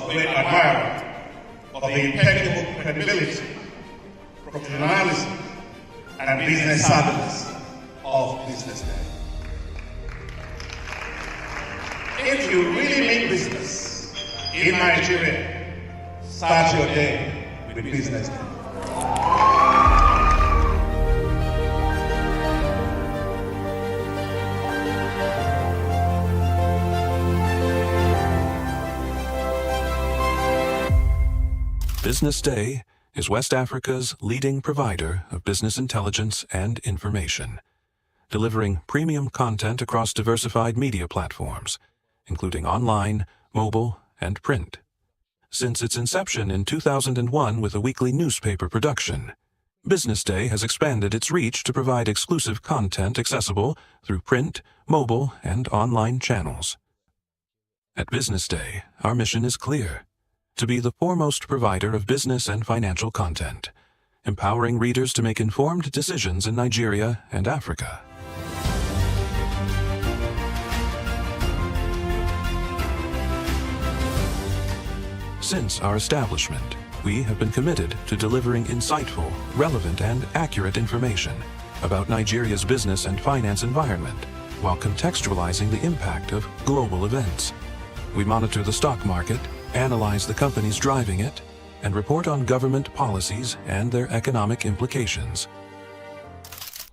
a great admirer of the impeccable credibility, professionalism, and business savviness of BusinessDay. If you really mean business in Nigeria, start your day with BusinessDay. BusinessDay is West Africa's leading provider of business intelligence and information, delivering premium content across diversified media platforms, including online, mobile, and print. Since its inception in 2001 with a weekly newspaper production, BusinessDay has expanded its reach to provide exclusive content accessible through print, mobile, and online channels. At BusinessDay, our mission is clear: to be the foremost provider of business and financial content, empowering readers to make informed decisions in Nigeria and Africa. Since our establishment, we have been committed to delivering insightful, relevant, and accurate information about Nigeria's business and finance environment, while contextualizing the impact of global events. We monitor the stock market, analyze the companies driving it, and report on government policies and their economic implications.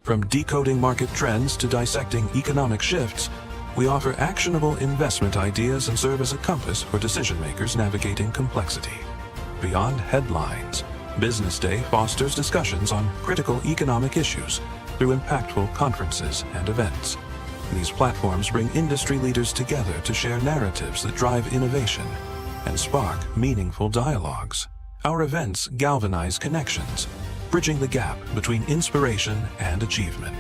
From decoding market trends to dissecting economic shifts, we offer actionable investment ideas and serve as a compass for decision-makers navigating complexity. Beyond headlines, BusinessDay fosters discussions on critical economic issues through impactful conferences and events. These platforms bring industry leaders together to share narratives that drive innovation and spark meaningful dialogues. Our events galvanize connections, bridging the gap between inspiration and achievement.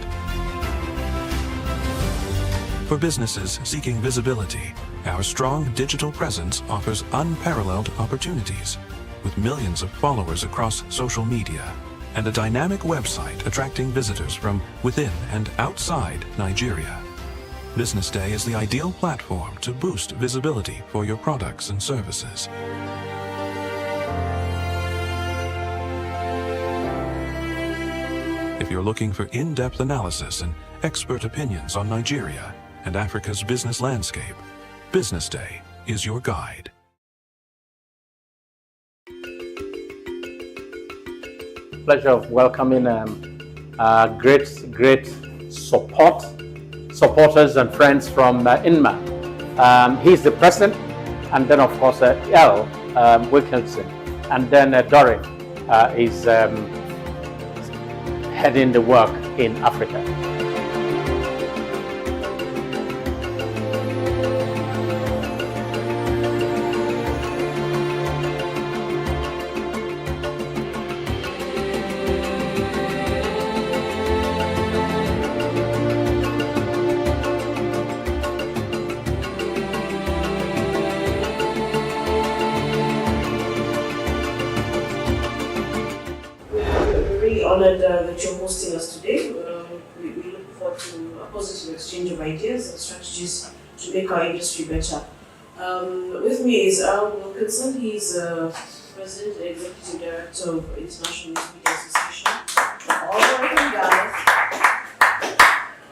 For businesses seeking visibility, our strong digital presence offers unparalleled opportunities, with millions of followers across social media and a dynamic website attracting visitors from within and outside Nigeria. BusinessDay is the ideal platform to boost visibility for your products and services. If you're looking for in-depth analysis and expert opinions on Nigeria and Africa's business landscape, BusinessDay is your guide. Pleasure of welcoming great supporters and friends from INMA. He's the president, and then of course L. Wilkinson, and then Doreen is heading the work in Africa. Honored that you're hosting us today. We look forward to a positive exchange of ideas and strategies to make our industry better. With me is Al Wilkinson. He's President and Executive Director of International Media Association. All right, guys.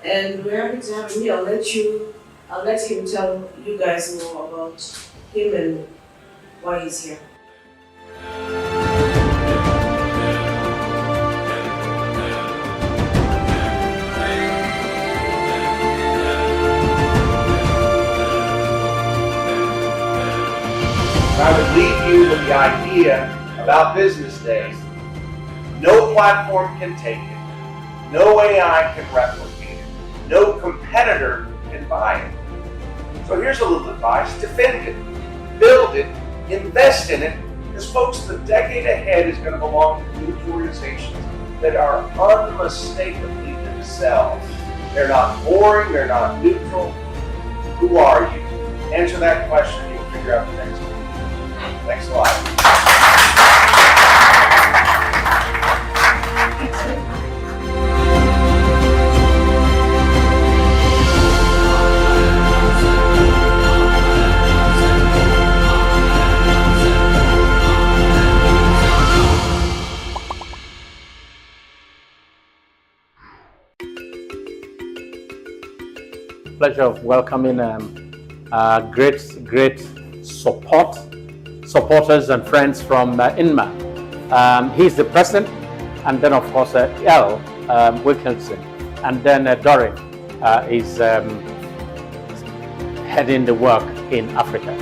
And we're happy to have him here. I'll let him tell you guys more about him and why he's here. I would leave you with the idea about BusinessDay. No platform can take it. No AI can replicate it. No competitor can buy it. So here's a little advice. Defend it. Build it. Invest in it. Because folks, the decade ahead is going to belong to news organizations that are unmistakably themselves. They're not boring. They're not neutral. Who are you? Answer that question. You'll figure out the next one. Thanks a lot. pleasure of welcoming great supporters and friends from INMA. He's the president, and then of course L. Wilkinson, and then Dory is heading the work in Africa.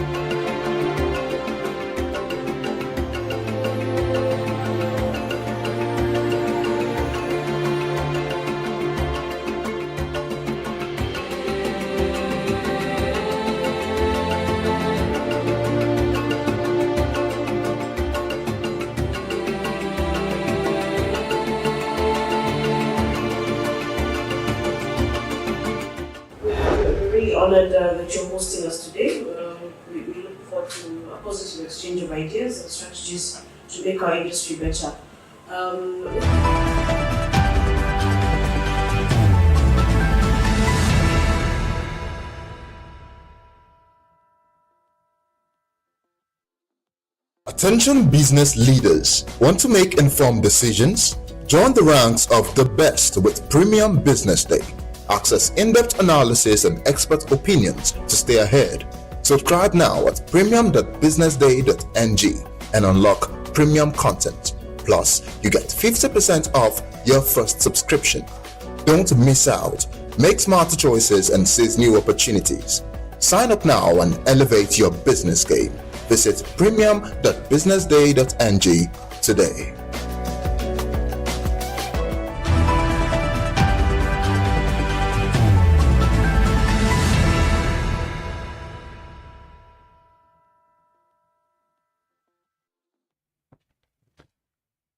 Honored that you're hosting us today. We look forward to a positive exchange of ideas and strategies to make our industry better. Attention business leaders. Want to make informed decisions? Join the ranks of the best with Premium Business Day. Access in-depth analysis and expert opinions to stay ahead. Subscribe now at premium.businessday.ng and unlock premium content. Plus, you get 50% off your first subscription. Don't miss out. Make smarter choices and seize new opportunities. Sign up now and elevate your business game. Visit premium.businessday.ng today.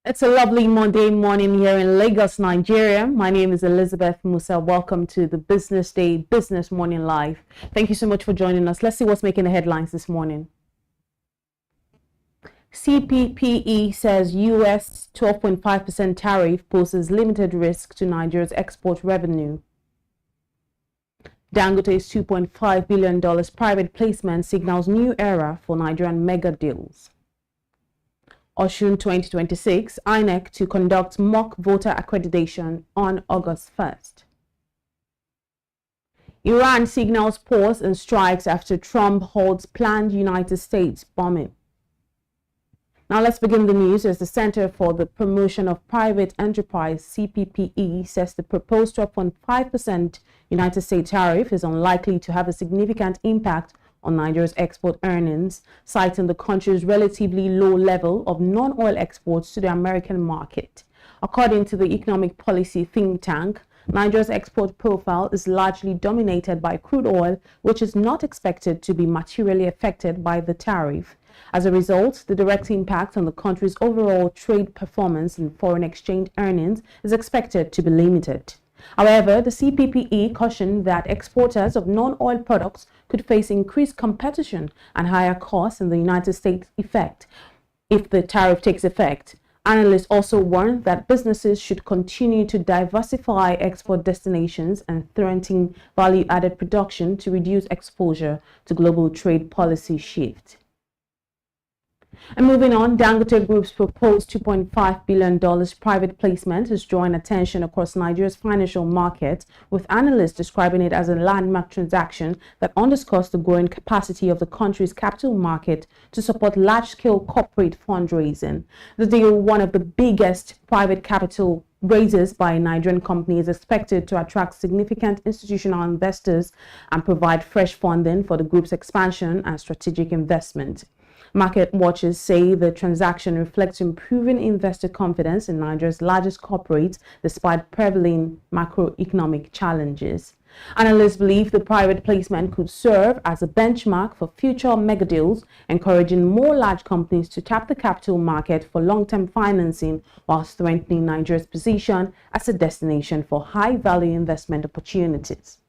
It's a lovely Monday morning here in Lagos, Nigeria. My name is Elizabeth Musa. Welcome to the Business Day Business Morning Live. Thank you so much for joining us. Let's see what's making the headlines this morning. CPPE says US 12.5% tariff poses limited risk to Nigeria's export revenue. Dangote's $2.5 billion private placement signals new era for Nigerian mega deals. Osun 2026, INEC to conduct mock voter accreditation on August 1st. Iran signals pause and strikes after Trump holds planned United States bombing. Now let's begin the news as the Center for the Promotion of Private Enterprise, CPPE, says the proposed 12.5% United States tariff is unlikely to have a significant impact on Nigeria's export earnings, citing the country's relatively low level of non-oil exports to the American market. According to the economic policy think tank, Nigeria's export profile is largely dominated by crude oil, which is not expected to be materially affected by the tariff. As a result, the direct impact on the country's overall trade performance and foreign exchange earnings is expected to be limited. However, the CPPE cautioned that exporters of non-oil products could face increased competition and higher costs in the United States if the tariff takes effect. Analysts also warned that businesses should continue to diversify export destinations and strengthen value-added production to reduce exposure to global trade policy shift. And moving on, Dangote Group's proposed $2.5 billion private placement is drawing attention across Nigeria's financial market, with analysts describing it as a landmark transaction that underscores the growing capacity of the country's capital market to support large-scale corporate fundraising. The deal, one of the biggest private capital raises by a Nigerian company, is expected to attract significant institutional investors and provide fresh funding for the group's expansion and strategic investment. Market watchers say the transaction reflects improving investor confidence in Nigeria's largest corporates despite prevailing macroeconomic challenges. Analysts believe the private placement could serve as a benchmark for future mega deals, encouraging more large companies to tap the capital market for long-term financing while strengthening Nigeria's position as a destination for high-value investment opportunities.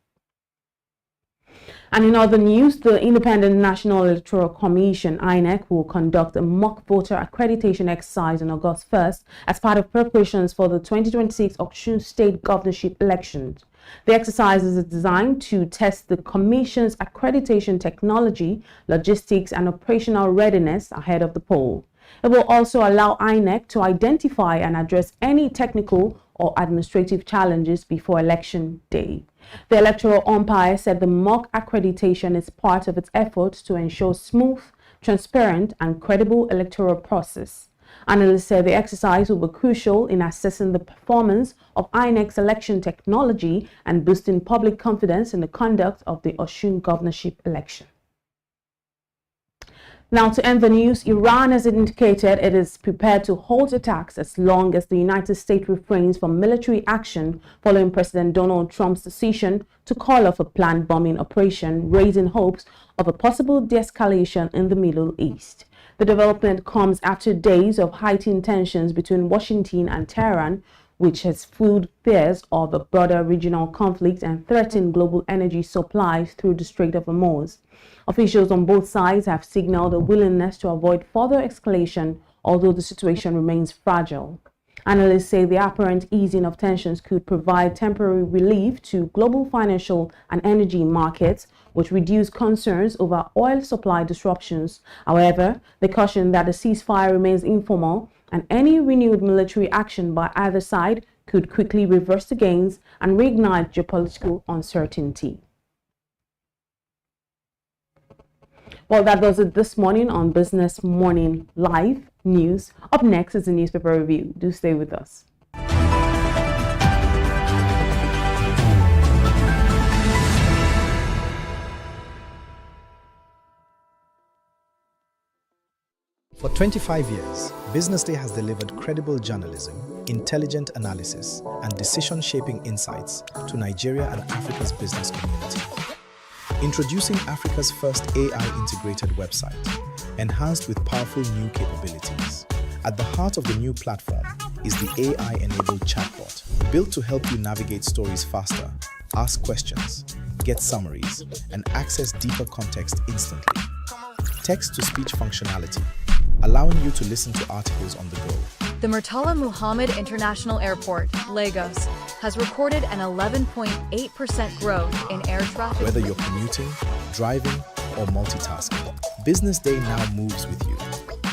And in other news, the Independent National Electoral Commission, INEC, will conduct a mock voter accreditation exercise on August 1st as part of preparations for the 2026 Osun State governorship elections. The exercise is designed to test the Commission's accreditation technology, logistics, and operational readiness ahead of the poll. It will also allow INEC to identify and address any technical or administrative challenges before election day. The electoral umpire said the mock accreditation is part of its efforts to ensure smooth, transparent, and credible electoral process. Analysts say the exercise will be crucial in assessing the performance of INEC's election technology and boosting public confidence in the conduct of the Osun governorship election. Now, to end the news, Iran has indicated it is prepared to halt attacks as long as the United States refrains from military action following President Donald Trump's decision to call off a planned bombing operation, raising hopes of a possible de-escalation in the Middle East. The development comes after days of heightened tensions between Washington and Tehran, which has fueled fears of a broader regional conflict and threatened global energy supplies through the Strait of Hormuz. Officials on both sides have signaled a willingness to avoid further escalation, although the situation remains fragile. Analysts say the apparent easing of tensions could provide temporary relief to global financial and energy markets, which reduce concerns over oil supply disruptions. However, they caution that the ceasefire remains informal and any renewed military action by either side could quickly reverse the gains and reignite geopolitical uncertainty. Well, that does it this morning on Business Morning Live News. Up next is the newspaper review. Do stay with us. For 25 years, Business Day has delivered credible journalism, intelligent analysis, and decision-shaping insights to Nigeria and Africa's business community. Introducing Africa's first AI-integrated website, enhanced with powerful new capabilities. At the heart of the new platform is the AI-enabled chatbot, built to help you navigate stories faster, ask questions, get summaries, and access deeper context instantly. Text-to-speech functionality, allowing you to listen to articles on the go. The Murtala Muhammad International Airport, Lagos, has recorded an 11.8% growth in air traffic. Whether you're commuting, driving, or multitasking, Business Day now moves with you.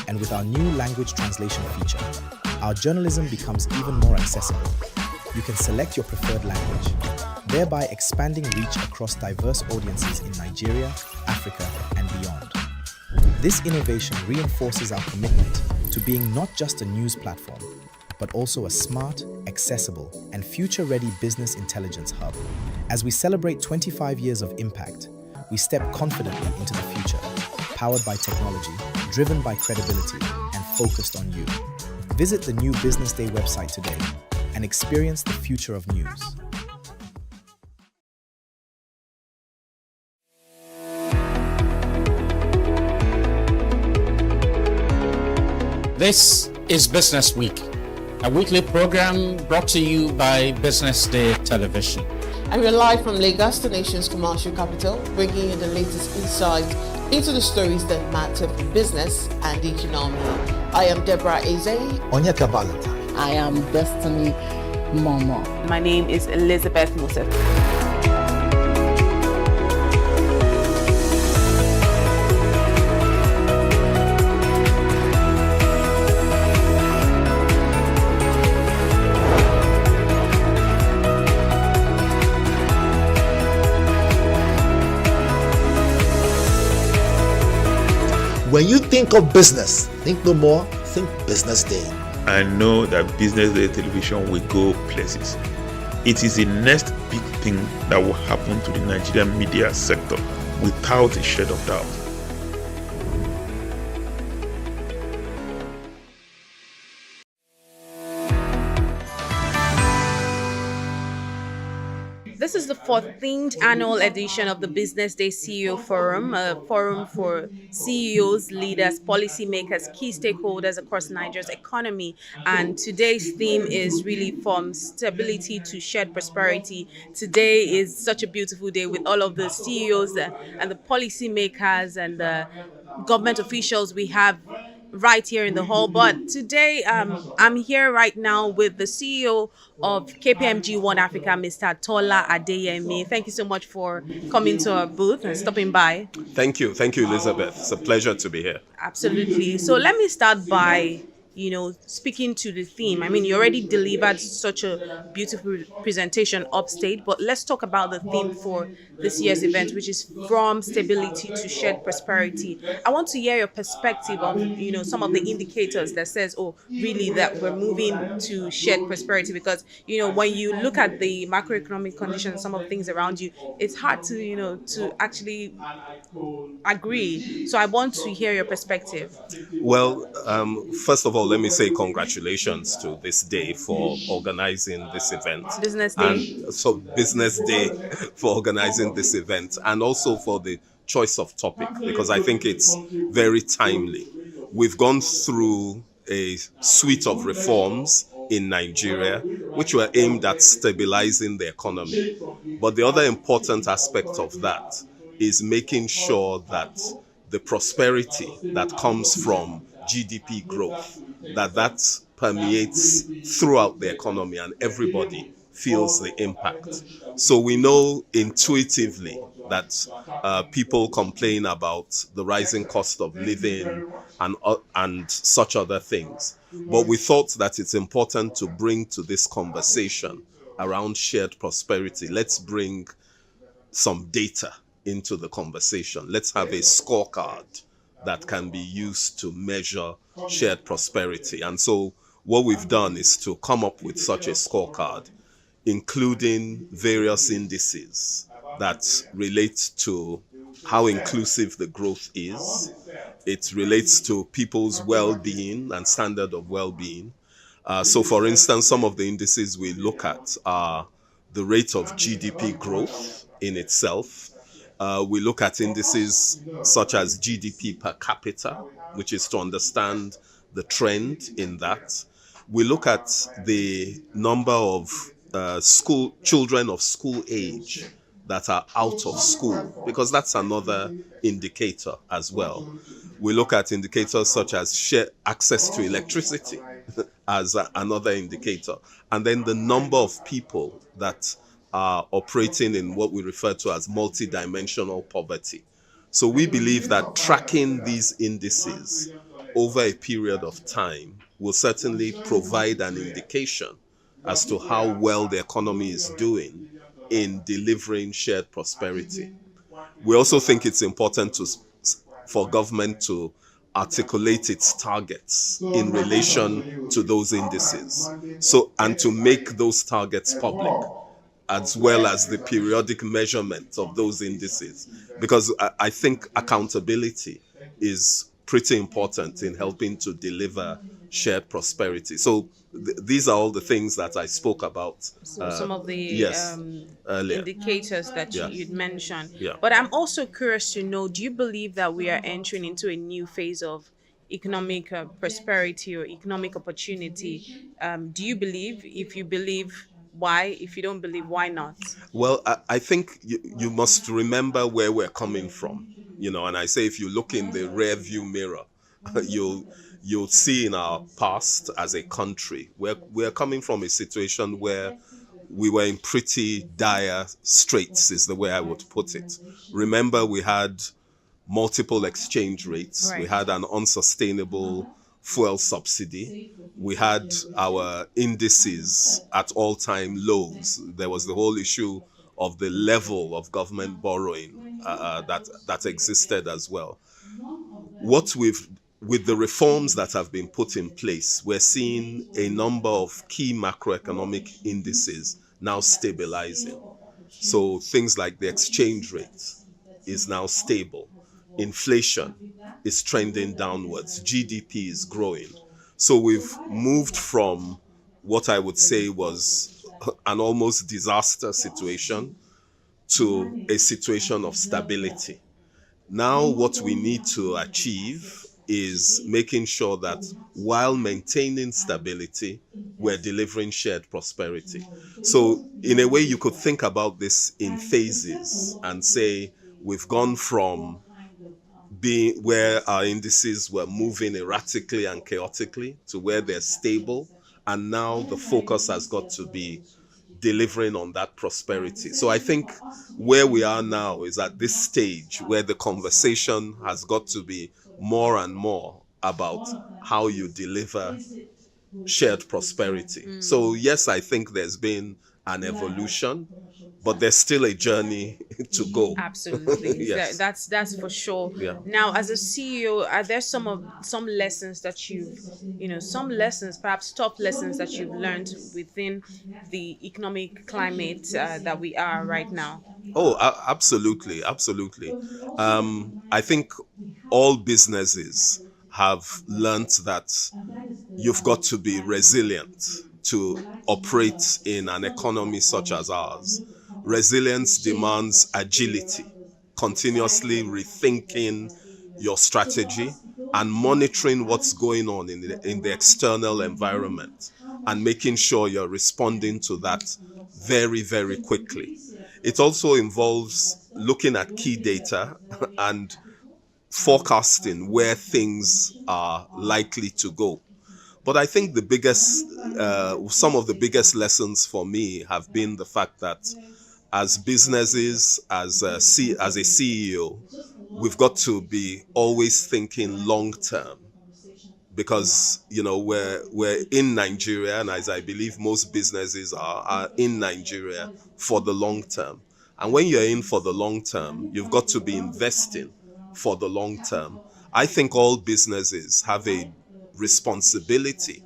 And with our new language translation feature, our journalism becomes even more accessible. You can select your preferred language, thereby expanding reach across diverse audiences in Nigeria, Africa, and beyond. This innovation reinforces our commitment to being not just a news platform, but also a smart, accessible, and future-ready business intelligence hub. As we celebrate 25 years of impact, we step confidently into the future, powered by technology, driven by credibility, and focused on you. Visit the new Business Day website today and experience the future of news. This is Business Week, a weekly program brought to you by Business Day Television. And we're live from Lagos, the nation's commercial capital, bringing you the latest insights into the stories that matter for business and the economy. I am Deborah Eze. Onyeka Valentine. I am Destiny Momo. My name is Elizabeth Musa. When you think of business, think no more, think Business Day. I know that Business Day Television will go places. It is the next big thing that will happen to the Nigerian media sector without a shade of doubt. This is the 14th annual edition of the Business Day CEO Forum, a forum for CEOs, leaders, policymakers, key stakeholders across Nigeria's economy. And today's theme is really from stability to shared prosperity. Today is such a beautiful day with all of the CEOs and the policymakers and the government officials we have right here in the hall. But today I'm here right now with the CEO of KPMG One Africa, Mr. Tola Adeyemi. Thank you so much for coming to our booth and stopping by. Thank you, Elizabeth. It's a pleasure to be here. Absolutely. So let me start by speaking to the theme. I mean, you already delivered such a beautiful presentation upstate, but let's talk about the theme for this year's event, which is from stability to shared prosperity. I want to hear your perspective on, some of the indicators that says, oh, really that we're moving to shared prosperity, because, when you look at the macroeconomic conditions, some of the things around you, it's hard to actually agree. So I want to hear your perspective. Well, first of all, let me say congratulations to this day for organizing this event. Business Day. And so Business Day for organizing this event, and also for the choice of topic, because I think it's very timely. We've gone through a suite of reforms in Nigeria, which were aimed at stabilizing the economy. But the other important aspect of that is making sure that the prosperity that comes from GDP growth, that permeates throughout the economy and everybody feels the impact. So we know intuitively that people complain about the rising cost of living and such other things. But we thought that it's important to bring to this conversation around shared prosperity. Let's bring some data into the conversation. Let's have a scorecard that can be used to measure shared prosperity. And so what we've done is to come up with such a scorecard, including various indices that relate to how inclusive the growth is. It relates to people's well-being and standard of well-being. So for instance, some of the indices we look at are the rate of GDP growth in itself. We look at indices such as GDP per capita, which is to understand the trend in that. We look at the number of children of school age that are out of school, because that's another indicator as well. We look at indicators such as access to electricity as another indicator. And then the number of people that are operating in what we refer to as multidimensional poverty. So we believe that tracking these indices over a period of time will certainly provide an indication as to how well the economy is doing in delivering shared prosperity. We also think it's important for government to articulate its targets in relation to those indices, and to make those targets public, as well as the periodic measurement of those indices, because I think accountability is pretty important in helping to deliver shared prosperity. So these are all the things that I spoke about. Some of the indicators that you'd mentioned. Yeah. But I'm also curious to know, do you believe that we are entering into a new phase of economic prosperity or economic opportunity? Do you believe? If you believe, why? If you don't believe, why not? Well, I think you must remember where we're coming from, and I say if you look in the rear view mirror, you'll see in our past as a country, we're coming from a situation where we were in pretty dire straits, is the way I would put it. Remember, we had multiple exchange rates. Right. We had an unsustainable fuel subsidy. We had our indices at all-time lows. There was the whole issue of the level of government borrowing that existed as well. With the reforms that have been put in place, we're seeing a number of key macroeconomic indices now stabilizing. So things like the exchange rate is now stable. Inflation is trending downwards. GDP is growing. So we've moved from what I would say was an almost disaster situation to a situation of stability. Now what we need to achieve is making sure that while maintaining stability, we're delivering shared prosperity. So in a way, you could think about this in phases and say we've gone from being where our indices were moving erratically and chaotically to where they're stable, and now the focus has got to be delivering on that prosperity. So I think where we are now is at this stage where the conversation has got to be more and more about how you deliver shared prosperity. So yes, I think there's been an evolution, but there's still a journey to go. Absolutely. Yes. That's for sure. Yeah. Now, as a CEO, are there some lessons that some lessons, perhaps tough lessons that you've learned within the economic climate that we are right now? Oh, absolutely, absolutely. I think all businesses have learnt that you've got to be resilient to operate in an economy such as ours. Resilience demands agility, continuously rethinking your strategy and monitoring what's going on in the external environment and making sure you're responding to that very, very quickly. It also involves looking at key data and forecasting where things are likely to go. But I think some of the biggest lessons for me have been the fact that as businesses, as a CEO, we've got to be always thinking long term, because we're in Nigeria, and as I believe most businesses are in Nigeria for the long term. And when you're in for the long term, you've got to be investing for the long term. I think all businesses have a responsibility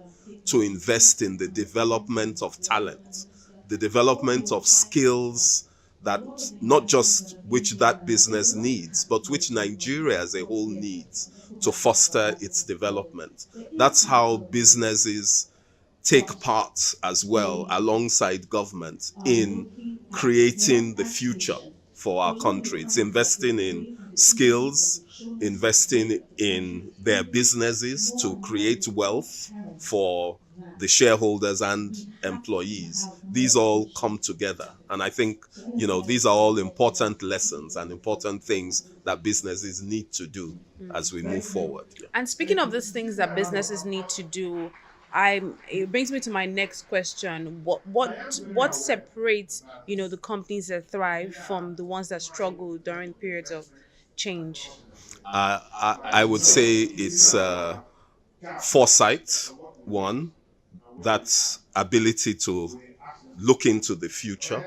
to invest in the development of talent, the development of skills that not just which that business needs, but which Nigeria as a whole needs to foster its development. That's how businesses take part as well alongside government in creating the future for our country. It's investing in skills, investing in their businesses to create wealth for the shareholders and employees. These all come together. And I think, these are all important lessons and important things that businesses need to do as we move forward. And speaking of these things that businesses need to do, it brings me to my next question. What separates the companies that thrive from the ones that struggle during periods of change? I would say it's foresight, one, that ability to look into the future.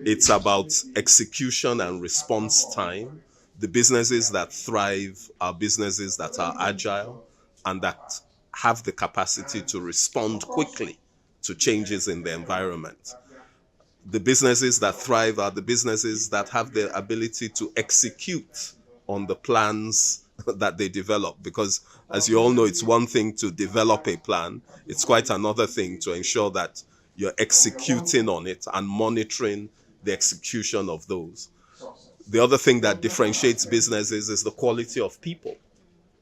It's about execution and response time. The businesses that thrive are businesses that are agile and that have the capacity to respond quickly to changes in the environment. The businesses that thrive are the businesses that have the ability to execute on the plans that they develop. Because as you all know, it's one thing to develop a plan. It's quite another thing to ensure that you're executing on it and monitoring the execution of those. The other thing that differentiates businesses is the quality of people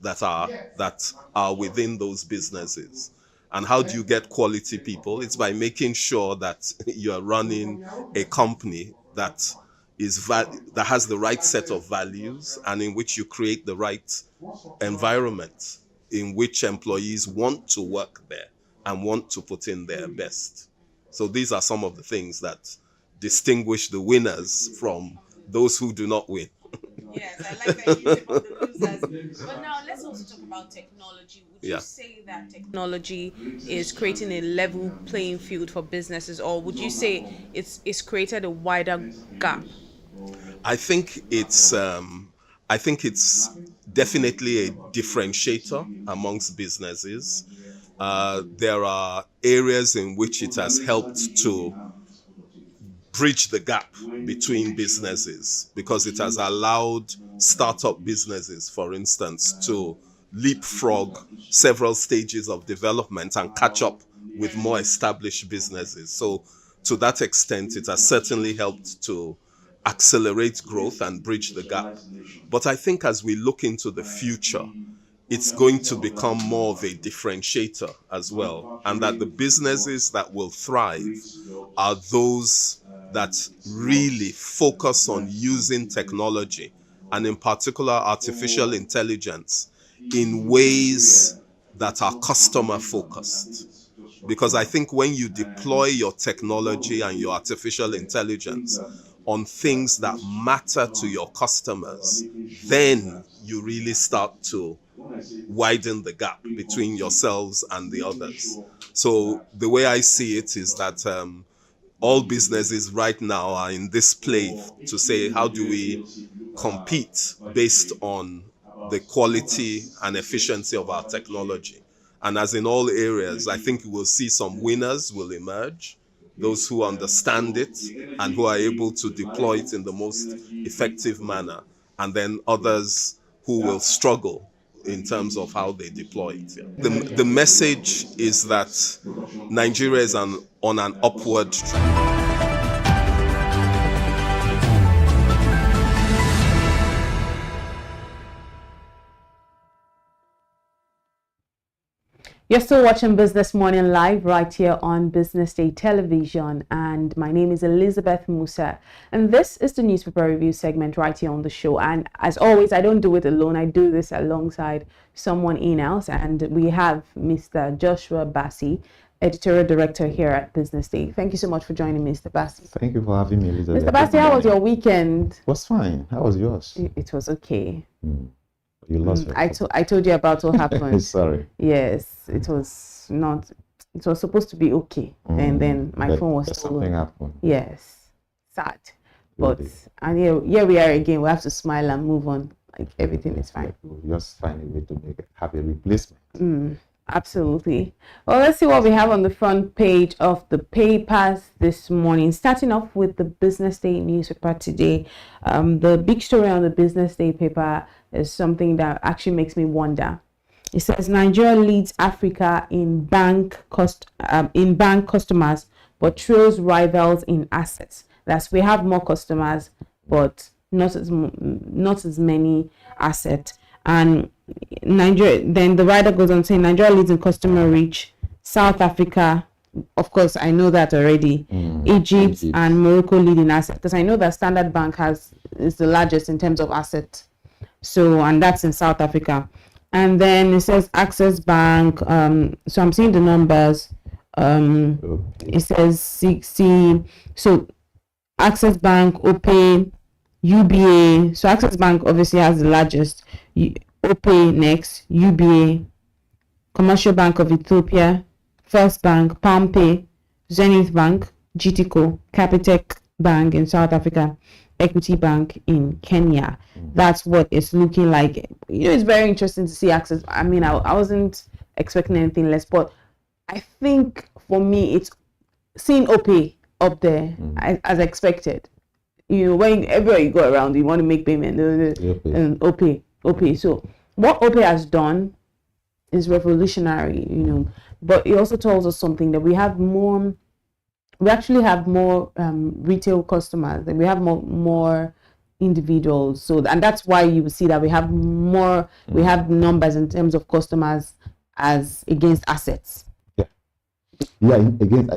that are within those businesses. And how do you get quality people? It's by making sure that you're running a company that has the right set of values and in which you create the right environment in which employees want to work there and want to put in their best. So these are some of the things that distinguish the winners from those who do not win. Yes, I like that you said about the losers. But now let's also talk about technology. Would you say that technology is creating a level playing field for businesses, or would you say it's created a wider gap? I think it's definitely a differentiator amongst businesses. There are areas in which it has helped to bridge the gap between businesses, because it has allowed startup businesses, for instance, to leapfrog several stages of development and catch up with more established businesses. So to that extent, it has certainly helped to accelerate growth and bridge the gap. But I think as we look into the future, it's going to become more of a differentiator as well, and that the businesses that will thrive are those that really focus on using technology, and in particular artificial intelligence, in ways that are customer focused. Because I think when you deploy your technology and your artificial intelligence on things that matter to your customers, then you really start to widen the gap between yourselves and the others. So the way I see it is that all businesses right now are in this play to say, how do we compete based on the quality and efficiency of our technology? And as in all areas, I think we'll see some winners will emerge, those who understand it and who are able to deploy it in the most effective manner, and then others who will struggle in terms of how they deploy it. The message is that Nigeria is on an upward track. You're still watching Business Morning Live right here on Business Day Television, and my name is Elizabeth Musa, and this is the newspaper review segment right here on the show. And as always, I don't do it alone. I do this alongside someone else, and we have Mr. Joshua Bassi, editorial director here at Business Day. Thank you so much for joining me, Mr. Bassi. Thank you for having me, Elizabeth. Mr. Bassi, how was your weekend? It was fine. How was yours? It was okay. You lost I told you about what happened. Sorry. Yes, it was not. It was supposed to be okay, and then my phone was stolen. Something happened. Yes, sad. But and here we are again. We have to smile and move on. Like everything is fine. We'll just find a way to have a replacement. Absolutely. Well, let's see what we have on the front page of the papers this morning. Starting off with the Business Day newspaper today. The big story on the Business Day paper is something that actually makes me wonder. It says Nigeria leads Africa in bank customers, but trails rivals in assets. That's, we have more customers, but not as many assets. And Nigeria, then the writer goes on saying Nigeria leads in customer reach, South Africa, of course I know that already, Egypt and Morocco lead in assets, because I know that Standard Bank is the largest in terms of assets. So, and that's in South Africa. And then it says Access Bank, so I'm seeing the numbers. It says 60, so Access Bank, OPay, UBA. So Access Bank obviously has the largest. OPay next, UBA, Commercial Bank of Ethiopia, First Bank, PalmPay, Zenith Bank, GTCO, Capitec Bank in South Africa, Equity Bank in Kenya. That's what it's looking like. It's very interesting to see Access. I mean, I wasn't expecting anything less, but I think for me, it's seeing OPay up there as expected. When everywhere you go around, you want to make payment, and OPay. So what OPay has done is revolutionary, but it also tells us something, that we actually have more retail customers, and we have more individuals. So, and that's why you will see that we have more, we have numbers in terms of customers as against assets. Yeah, again,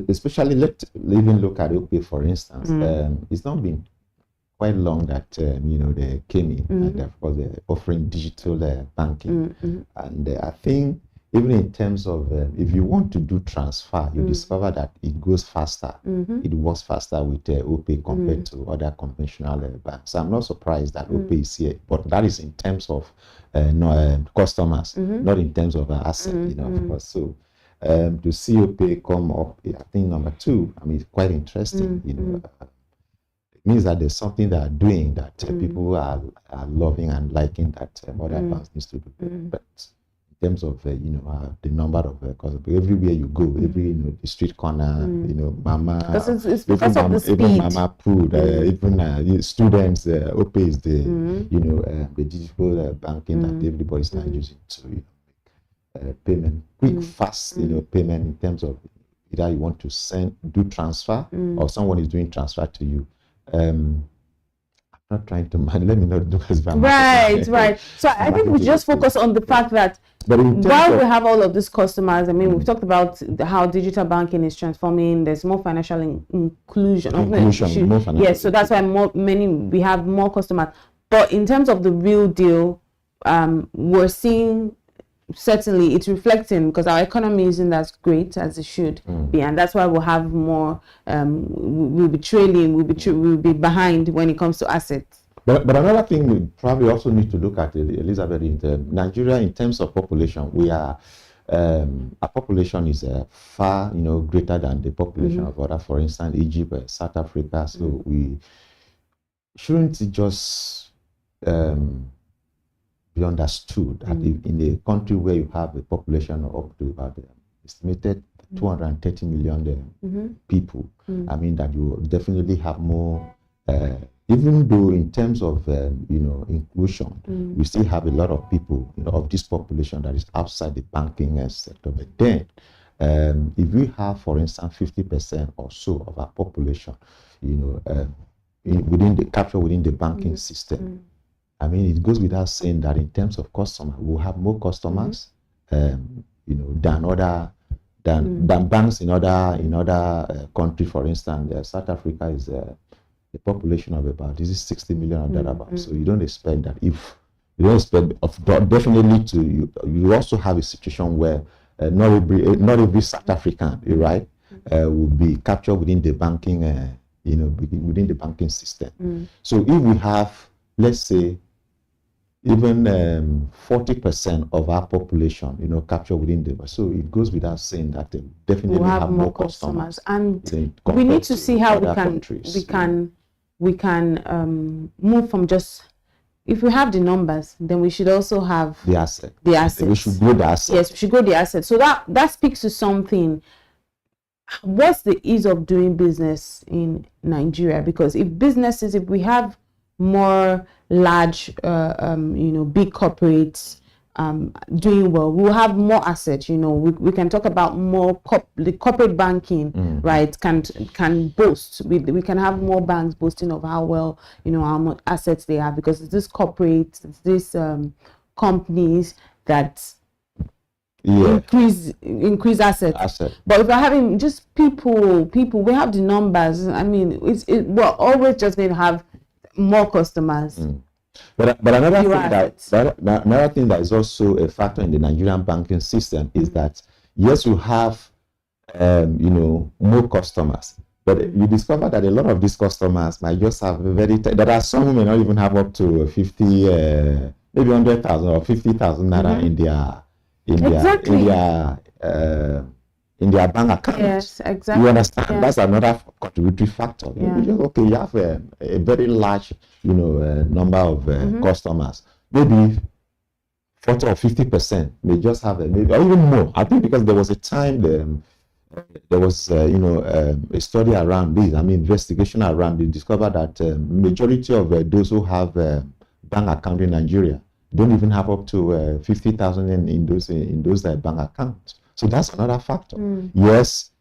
especially let's even look at OPay, for instance. It's not been quite long that they came in, and of course they're offering digital banking, and I think even in terms of if you want to do transfer, you discover that it goes faster, it works faster with OPay compared to other conventional banks. I'm not surprised that OPay is here, but that is in terms of customers, not in terms of asset, of course. So to see OPay come up, I think number 2, I mean, it's quite interesting, it means that there's something they are doing that people are loving and liking that other banks needs to do. But in terms of the number of customers, everywhere you go, every the street corner, mama, it's because of the speed. Even mama food, even students, OPay is the the digital banking that everybody's now using to payment, quick, fast, payment in terms of either you want to do transfer or someone is doing transfer to you. I'm not trying to let me not do as bad. Right. So I think we just focus on the fact that while we have all of these customers, I mean, we've talked about how digital banking is transforming. There's more financial inclusion. Yes, so that's why we have more customers. But in terms of the real deal, we're seeing, certainly it's reflecting, because our economy isn't as great as it should be, and that's why we'll have more. We'll be trailing. We'll be behind when it comes to assets. But another thing we probably also need to look at, Elizabeth, in Nigeria in terms of population, we are our population is far greater than the population of other, for instance, Egypt, South Africa. So we shouldn't it just be understood that in a country where you have a population of up to about estimated 230 million people, I mean that you definitely have more. Even though in terms of inclusion, we still have a lot of people of this population that is outside the banking sector. But then, if we have, for instance, 50% or so of our population, within the banking system, I mean, it goes without saying that in terms of customer, we'll have more customers, than banks in other countries. For instance, South Africa is a population of about 60 million or thereabouts. So you don't expect that definitely you also have a situation where not every South African, right, will be captured within the banking, within the banking system. So if we have, let's say, even 40% of our population, captured within the, so it goes without saying that they definitely we'll have more customers, and we need to see how we can move from just, if we have the numbers, then we should also have the asset. We should grow the asset. Yes, we should grow the asset. So that speaks to something. What's the ease of doing business in Nigeria? Because if we have more large, big corporates doing well, we will have more assets. We can talk about more the corporate banking, right? Can boast. We can have more banks boasting of how well, how much assets they have, because it's this corporates, it's this companies that increase assets. But if we're having just people, we have the numbers. I mean, we're always just going to have more customers. But another thing that is also a factor in the Nigerian banking system is that, yes, you have more customers, but you discover that a lot of these customers might just have there are some who may not even have up to 50, maybe 100,000 or 50,000 naira in their bank account. Yes, exactly. You understand? That's another contributory factor. You have a very large, number of customers. Maybe 40 or 50% may just have maybe, or even more. I think because there was a time there was a study around this. I mean, investigation around it discovered that majority of those who have bank account in Nigeria don't even have up to 50,000 in those bank accounts. So that's another factor. Yes,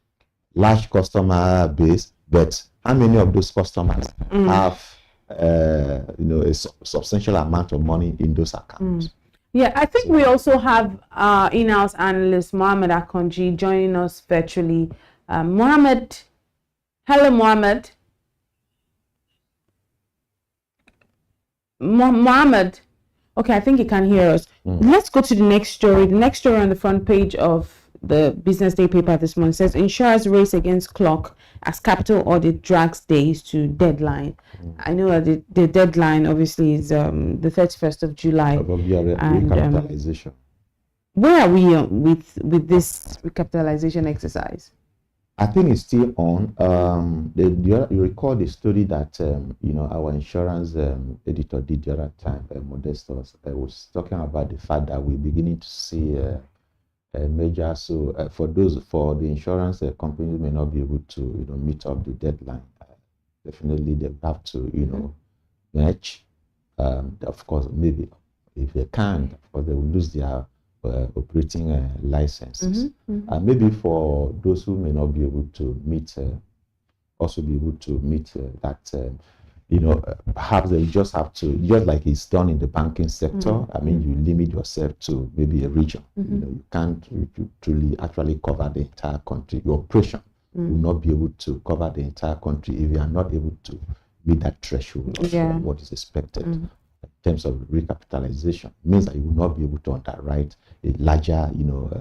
large customer base, but how many of those customers have a substantial amount of money in those accounts? Yeah, I think we also have in-house analyst Mohammed Akonji joining us virtually. Mohammed, hello, Mohammed. Mohammed. Okay, I think you can hear us. Let's go to the next story. The next story on the front page of the Business Day paper this morning says insurers race against clock as capital audit drags days to deadline. I know that the deadline obviously is the 31st of July. And recapitalization. Where are we with this recapitalization exercise? I think it's still on. You recall the story that our insurance editor did the other time, Modestus, was talking about the fact that we're beginning to see a major. So for the insurance companies may not be able to meet up the deadline. Definitely they have to match. Of course, maybe if they can't, of course they will lose their operating licenses. And maybe for those who may not be able to meet, also be able to meet that, perhaps they just have to, just like it's done in the banking sector. I mean, you limit yourself to maybe a region. You can't truly actually cover the entire country. Your operation will not be able to cover the entire country if you are not able to meet that threshold of what is expected. In terms of recapitalization, it means that you will not be able to underwrite a larger,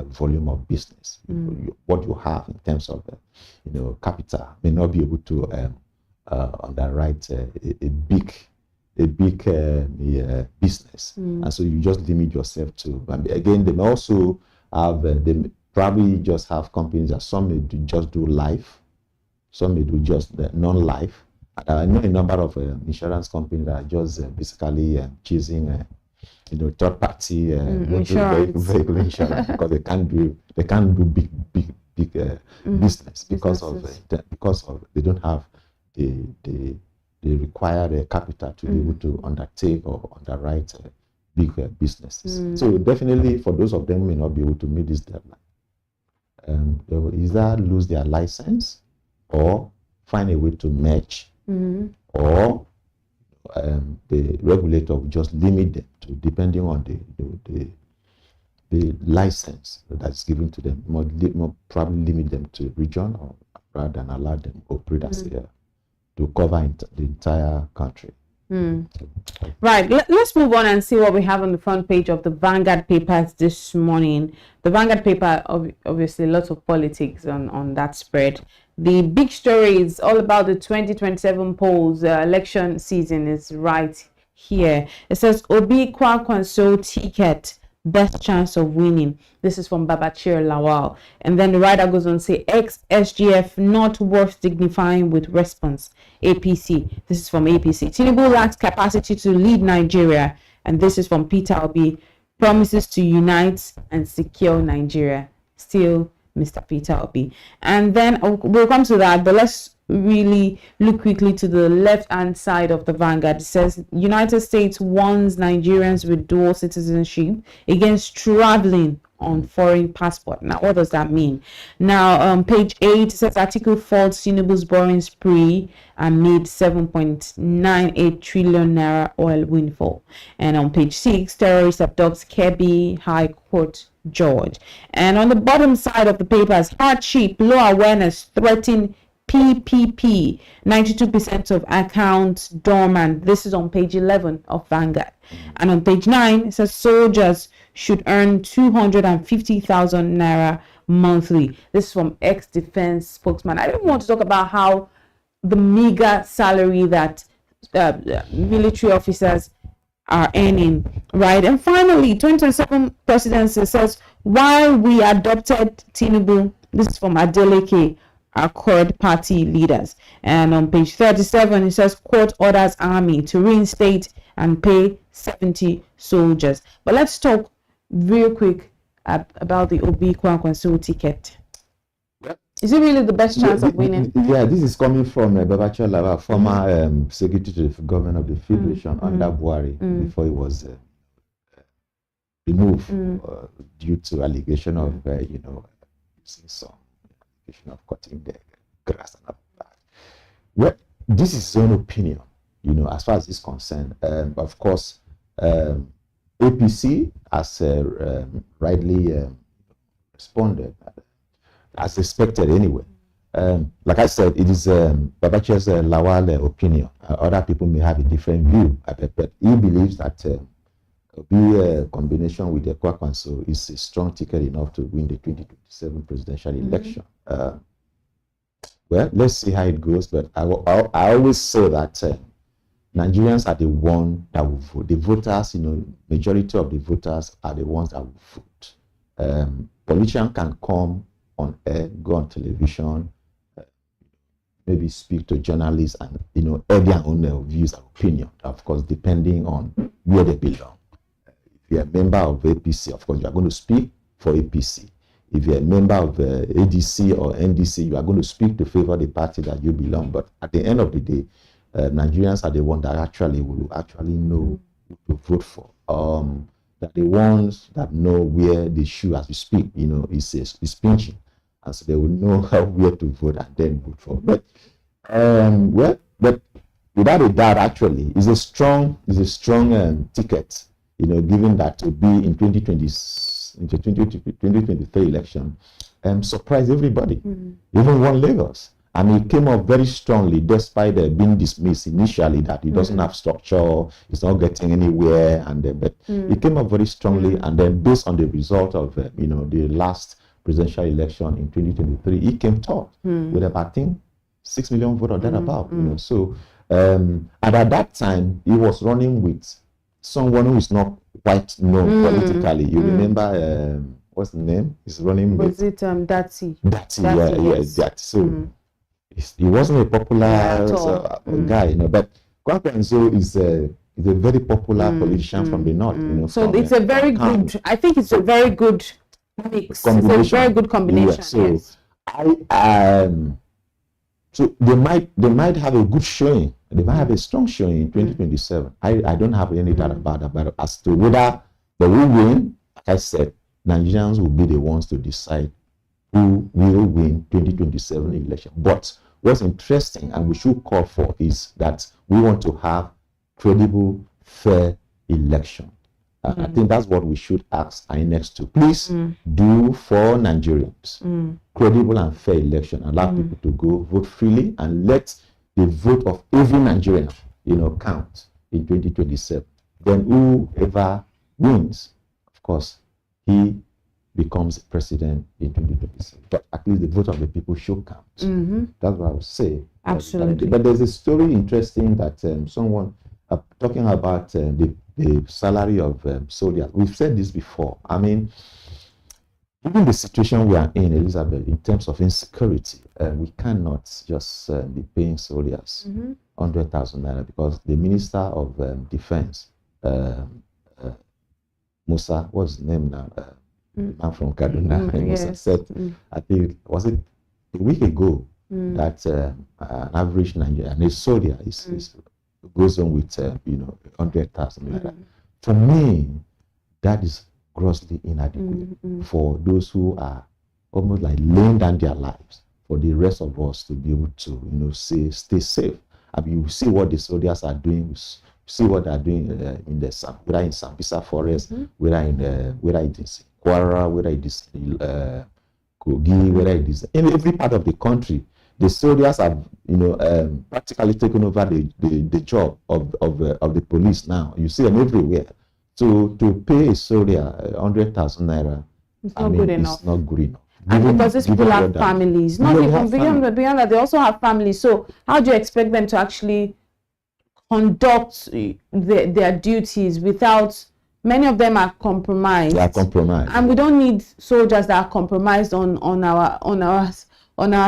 volume of business. What you have in terms of, capital may not be able to underwrite a big, big business, and so you just limit yourself to. And again, they may also have they probably just have companies that some may just do life, some may do just non-life. I know a number of insurance companies that are just basically chasing third-party vehicle insurance because they can't do big business because of they don't have the required capital to be able to undertake or underwrite big businesses. So definitely for those of them who may not be able to meet this deadline, they will either lose their license or find a way to merge, or the regulator will just limit them to, depending on the license that's given to them, more probably limit them to region, or rather than allow them to operate as to cover the entire country. Right, let's move on and see what we have on the front page of the Vanguard papers this morning. The Vanguard paper, obviously lots of politics on that spread. The big story is all about the 2027 polls. Election season is right here. It says Obi Kwankwaso ticket, best chance of winning. This is from Babachir Lawal. And then the writer goes on to say, ex-SGF not worth dignifying with response. APC. This is from APC. Tinubu lacks capacity to lead Nigeria. And this is from Peter Obi. Promises to unite and secure Nigeria. Still Mr. Peter Obi. And then we'll come to that, but let's really look quickly to the left-hand side of the Vanguard. It says United States warns Nigerians with dual citizenship against traveling on foreign passport. Now, what does that mean? Now, page 8 it says article faults Tinubu's borrowing spree amid 7.98 trillion naira oil windfall. And on page 6, terrorist abducts Kebbi High Court George. And on the bottom side of the papers, hardship, low awareness threaten PPP, 92% of accounts dormant. This is on page 11 of Vanguard. And on page 9, it says soldiers should earn 250,000 naira monthly. This is from ex-defense spokesman. I don't want to talk about how the meager salary that military officers are earning, right? And finally, 2027 presidency says, while we adopted Tinubu, this is from Adeleke, Accord party leaders. And on page 37, it says, court orders army to reinstate and pay 70 soldiers. But let's talk real quick about the Obi Kwankwaso ticket. Is it really the best chance of winning? Yeah, this is coming from Babachir Lawal, former secretary to the governor of the Federation under Buhari, before he was removed due to allegation of, using some allegation of cutting the grass and all that. Well, this is his own opinion, as far as this is concerned. Of course, APC has rightly responded, as expected anyway. Like I said, it is Babachir Lawal opinion. Other people may have a different view, but he believes that a combination with the Kwankwaso is a strong ticket enough to win the 2027 presidential election. Well, let's see how it goes, but I always say that Nigerians are the one that will vote. The voters, majority of the voters are the ones that will vote. Politicians can come on air, go on television, maybe speak to journalists and air their own views and opinion, of course, depending on where they belong. If you're a member of APC, of course, you are going to speak for APC. If you're a member of ADC or NDC, you are going to speak to favor the party that you belong. But at the end of the day, Nigerians are the ones that will actually know who to vote for. That the ones that know where the shoe, as we speak, is pinching, and so they will know where to vote and then vote for. But but without a doubt, actually, is a strong ticket. Given that to be in 2023 election, surprised everybody, even one Lagos. And he came up very strongly, despite being dismissed initially that he doesn't have structure, he's not getting anywhere, but he came up very strongly. And then, based on the result of the last presidential election in 2023, he came top with about, I think, 6 million votes or thereabout. So And at that time, he was running with someone who is not quite known politically. You remember what's the name? He's running with. Was it Dati? Dati, yes. Dati. So he wasn't a popular guy, you know. But Kwankwanso is a very popular politician from the north, you know. So it's a very good. I think it's a very good mix. It's a very good combination. Yeah, so so they might have a good showing. They might have a strong showing in 2027. I don't have any doubt about that. But as to whether they will win, like I said, Nigerians will be the ones to decide who will win 2027 election. But what's interesting and we should call for is that we want to have credible, fair election. I think that's what we should ask INEC to. Please do for Nigerians credible and fair election. Allow people to go vote freely and let the vote of every Nigerian, you know, count in 2027. Then whoever wins, of course, he becomes president in 2027. But at least the vote of the people should count. That's what I would say. Absolutely. But there's a story interesting that someone talking about the salary of soldiers. We've said this before. I mean, given the situation we are in, Elizabeth, in terms of insecurity, we cannot just be paying soldiers 100,000 naira because the Minister of Defense, Musa, what's his name now? Man from Kaduna, Musa said, I think, was it a week ago, that an average Nigerian, a soldier goes on with, 100,000 naira. For me, that is grossly inadequate for those who are almost like laying down their lives for the rest of us to be able to, stay safe. I mean, you see what the soldiers are doing, you see what they are doing in the whether in Sambisa Forest, whether it is Kwara, whether it is Kogi, whether it is in every part of the country. The soldiers have, practically taken over the job of the police now. You see them everywhere. So to pay a soldier 100,000 naira, it's not good enough. It's not good enough. And because these people have families. Not even beyond that, they also have families. So how do you expect them to actually conduct their duties without? Many of them are compromised. They are compromised. And we don't need soldiers that are compromised on our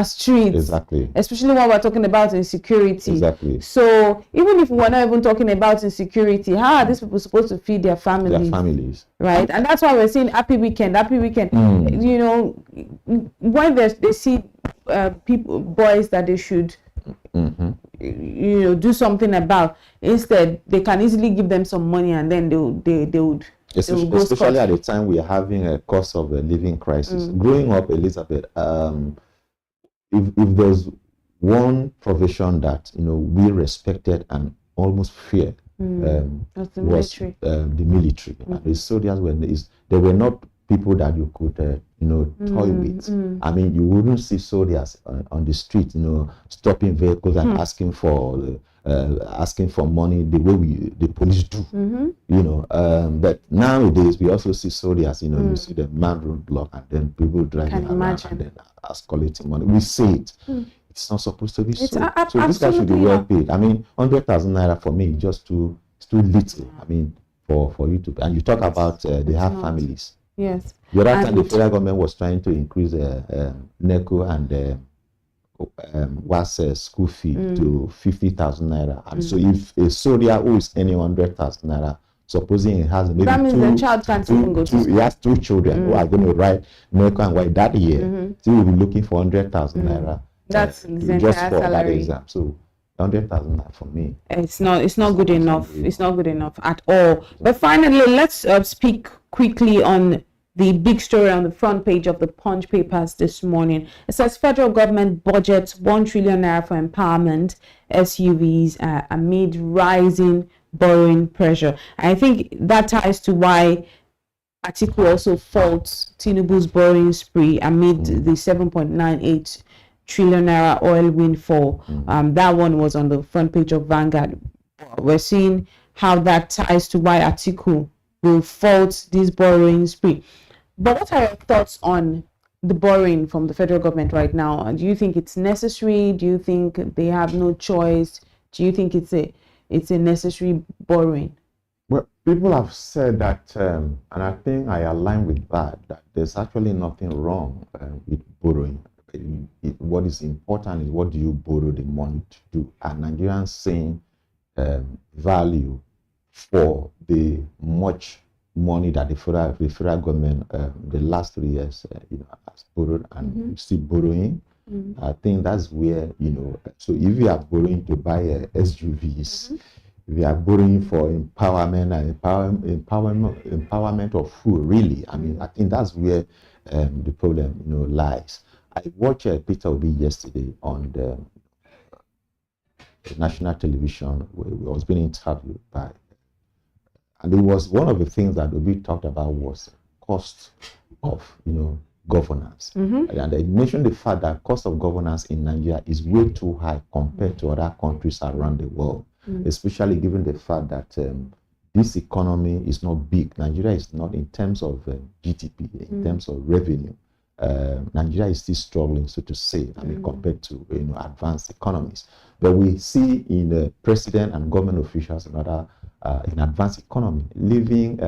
streets. Exactly. Especially when we're talking about insecurity. Exactly. So even if we're not even talking about insecurity, how are these people supposed to feed their families? Their families. Right? And that's why we're saying happy weekend. When they see boys that they should do something about, instead they can easily give them some money and then they would especially at the time we are having a cost of a living crisis. Growing up, Elizabeth, if there's one profession that we respected and almost feared, was the military. The military. And the soldiers they were not people that you could toy with. I mean, you wouldn't see soldiers on the street, stopping vehicles and asking for money the way the police do. But nowadays we also see soldiers. You see the man roadblock and then people driving around and then collecting money. We see it. It's not supposed to be so. So this guy should be well paid. I mean, 100,000 naira for me is just too little. I mean, for you to, and you talk about they have families. Yes. The other time the federal government was trying to increase NECO and WAS school fee to 50,000 naira. And so if a soldier who is earning 100,000 naira, supposing he has maybe that means the child can't even go to school. He has two children who are going to write NECO and WAS that year. So he will be looking for 100,000 naira. That's just for that exam. So 100,000 naira for me. It's not good enough. It's not good enough at all. But finally, let's speak quickly on the big story on the front page of the Punch papers this morning. It says federal government budgets 1 trillion naira for empowerment SUVs amid rising borrowing pressure. I think that ties to why Atiku also faults Tinubu's borrowing spree amid the 7.98 trillion naira oil windfall. That one was on the front page of Vanguard. We're seeing how that ties to why Atiku will fault this borrowing spree. But what are your thoughts on the borrowing from the federal government right now? Do you think it's necessary? Do you think they have no choice? do you think it's a necessary borrowing? Well, people have said that, and I think I align with that there's actually nothing wrong with borrowing. What is important is what do you borrow the money to do? And Nigerians seeing value for the much money that the federal government the last 3 years has borrowed and still borrowing. I think that's where so if you are borrowing to buy SUVs, if you are borrowing for empowerment and empowerment of food, really, I mean, I think that's where the problem lies. I watched Peter Obi yesterday on the national television where he was being interviewed by, and it was one of the things that Obi talked about was cost of governance, and they mentioned the fact that cost of governance in Nigeria is way too high compared to other countries around the world, especially given the fact that this economy is not big. Nigeria is not in terms of GDP, in terms of revenue. Nigeria is still struggling, so to say, I mean, compared to advanced economies. But we see in the president and government officials and other in advanced economy living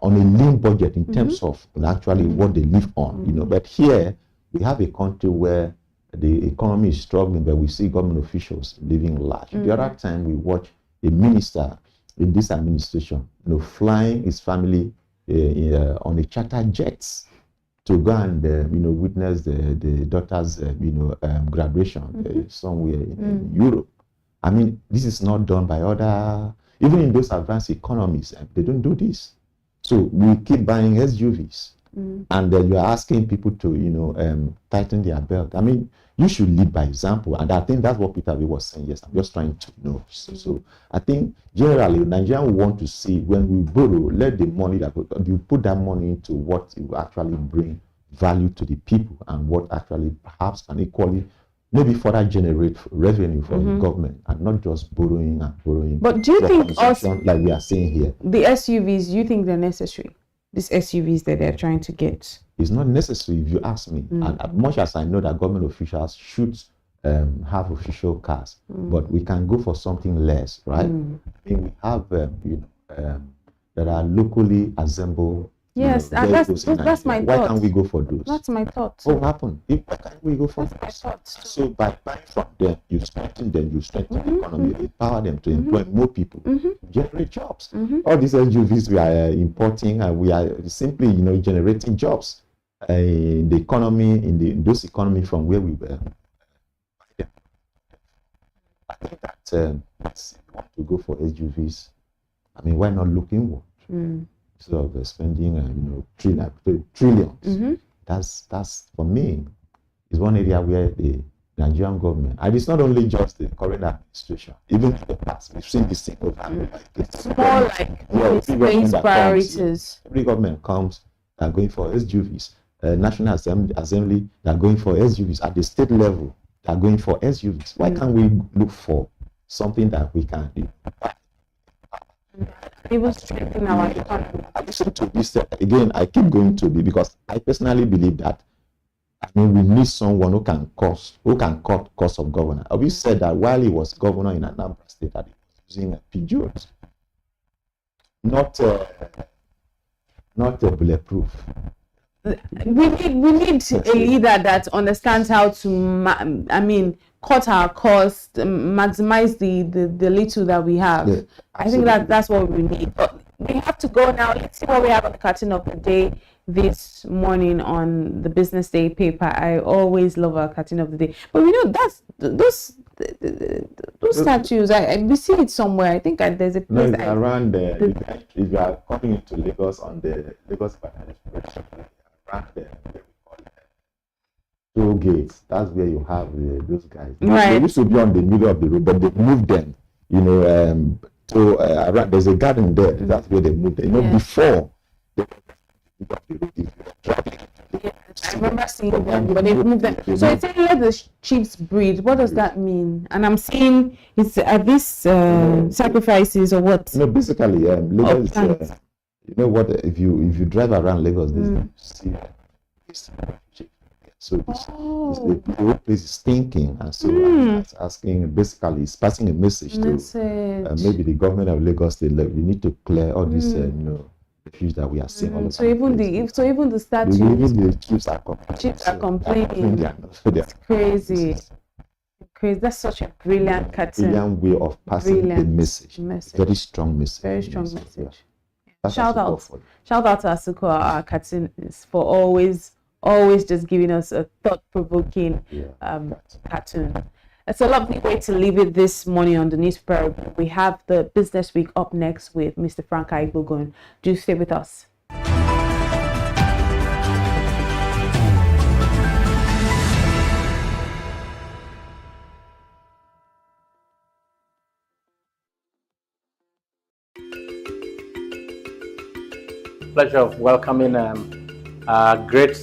on a lean budget in terms of actually what they live on. But here we have a country where the economy is struggling, but we see government officials living large. The other time we watch a minister in this administration, flying his family on a charter jets to go and witness the daughter's graduation somewhere in Europe. I mean, this is not done by other, even in those advanced economies, they don't do this. So we keep buying SUVs, and you are asking people to tighten their belt. I mean, you should lead by example, and I think that's what Peter Obi was saying. Yes, I'm just trying to know. So I think generally Nigerians want to see when we borrow, let the money that you put that money into what will actually bring value to the people and what actually perhaps can equally maybe further generate revenue for the government, and not just borrowing and borrowing. But do you think also, like we are saying here, the SUVs, do you think they're necessary? These SUVs that they're trying to get? It's not necessary if you ask me. And as much as I know that government officials should have official cars, but we can go for something less, right? I mean, we have that are locally assembled. Yes, and that's my thought. Why can't we go for those? That's my thought. What happened? Why can't we go for those? My thought. So by buying from them, you strengthen them, you strengthen the economy, you empower them to employ more people, generate jobs. All these SUVs we are importing, and we are simply generating jobs in the economy, in those economy from where we were. I think that if you want to go for SUVs, I mean, why not look inward? Instead of spending trillions. That's for me is one area where the Nigerian government, and it's not only just the current administration, even in the past we've seen this thing over. It's more like misplaced priorities. Every government comes, they're going for SUVs. National Assembly, they're going for SUVs. At the state level, they're going for SUVs. Why can't we look for something that we can do? Even strengthen our economy. I listen to this again. I keep going to be, because I personally believe that we need someone who can cut cost of governance. We said that while he was governor in Anambra State, that he was using Peugeot, not bulletproof. We need a leader that understands how to, cut our costs, maximize the little that we have. Yeah, I think that's what we need. But we have to go now. Let's see what we have on the cartoon of the day this morning on the Business Day paper. I always love our cartoon of the day. But that's those statues. We see it somewhere. I think there's a place around there. If you are coming into Lagos on the Lagos Express, around there. Toll gates, that's where you have those guys. Right. They used to be on the middle of the road, but they moved them, around, there's a garden there, that's where they moved them. Before I remember seeing them, but they moved them. So it's saying let the sheep breed. What does that mean? And I'm seeing it's these sacrifices or what? No, basically, Lagos what, if you drive around Lagos, you see So the whole place is thinking, and so it's asking, basically, it's passing a message to maybe the government of Lagos State. Like, we need to clear all these, issues that we are seeing all over. So even the statues, the chiefs are complaining. It's crazy. Crazy. That's such a brilliant cartoon. Brilliant way of passing the message. Very strong message. Very strong message. Yeah. Shout out to Asuko, our cartoonist, for always just giving us a thought-provoking cartoon. It's a lovely way to leave it this morning on the newspaper. We have the Business Week up next with Mr. Frank Igbogun. Do stay with us. Pleasure of welcoming great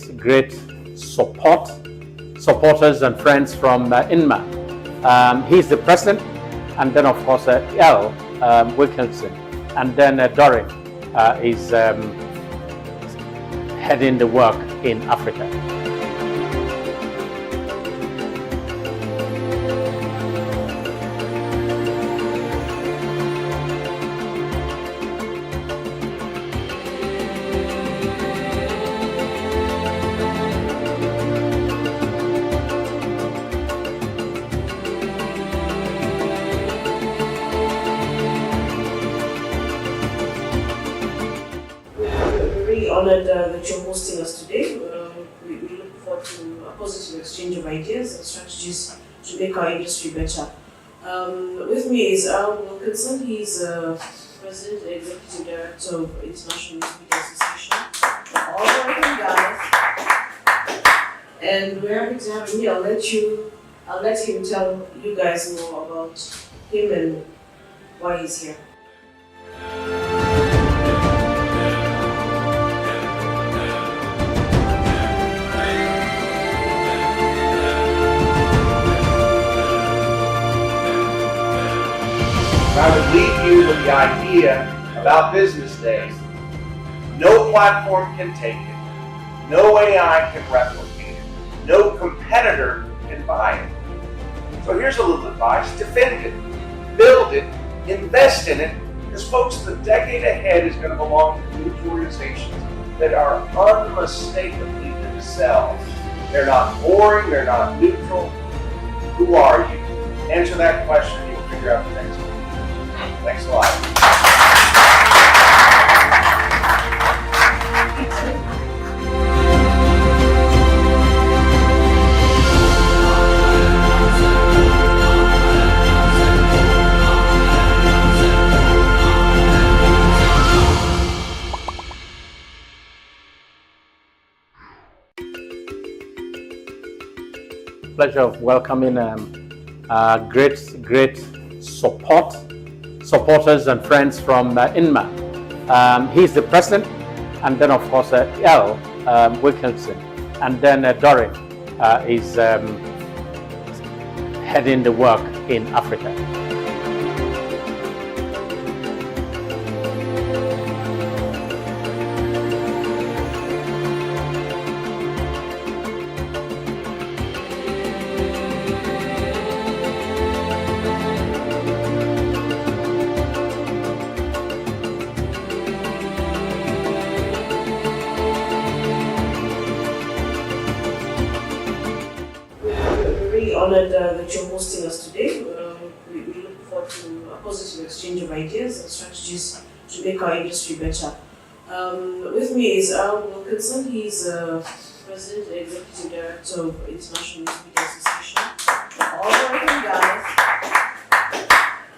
supporters and friends from INMA. He's the president, and then of course L. Wilkinson, and then Dory is heading the work in Africa. Honored that you're hosting us today. We look forward to a positive exchange of ideas and strategies to make our industry better. With me is Al Wilkinson. He's President and Executive Director of International Media Association, all the way from Ghana. And we're happy to have him here. I'll let him tell you guys more about him and why he's here. I would leave you with the idea about business days. No platform can take it. No AI can replicate it. No competitor can buy it. So here's a little advice. Defend it. Build it. Invest in it. Because folks, the decade ahead is going to belong to news organizations that are unmistakably themselves. They're not boring. They're not neutral. Who are you? Answer that question and you'll figure out the next one. Thanks a lot. Pleasure of welcoming great supporters and friends from INMA. He's the president, and then of course L. Wilkinson, and then Dory is heading the work in Africa. Honored that you're hosting us today. We look forward to a positive exchange of ideas and strategies to make our industry better. With me is Al Wilkinson. He's President and Executive Director of International Media Association, all the way from Ghana.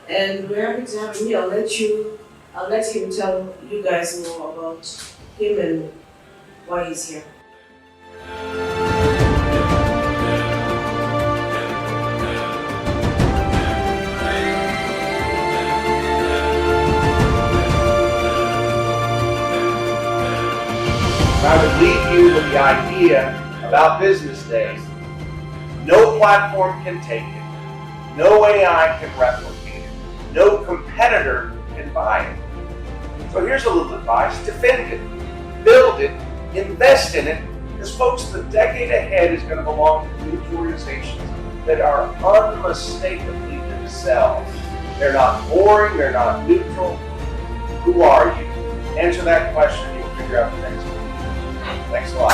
And we're happy to have him here. I'll let him tell you guys more about him and why he's here. I would leave you with the idea about business days. No platform can take it. No AI can replicate it. No competitor can buy it. So here's a little advice. Defend it. Build it. Invest in it. Because folks, the decade ahead is going to belong to news organizations that are unmistakably themselves. They're not boring, they're not neutral. Who are you? Answer that question, you'll figure out the next one. Thanks a lot.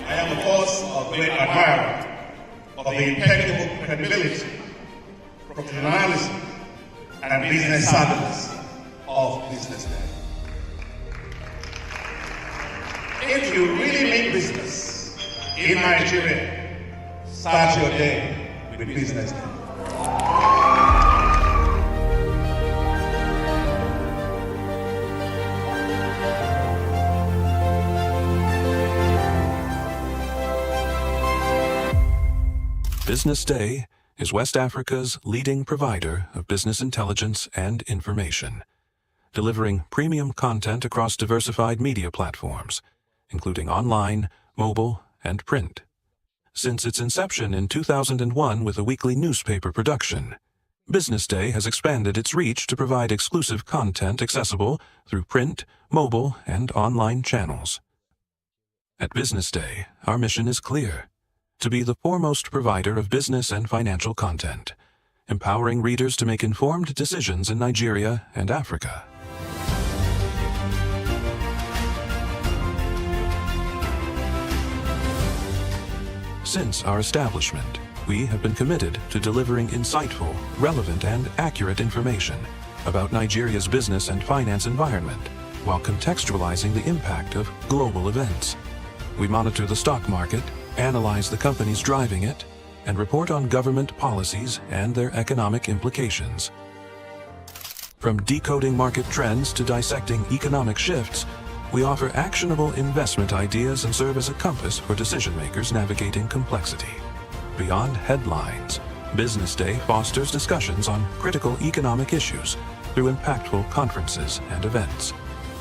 I am, of course, a great admirer of the impeccable credibility, professionalism, and business savviness of BusinessDay. If you really mean business in Nigeria, start your day with BusinessDay. BusinessDay is West Africa's leading provider of business intelligence and information, delivering premium content across diversified media platforms, including online, mobile, and print. Since its inception in 2001 with a weekly newspaper production, BusinessDay has expanded its reach to provide exclusive content accessible through print, mobile, and online channels. At BusinessDay, our mission is clear: to be the foremost provider of business and financial content, empowering readers to make informed decisions in Nigeria and Africa. Since our establishment, we have been committed to delivering insightful, relevant, and accurate information about Nigeria's business and finance environment, while contextualizing the impact of global events. We monitor the stock market, analyze the companies driving it, and report on government policies and their economic implications. From decoding market trends to dissecting economic shifts, we offer actionable investment ideas and serve as a compass for decision-makers navigating complexity. Beyond headlines, BusinessDay fosters discussions on critical economic issues through impactful conferences and events.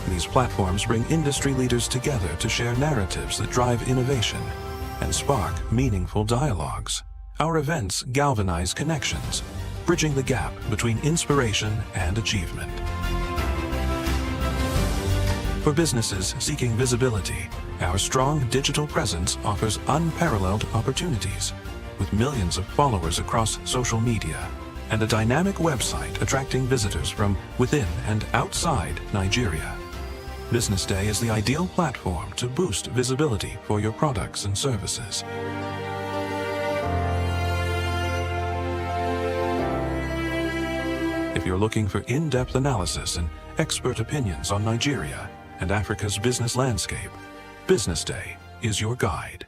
These platforms bring industry leaders together to share narratives that drive innovation and spark meaningful dialogues. Our events galvanize connections, bridging the gap between inspiration and achievement. For businesses seeking visibility, our strong digital presence offers unparalleled opportunities, with millions of followers across social media and a dynamic website attracting visitors from within and outside Nigeria. BusinessDay is the ideal platform to boost visibility for your products and services. If you're looking for in-depth analysis and expert opinions on Nigeria and Africa's business landscape, BusinessDay is your guide.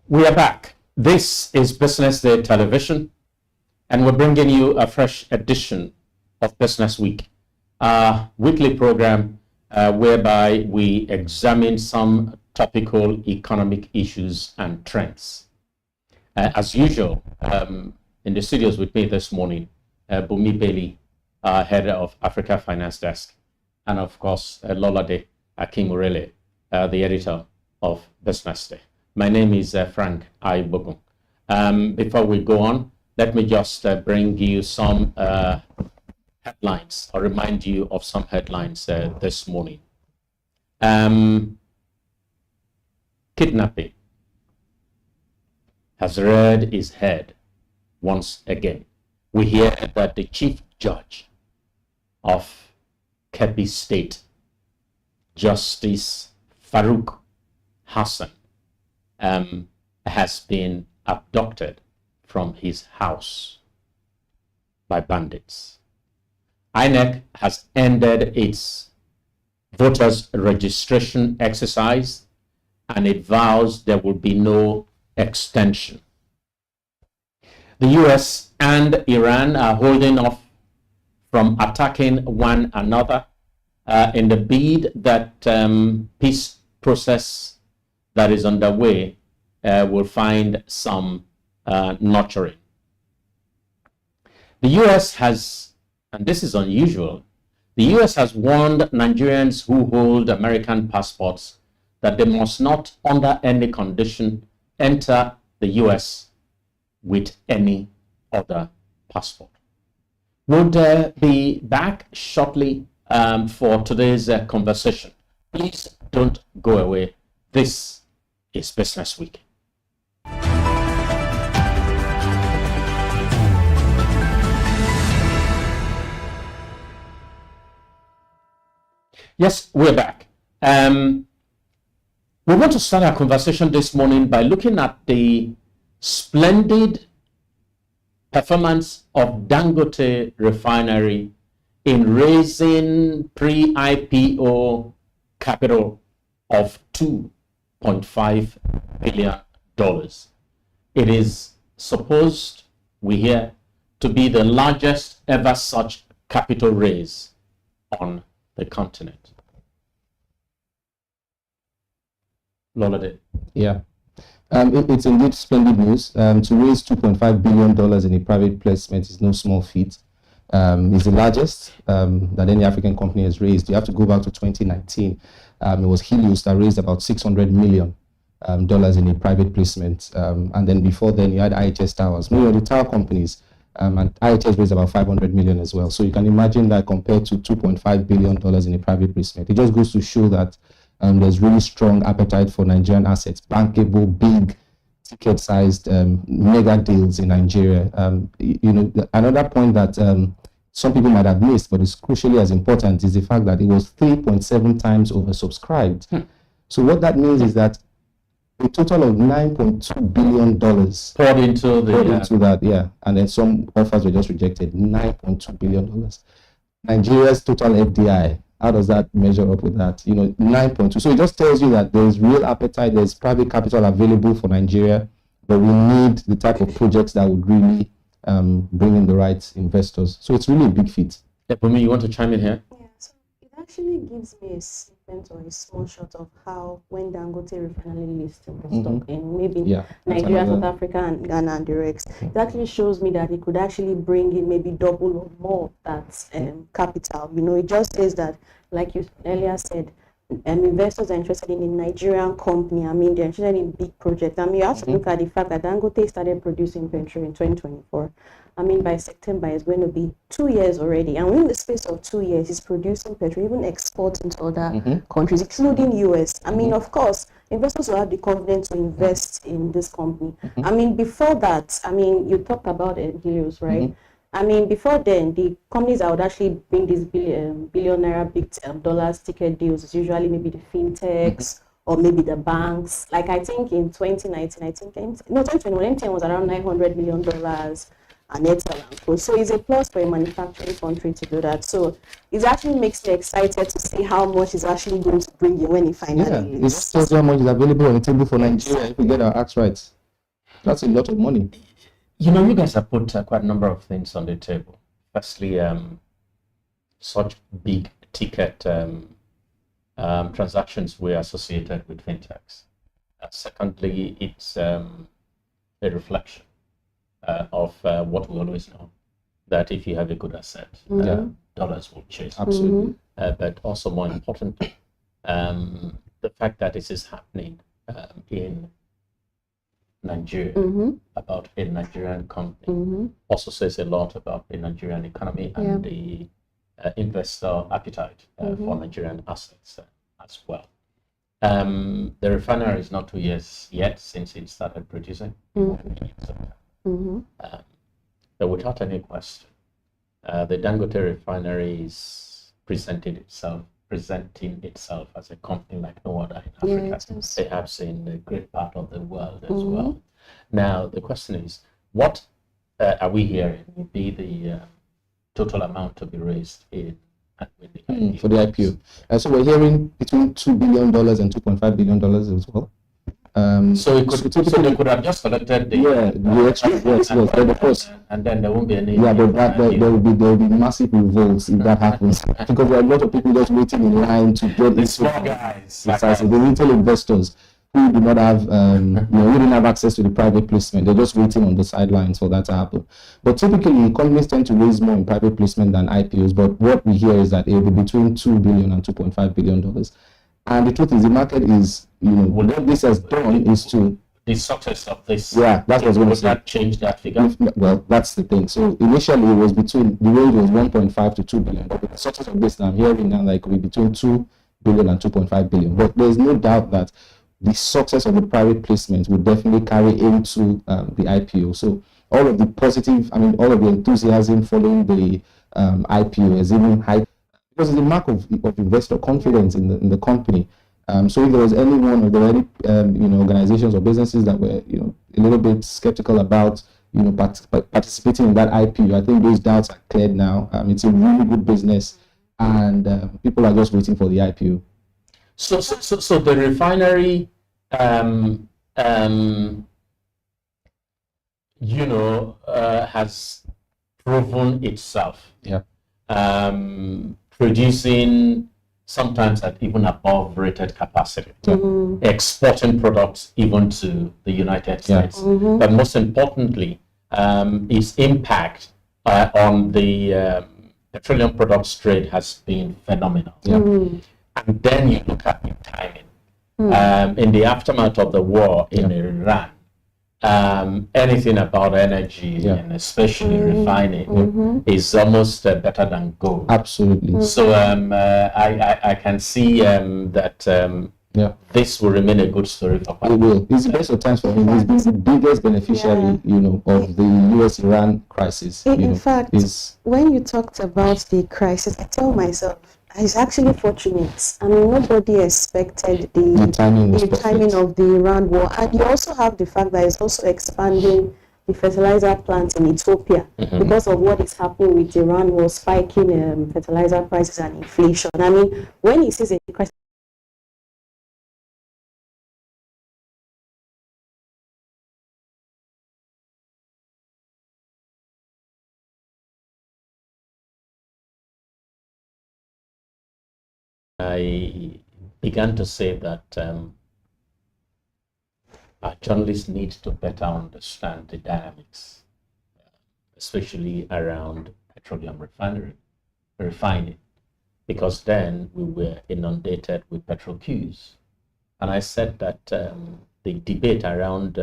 We are back. This is BusinessDay Television, and we're bringing you a fresh edition of Business Week, a weekly program whereby we examine some topical economic issues and trends. As usual, in the studios with me this morning, Bumi Bailey, head of Africa Finance Desk, and of course, Lolade Akimurele, the editor of BusinessDay. My name is Frank Aibogun. Before we go on, let me just bring you some headlines, or remind you of some headlines this morning. Kidnapping has reared its head once again. We hear that the Chief Judge of Kebbi State, Justice Farouk Hassan, has been abducted from his house by bandits. INEC has ended its voters registration exercise, and it vows there will be no extension. The US and Iran are holding off from attacking one another in the bid that peace process that is underway will find some nurturing. The U.S. has, and this is unusual, the U.S. has warned Nigerians who hold American passports that they must not, under any condition, enter the U.S. with any other passport. We'll be back shortly for today's conversation. Please don't go away. This is Business Week. Yes, we're back. We want to start our conversation this morning by looking at the splendid performance of Dangote Refinery in raising pre-IPO capital of $2.5 billion. It is supposed, we hear, to be the largest ever such capital raise on the continent. Lolade. Yeah. It's indeed splendid news. To raise $2.5 billion in a private placement is no small feat. It's the largest that any African company has raised. You have to go back to 2019. It was Helios that raised about $600 million in a private placement. And then before then, you had IHS Towers. Many of the tower companies, and IHS raised about $500 million as well. So you can imagine that compared to $2.5 billion in a private placement. It just goes to show that there's really strong appetite for Nigerian assets, bankable, big, ticket-sized mega deals in Nigeria. Another point that some people might have missed, but is crucially as important, is the fact that it was 3.7 times oversubscribed. So what that means is that a total of $9.2 billion poured into that, yeah. And then some offers were just rejected. $9.2 billion. Nigeria's total FDI, how does that measure up with that? 9.2. So it just tells you that there's real appetite, there's private capital available for Nigeria, but we need the type of projects that would really bring in the right investors. So it's really a big feat. Bumi, you want to chime in here? Yeah, so it actually gives me a snippet or a small shot of how when Dangote Refinery listed the stock in maybe Nigeria, South Africa, and Ghana and the rest, it actually shows me that it could actually bring in maybe double or more that capital. It just says that, like you earlier said, investors are interested in a Nigerian company. They're interested in big projects. You have to look at the fact that Dangote started producing petrol in 2024. By September, it's going to be 2 years already. And within the space of 2 years, he's producing petrol, even exporting to other countries, including US. Of course, investors will have the confidence to invest in this company. Before that, you talked about Helios, right? Before then, the companies that would actually bring these billion naira big dollars ticket deals is usually maybe the fintechs or maybe the banks. Like I think in 2019, 2021, MTN was around $900 million. And Airtel. So it's a plus for a manufacturing country to do that. So it actually makes me excited to see how much is actually going to bring you when it finally it tells you how much is available on the table for Nigeria if we get our acts right. That's a lot of money. You guys have put quite a number of things on the table. Firstly, such big ticket transactions were associated with fintechs. Secondly, it's a reflection of what we always know, that if you have a good asset, dollars will chase. Absolutely. But also more importantly, the fact that this is happening in Nigeria, about a Nigerian company, also says a lot about the Nigerian economy and the investor appetite for Nigerian assets as well. The refinery is not 2 years yet since it started producing. But without any question, the Dangote Refinery is presenting itself as a company like no other in Africa, perhaps in a great part of the world as well. Now, the question is, what are we hearing would be the total amount to be raised in for the IPO? So we're hearing between $2 billion and $2.5 billion as well. So they could have just collected the extra, yes, but of course, and then there won't be any. Yeah, but there will be massive revolts if that happens, because there are a lot of people just waiting in line to get the small guys, the retail investors who do not have, who didn't have access to the private placement. They're just waiting on the sidelines for that to happen. But typically, companies tend to raise more in private placement than IPOs. But what we hear is that it will be between $2 billion and $2.5 billion. And the truth is, the market is, what this has done is to the success of this. Yeah, that's what I was going to say. That change that figure? Well, that's the thing. So initially, it was between, the range was 1.5 to 2 billion. But with the success of this, I'm hearing now like we between 2 billion and 2.5 billion. But there's no doubt that the success of the private placement will definitely carry into the IPO. So all of the positive, all of the enthusiasm following the IPO is even high, because it's a mark of investor confidence in the company. So if there was anyone, or there were any organizations or businesses that were a little bit skeptical about participating in that IPO, I think those doubts are cleared now. It's a really good business, and people are just waiting for the IPO. So the refinery, has proven itself. Yeah. Producing sometimes at even above rated capacity, exporting products even to the United States. But most importantly, its impact on the petroleum products trade has been phenomenal. And then you look at the timing. In the aftermath of the war in Iran, anything about energy and especially refining is almost better than gold. Absolutely. So I can see that this will remain a good story for It will. It's the best of times for him. He's been the biggest beneficiary, of the US-Iran crisis. In fact, when you talked about the crisis, I tell myself, it's actually fortunate. Nobody expected the timing of the Iran war. And you also have the fact that it's also expanding the fertilizer plant in Ethiopia because of what is happening with Iran war, spiking fertilizer prices and inflation. When he says a crisis, I began to say that our journalists need to better understand the dynamics, especially around petroleum refining, because then we were inundated with petrol queues. And I said that the debate around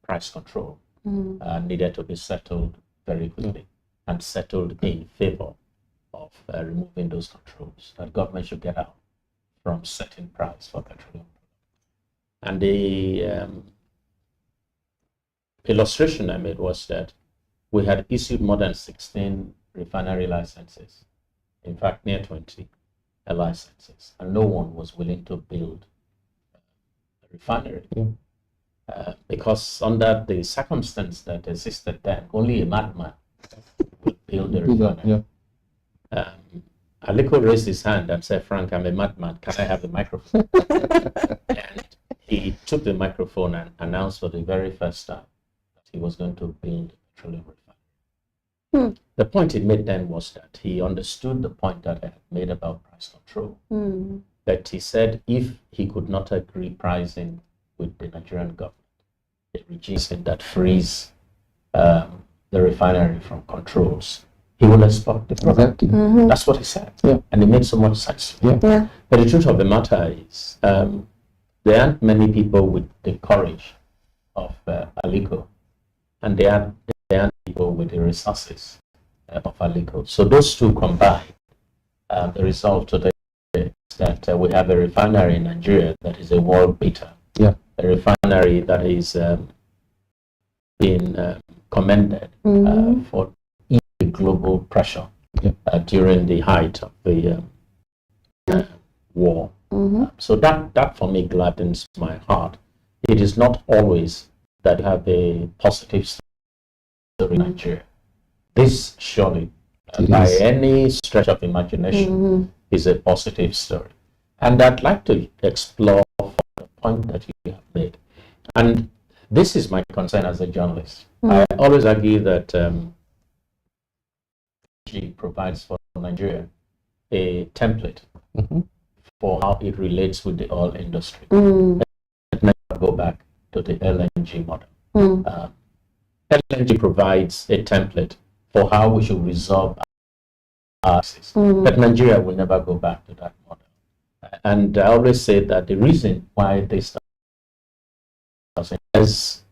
price control needed to be settled very quickly and settled in favor of removing those controls, that government should get out from setting price for petroleum. And the illustration I made was that we had issued more than 16 refinery licenses, in fact near 20 licenses, and no one was willing to build a refinery. Because under the circumstance that existed then, only a madman would build a refinery. Aliko raised his hand and said, "Frank, I'm a madman. Can I have the microphone?" And he took the microphone and announced for the very first time that he was going to build a petroleum refinery. The point he made then was that he understood the point that I had made about price control. But he said if he could not agree pricing with the Nigerian government, the regime that frees the refinery from controls, he will export the product. That's what he said. And it made so much sense. But the truth of the matter is, there aren't many people with the courage of Aliko, and there aren't people with the resources of Aliko. So those two combined, the result today is that we have a refinery in Nigeria that is a world beater. A refinery that is being commended for global pressure during the height of the war. So that for me gladdens my heart. It is not always that you have a positive story in Nigeria. This surely, by any stretch of imagination, is a positive story. And I'd like to explore point that you have made. And this is my concern as a journalist. I always argue that she provides for Nigeria a template for how it relates with the oil industry. Let's never go back to the LNG model. LNG provides a template for how we should resolve our crisis. But Nigeria will never go back to that model. And I always say that the reason why they start is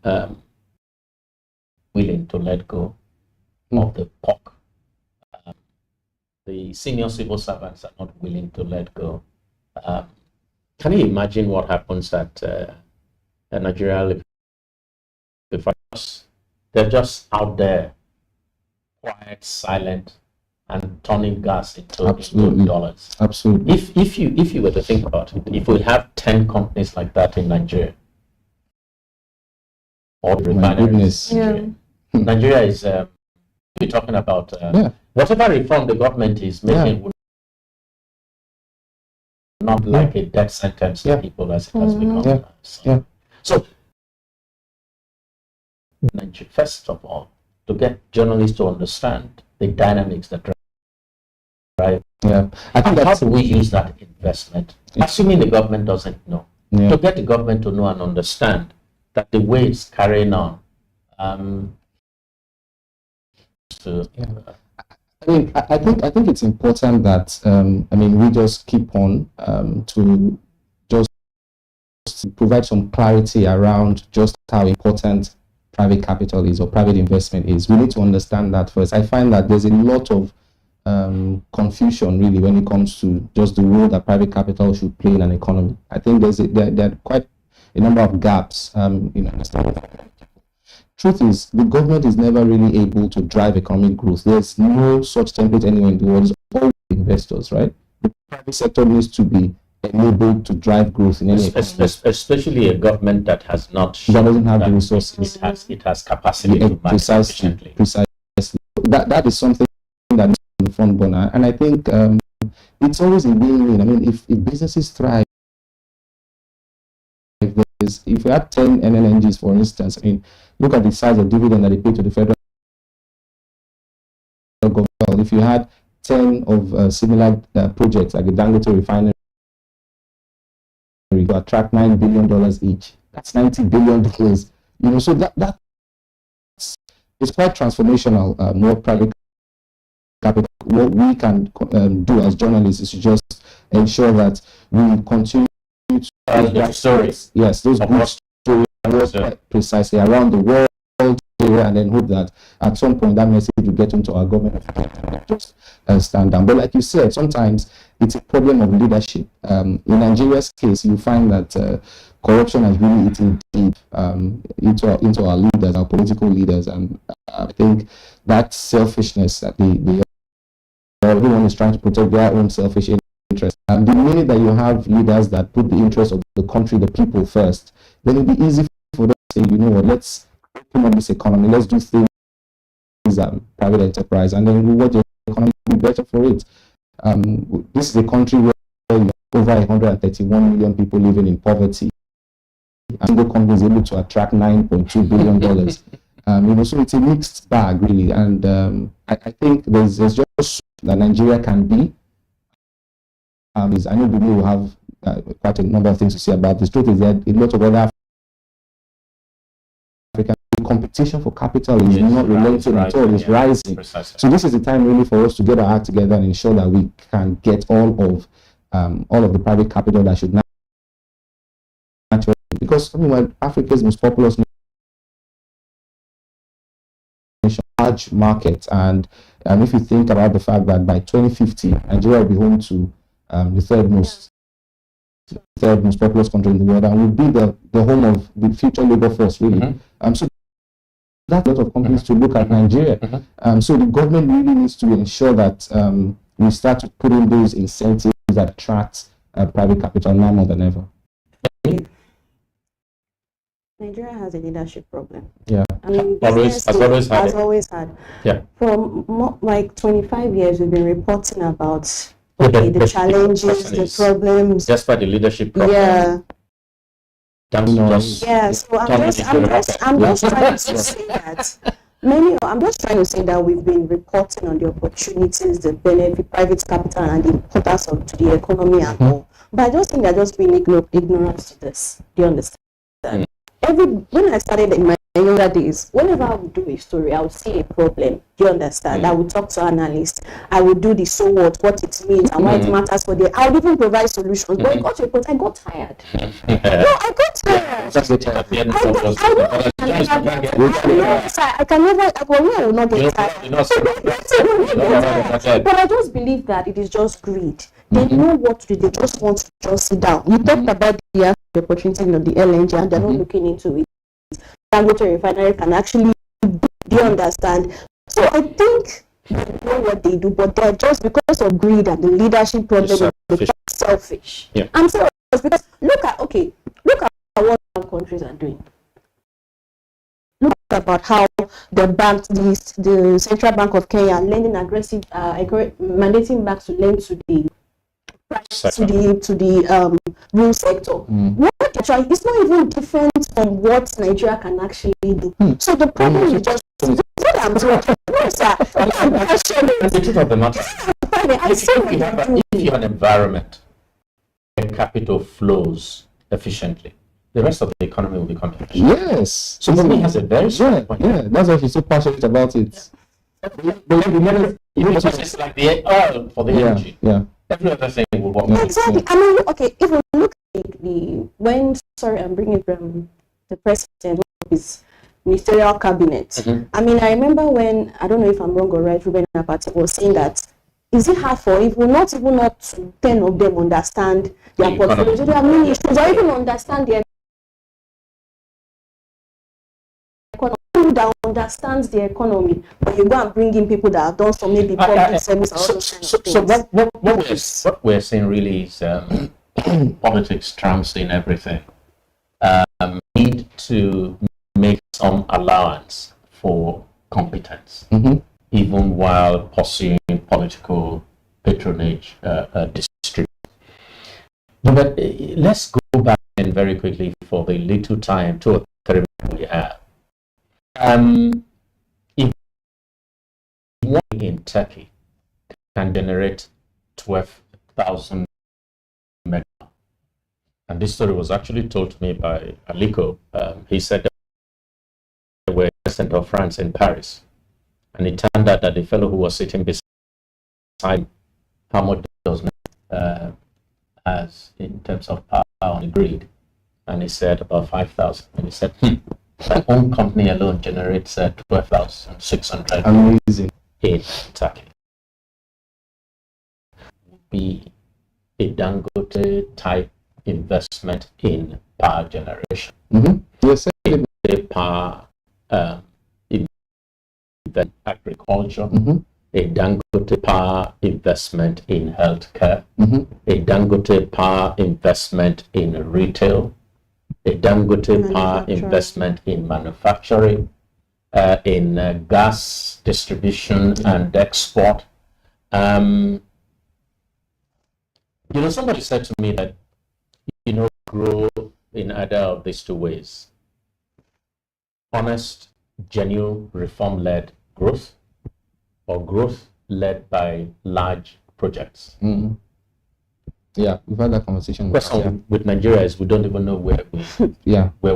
willing to let go of the pork. The senior civil servants are not willing to let go. Can you imagine what happens at Nigeria? They're just out there, quiet, silent, and turning gas into dollars. Absolutely. If you were to think about it, if we have 10 companies like that in Nigeria, or refineries, Nigeria is we're talking about whatever reform the government is making would not like a death sentence to people as it has become. So, first of all, to get journalists to understand the dynamics that drive. I think how do we use that investment? Assuming the government doesn't know. To get the government to know and understand that the way it's carrying on. I think it's important that we just keep on to just provide some clarity around just how important private capital is or private investment is. We need to understand that first. I find that there's a lot of confusion really when it comes to just the role that private capital should play in an economy. I think there are quite a number of gaps in understanding that. Truth is, the government is never really able to drive economic growth. There's no such template anywhere in the world. It's all investors, right? The private sector needs to be enabled to drive growth in any economy. Especially a government that has not that doesn't have the resources. It has capacity to manage efficiently. Precisely. That is something that is on the front burner, and I think it's always a win-win. If businesses thrive, if we had 10 NNNGs, for instance, look at the size of dividend that they pay to the federal government. If you had 10 of similar projects like the Dangote refinery, you attract $9 billion each. That's $90 billion. So that is quite transformational. More private capital. What we can do as journalists is to just ensure that we continue to write stories. Yes, those good stories precisely around the world area, and then hope that at some point that message will get into our government just stand down. But like you said, sometimes it's a problem of leadership. In Nigeria's case, you find that corruption has really eaten deep into our leaders, our political leaders, and I think that selfishness that everyone is trying to protect their own selfish interest. The minute that you have leaders that put the interest of the country, the people first, then it'll be easy for them to say, you know what, let's open up this economy, let's do things private enterprise, and then reward the economy will be better for it. This is a country where you have over 131 million people living in poverty. A single company is able to attract $9.2 billion. So it's a mixed bag, really. And I think there's just that Nigeria can be. I know we will have quite a number of things to say about this. Truth is that a lot of other African competition for capital is not relenting at all, it's rising. Precisely. So this is the time really for us to get our act together and ensure that we can get all of the private capital that should naturally, because Africa's most populous nation, large market, and if you think about the fact that by 2050 Nigeria will be home to the third most populous country in the world, and will be the home of the future labor force, really. So that's a lot of companies to look at Nigeria. So the government really needs to ensure that we start to put in those incentives that attract private capital now more than ever. Nigeria has a leadership problem. Yeah, has always had. Yeah. For like 25 years, we've been reporting about the challenges, the problems. Just by the leadership problem. Yeah. Yeah, so I'm just trying to say that I'm just trying to say that we've been reporting on the opportunities, the benefit, private capital, and the importance to the economy and all. But I just think they're just being ignorant to this. Do you understand? When I started in my younger days, whenever I would do a story, I would see a problem. Do you understand? I would talk to analysts. I would do the so what it means, and why it matters for them. I would even provide solutions. But it got to a point, I got tired. No, I got tired. I can never, I will not get tired. But I just believe that it is just greed. They know what to do. They just want to just sit down. You talked about the opportunity of the LNG, and they're not looking into it. Dangote refinery can actually, do you understand? So I think they know what they do, but they're just, because of greed and the leadership problem, they're selfish. Yeah. I'm serious, because look at what other countries are doing. Look about how the bank, the Central Bank of Kenya, lending mandating banks to lend to the real sector. What it's not even different from what Nigeria can actually do. So the problem is just the truth of the matter. If you have an environment where capital flows efficiently, the rest of the economy will become efficient. Yes. So Mummy has a very strong point. Yeah, that's why she's so passionate about it. It's like the oil for the energy. Yeah. Every other thing will work. Exactly. I mean, okay, if we look at I'm bringing from the president of his ministerial cabinet. I mean, I remember when, I don't know if I'm wrong or right, Ruben Apati was saying that, is it hard for even not 10 of them understand their portfolios, their ministries, or even understand their economy? That understands the economy, but you go and bring in people that have done some maybe public service or all those kind of things. So what we're saying really is politics trumps in everything. Need to make some allowance for competence, even while pursuing political patronage district. But let's go back and very quickly for the little time, 2 or 3 minutes we have. If one in Turkey can generate 12,000 megawatt, and this story was actually told to me by Aliko. He said that they were president of France in Paris, and it turned out that the fellow who was sitting beside him, how much does has in terms of power on the grid, and he said about 5,000, and he said, my own company alone generates 12,600. Amazing. In Turkey. Would be a Dangote type investment in power generation. Yes, a power in agriculture. A Dangote power investment in healthcare. A Dangote power investment in retail. A Dangote power investment in manufacturing, in gas distribution and export. Somebody said to me that, grow in either of these two ways. Honest, genuine, reform-led growth, or growth led by large projects. Yeah, we've had that conversation. With Nigeria is we don't even know where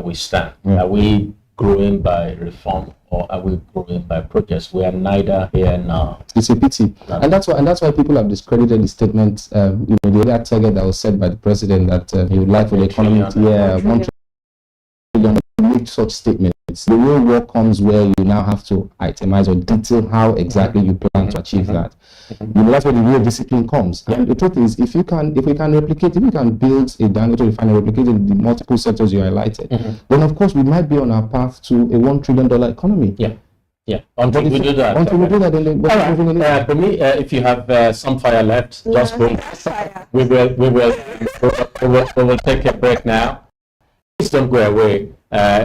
we stand. Are we growing by reform or are we growing by projects? We are neither here nor. It's a pity, and that's why people have discredited the statement. The other target that was set by the president that he would like for the economy to 1 trillion make such statements. The real work comes where you now have to itemize or detail how exactly you plan to achieve that. That's where the real discipline comes. And the truth is, if we can build a Dangote refinery, replicate in the multiple sectors you highlighted, then of course we might be on our path to a $1 trillion economy. Until we do that. Then for me, if you have some fire left, just go. We will take a break now. Please don't go away.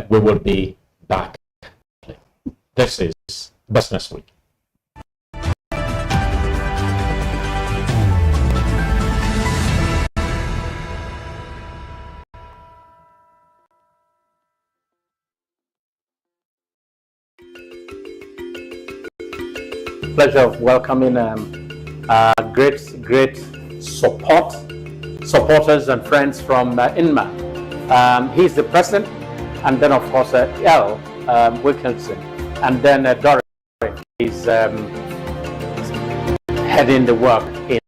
We will be back. This is Business Week. Pleasure of welcoming great supporters and friends from INMA. He's the president, and then of course L. Wilkinson, and then Doris is heading the work in.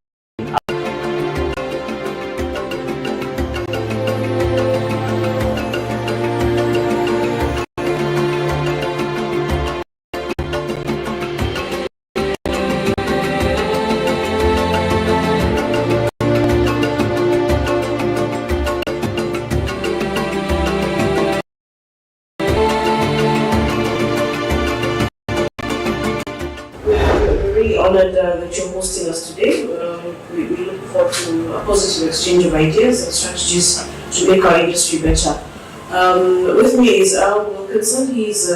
Honored that you're hosting us today. We look forward to a positive exchange of ideas and strategies to make our industry better. With me is Al Wilkinson. He's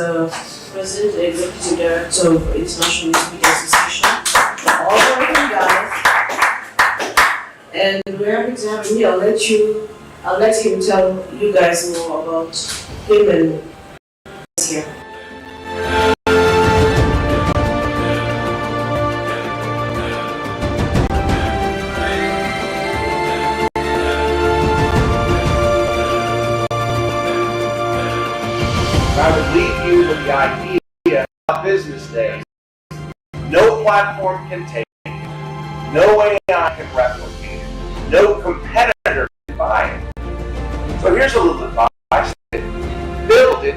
President and Executive Director of International Media Association, all the way from Ghana. And we're happy to have him here. I'll let him tell you guys more about him and here. I would leave you with the idea of BusinessDay. No platform can take it. No AI can replicate it. No competitor can buy it. So here's a little advice. Build it,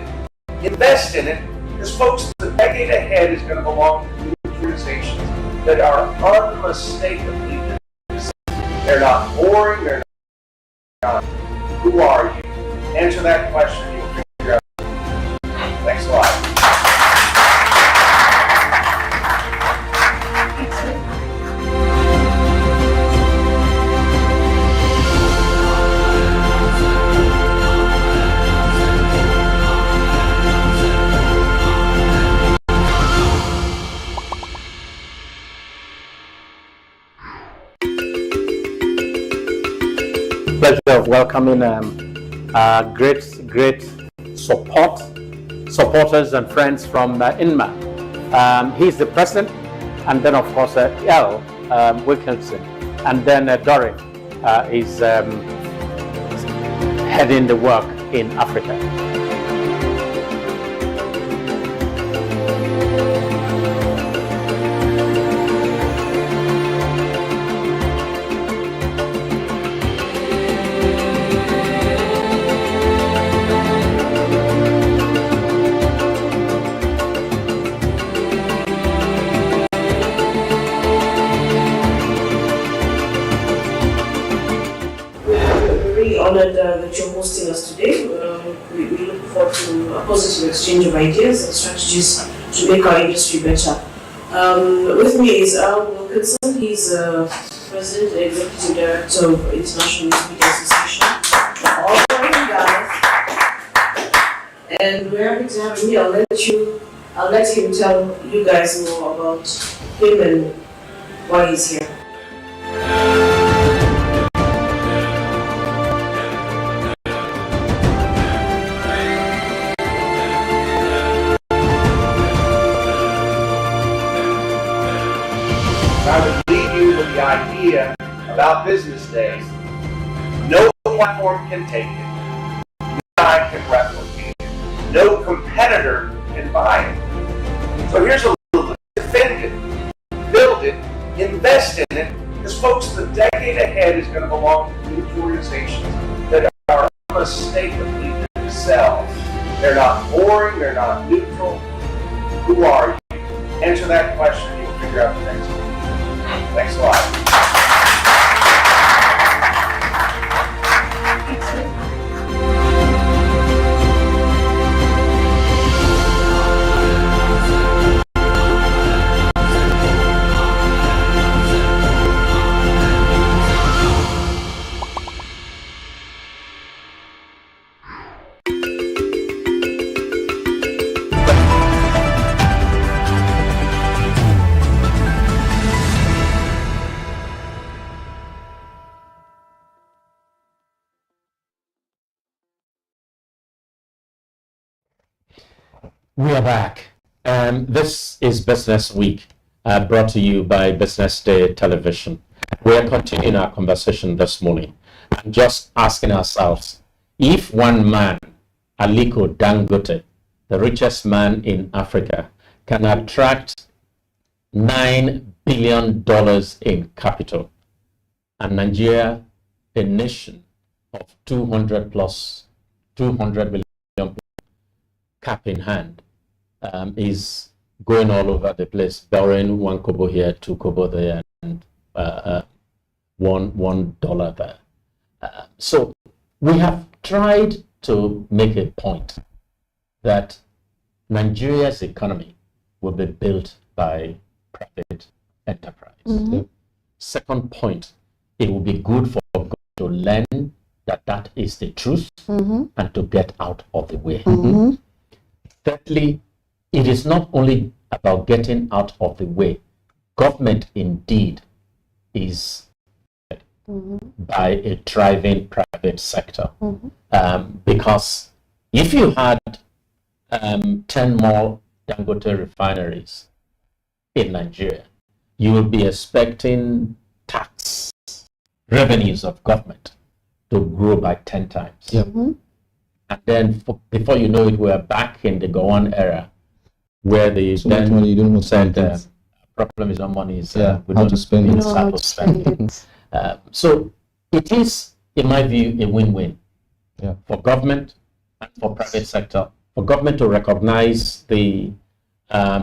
invest in it, because folks, the decade ahead is going to belong to organizations that are unmistakably business. They're not boring, they're not. Who are you? Answer that question, you'll figure out. Thanks a lot. Pleasure of welcoming great supporters and friends from INMA. He's the president, and then of course L. Wilkinson, and then Doris is heading the work in Africa. Honored that you're hosting us today. We look forward to a positive exchange of ideas and strategies to make our industry better. With me is Al Wilkinson. He's President and Executive Director of International Media Association, all the way from Ghana. And we're happy to have him here. I'll let him tell you guys more about him and why he's here. I would leave you with the idea about BusinessDay. No platform can take it. No AI can replicate it. No competitor can buy it. So here's a little, defend it, build it, invest in it, because folks, the decade ahead is going to belong to huge organizations that are unmistakably themselves. They're not boring, they're not neutral. Who are you? Answer that question, you'll figure out the next one. Thanks a lot. We are back. This is Business Week, brought to you by Business Day Television. We are continuing our conversation this morning and just asking ourselves, if one man, Aliko Dangote, the richest man in Africa, can attract $9 billion in capital, and Nigeria, a nation of 200 million people, cap in hand, is going all over the place, borrowing 1 kobo here, 2 kobo there, and $1 there. So we have tried to make a point that Nigeria's economy will be built by private enterprise. Second point, it will be good for God to learn that that is the truth and to get out of the way. Thirdly, it is not only about getting out of the way. Government indeed is by a thriving private sector. Because if you had 10 more Dangote refineries in Nigeria, you will be expecting tax revenues of government to grow by 10 times. And then before you know it, we're back in the Gowon era, where they then money, you don't know said problem is not money, it's how to spend it. how to spend it. So it is, in my view, a win-win for government and for private sector. For government to recognize the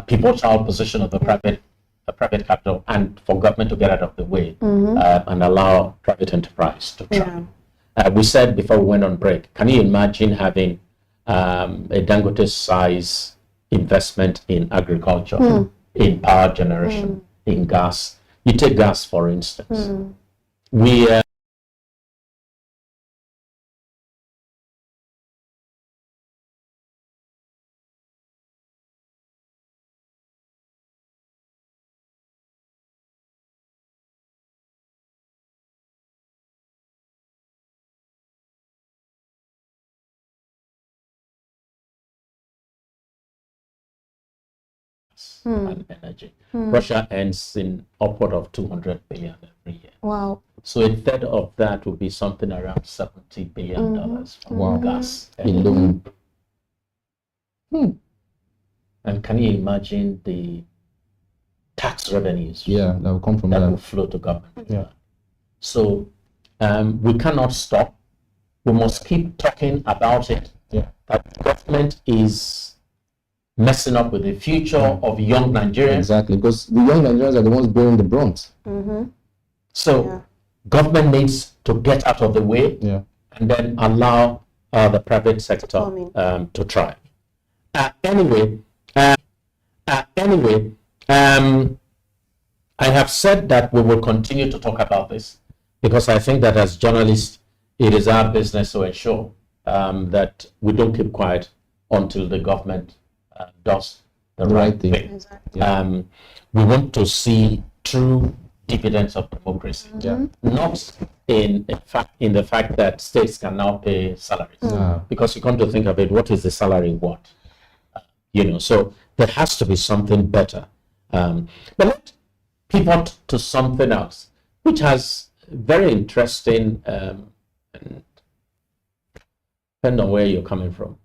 pivotal position of the private capital, and for government to get out of the way and allow private enterprise to thrive. We said before we went on break, can you imagine having a Dangote size investment in agriculture, in power generation, in gas? You take gas, for instance. We and energy. Russia earns in upward of 200 billion every year. Wow. So a third of that would be something around $70 billion from gas alone. And can you imagine the tax revenues that will come from that? Will flow to government. So we cannot stop. We must keep talking about it. That government is messing up with the future of young Nigerians. Exactly, because the young Nigerians are the ones bearing the brunt. So government needs to get out of the way and then allow the private sector to thrive. Anyway, I have said that we will continue to talk about this because I think that as journalists, it is our business to ensure that we don't keep quiet until the government does the right thing. We want to see true dividends of democracy, not in the fact that states can now pay salaries. Because you come to think of it, what is the salary worth? So there has to be something better. But let's pivot to something else, which has very interesting, and depending on where you're coming from,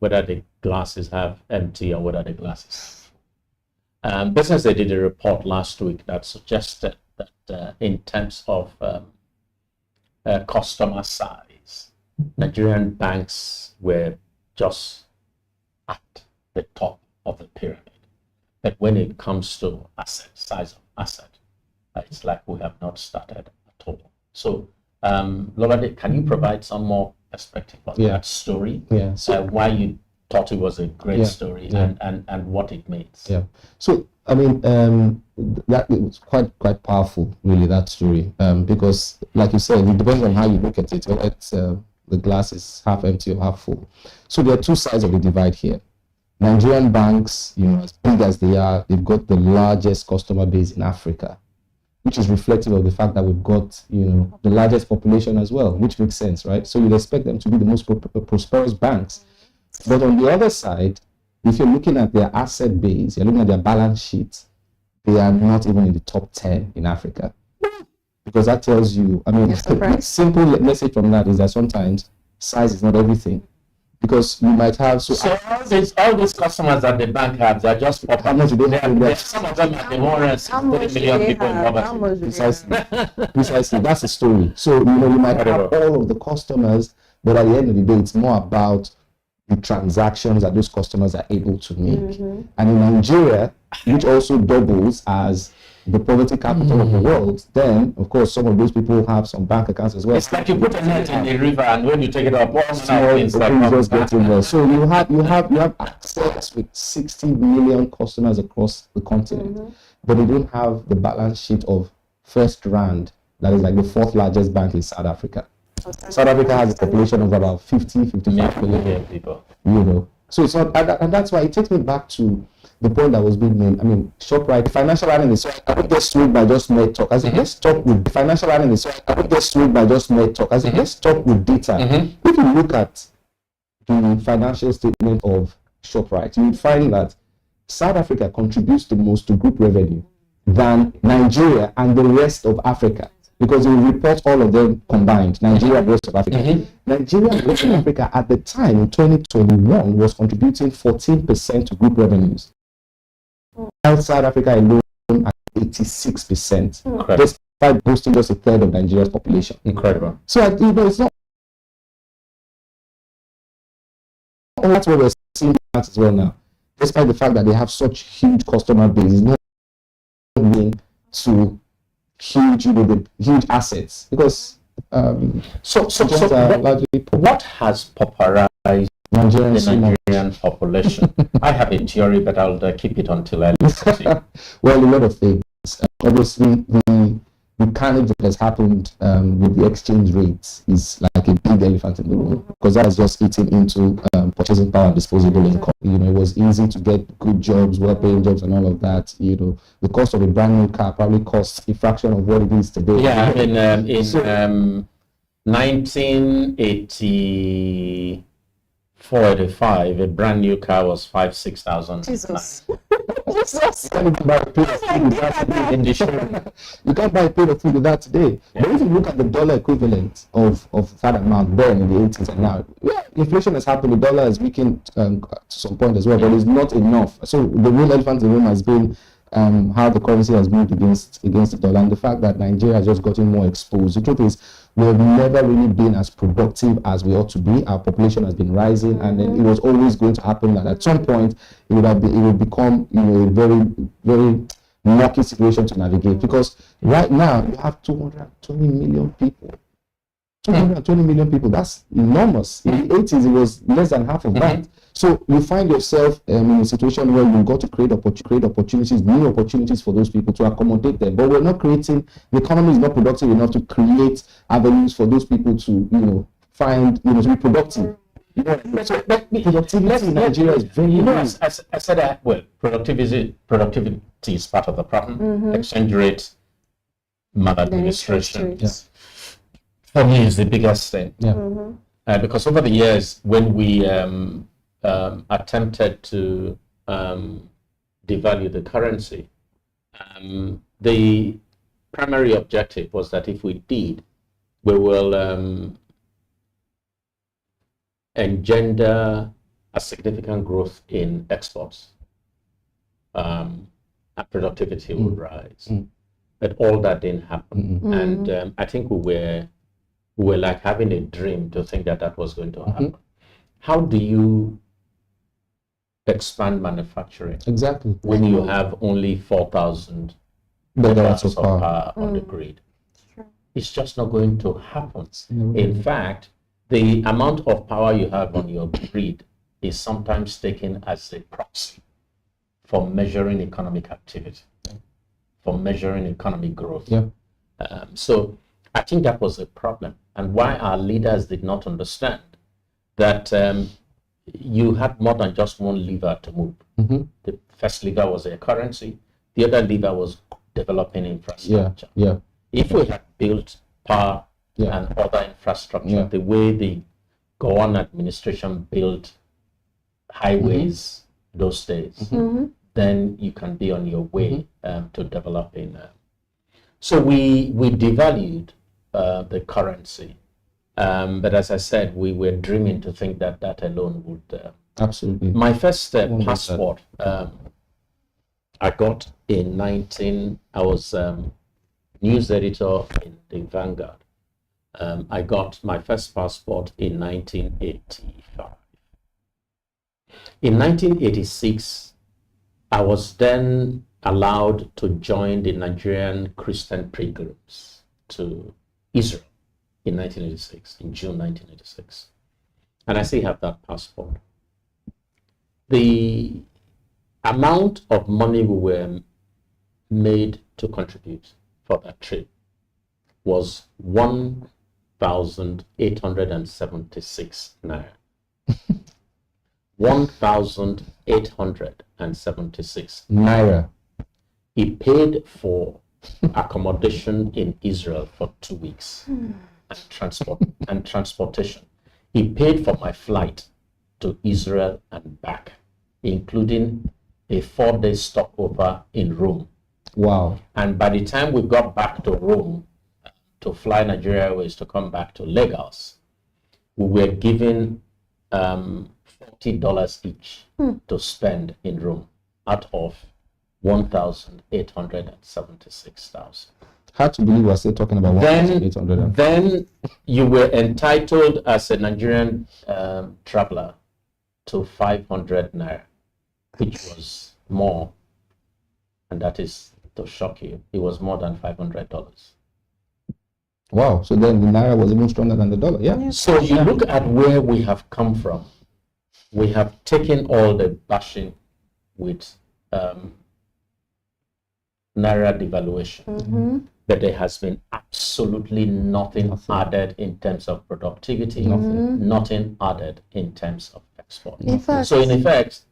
whether the glasses have empty or whether the glasses. Business Day did a report last week that suggested that in terms of customer size, Nigerian banks were just at the top of the pyramid. But when it comes to size of asset, it's like we have not started at all. So, Lolade, can you provide some more perspective on that story? Why you thought it was a great story and what it means? So, I mean, that was quite powerful, really, that story, because, like you said, it depends on how you look at it. Whether it's the glass is half empty or half full. So there are two sides of the divide here. Nigerian banks, as big as they are, they've got the largest customer base in Africa, which is reflective of the fact that we've got, the largest population as well, which makes sense, right? So you'd expect them to be the most prosperous banks. But on the other side, if you're looking at their asset base, you're looking at their balance sheets, they are not even in the top 10 in Africa. Because that tells you, I mean, the simple message from that is that sometimes size is not everything. Because you might have all these customers that the bank have, they're just how much do they have? Some of them have the 160 million people in poverty. Precisely, that's the story. So you might have all of the customers, but at the end of the day, it's more about the transactions that those customers are able to make. And in Nigeria, which also doubles as the poverty capital of the world, then of course some of those people have some bank accounts as well. It's like you put a net in the river, and when you take it up, all things just get in there. So you have access with 60 million customers across the continent, but they don't have the balance sheet of First Rand, that is like the 4th largest bank in South Africa. South Africa has a population of about 55 million people. So it's not, and that's why it takes me back to the point that was being made. I mean, ShopRite, financial analysts, I don't get swayed by just mere talk. As let's talk with financial analysts, I don't get swayed by just mere talk. As let's talk with data. If you look at the financial statement of ShopRite, you would find that South Africa contributes the most to group revenue than Nigeria and the rest of Africa. Because we report all of them combined, Nigeria and the rest of Africa. Nigeria and the rest of Africa at the time in 2021 was contributing 14% to group revenues. South Africa alone at 86%, despite boasting just a third of Nigeria's population. Incredible. So it's not. That's what we're seeing as well now. Despite the fact that they have such huge customer base, it's not mean to huge assets, because what has popularized the Nigerian population? I have a theory, but I'll keep it until I listen to you. Well, a lot of things. Obviously, the carnage that has happened with the exchange rates is like a big elephant in the room, because that has just eaten into purchasing power and disposable income. It was easy to get good jobs, well-paying jobs, and all of that. The cost of a brand new car probably costs a fraction of what it is today. Yeah, in 1984-85, a brand new car was 5,000-6,000. Jesus. You can't buy a plate of food with that today. You can't buy a plate of food with that today. Yeah. But if you look at the dollar equivalent of that amount then in the 80s and now, inflation has happened. The dollar has weakened to some point as well, but it's not enough. So the real elephant in the room has been how the currency has moved against the dollar, and the fact that Nigeria has just gotten more exposed. The truth is, we've never really been as productive as we ought to be. Our population has been rising, and then it was always going to happen that at some point it would become a very, very murky situation to navigate. Because right now you have 220 million people. 220 million people. That's enormous. In the 80s, it was less than half of that. So you find yourself in a situation where you've got to create opportunities, new opportunities for those people to accommodate them. But we're not creating, the economy is not productive enough to create avenues for those people to, find, to be productive. Productivity in Nigeria is very low. I said that, productivity is part of the problem. Exchange rate, maladministration. For me, is the biggest thing. Because over the years, when we attempted to devalue the currency, the primary objective was that if we did, we will engender a significant growth in exports. And productivity would rise. But all that didn't happen. And I think we were like having a dream to think that was going to happen. How do you expand manufacturing when you have only 4,000 megawatts of power on the grid? It's just not going to happen. In fact, the amount of power you have on your grid is sometimes taken as a proxy for measuring economic activity, for measuring economic growth. So I think that was a problem, and why our leaders did not understand that you had more than just one lever to move. The first lever was a currency. The other lever was developing infrastructure. If we had built power and other infrastructure, the way the Gowon administration built highways those days, then you can be on your way to developing. So we devalued the currency. But as I said, we were dreaming to think that that alone would... Absolutely. My first passport, I got in I was news editor in the Vanguard. I got my first passport in 1985. In 1986, I was then allowed to join the Nigerian Christian pilgrims to Israel in 1986, in June 1986. And I still have that passport. The amount of money we were made to contribute for that trip was 1,876 naira. 1,876 naira. He paid for accommodation in Israel for 2 weeks and transportation. He paid for my flight to Israel and back, including a 4-day stopover in Rome. Wow. And by the time we got back to Rome to fly Nigeria Airways to come back to Lagos, we were given $40 each to spend in Rome out of 1,876,000. Hard to believe we're still talking about 1,800. Then you were entitled as a Nigerian traveler to 500 naira, which was more, and that is to shock you. It was more than $500. Wow. So then the naira was even stronger than the dollar. Yeah. So you look at where we have come from. We have taken all the bashing with naira devaluation, but there has been absolutely nothing added in terms of productivity, nothing added in terms of export. So in effect,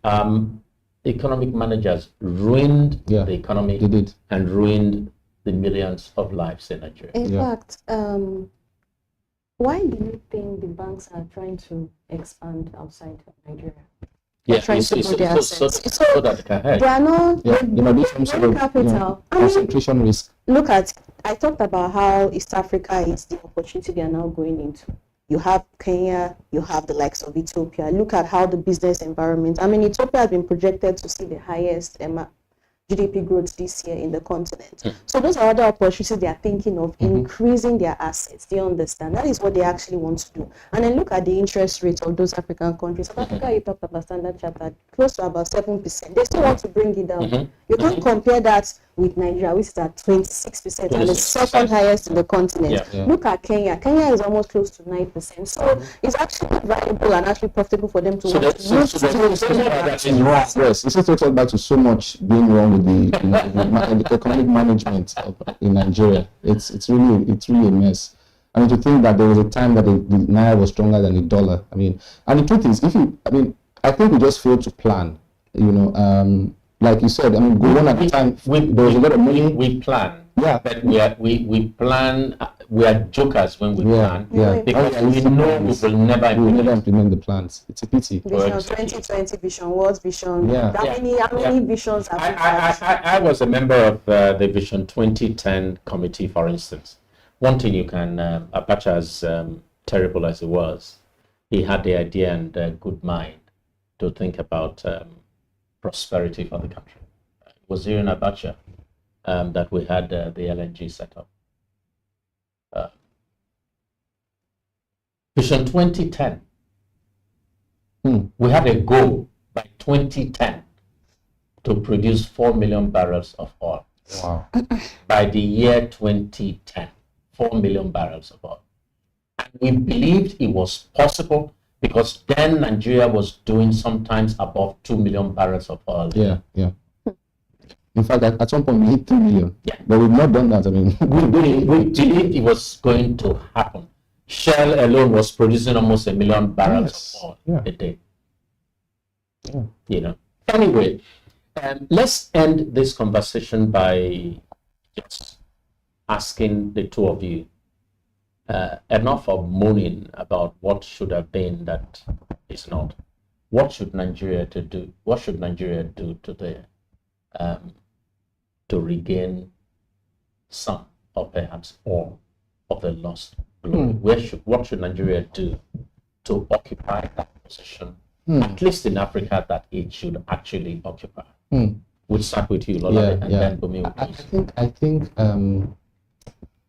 economic managers ruined the economy and ruined the millions of lives in Nigeria. In fact, why do you think the banks are trying to expand outside of Nigeria? Yeah, trying to grow their assets. So that they can hedge. They are not capital. Concentration risk. Look at, I talked about how East Africa is the opportunity they are now going into. You have Kenya, you have the likes of Ethiopia. Look at how the business environment, Ethiopia has been projected to see the highest GDP growth this year in the continent. So those are other opportunities they are thinking of, increasing their assets. They understand that is what they actually want to do. And then look at the interest rate of those African countries. South Africa, you talked about Standard Chartered, close to about 7%. They still want to bring it down. You can't compare that with Nigeria, which is at 26%, and the second highest in the continent. Look at Kenya. Kenya is almost close to 9%. So it's actually valuable and actually profitable for them to Yes, this is talks back to so much being wrong with the economic management in Nigeria. It's really a mess. I mean, to think that there was a time that the naira was stronger than the dollar. I mean, and the truth is, I think we just failed to plan. Like you said, go on at the time. There was a lot of money. We plan. Yeah, but we plan. We are jokers when we plan. Yeah, because we know we will never implement the plans. It's a pity. Vision 2020, Vision what? Vision. How many visions have we had? I was a member of the Vision 2010 committee, for instance. One thing you can, Abacha, as terrible as it was, he had the idea and good mind to think about prosperity for the country. It was during Abacha that we had the LNG set up. Vision 2010. We had a goal by 2010 to produce 4 million barrels of oil. Wow. By the year 2010, 4 million barrels of oil. And we believed it was possible because then Nigeria was doing sometimes above 2 million barrels of oil. Yeah. In fact, at some point we hit 3 million. Yeah. But we've not done that. We believed it was going to happen. Shell alone was producing almost 1 million barrels of oil a day. Anyway, let's end this conversation by just asking the two of you enough of moaning about what should have been that is not. What should Nigeria do? What should Nigeria do today to regain some or perhaps all of the lost glory? What should Nigeria do to occupy that position, at least in Africa, that it should actually occupy? We'll start with you, Lola, and then Bumi will I think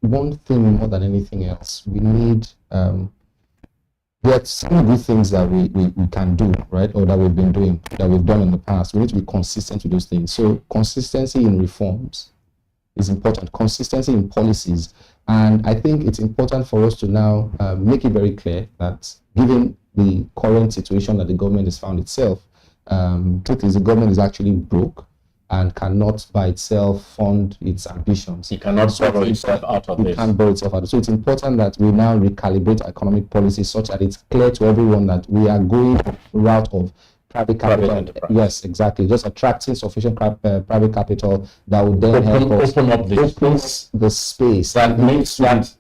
one thing more than anything else, we need there are some good things that we can do, right? Or that we've been doing, that we've done in the past. We need to be consistent with those things. So consistency in reforms is important, consistency in policies. And I think it's important for us to now make it very clear that given the current situation that the government has found itself, truth is the government is actually broke and cannot by itself fund its ambitions. It cannot borrow itself out of this. It can't borrow itself out. So it's important that we now recalibrate economic policy such that it's clear to everyone that we are going the route of private capital. Yes, exactly. Just attracting sufficient private capital that would then help us open up the space. That makes that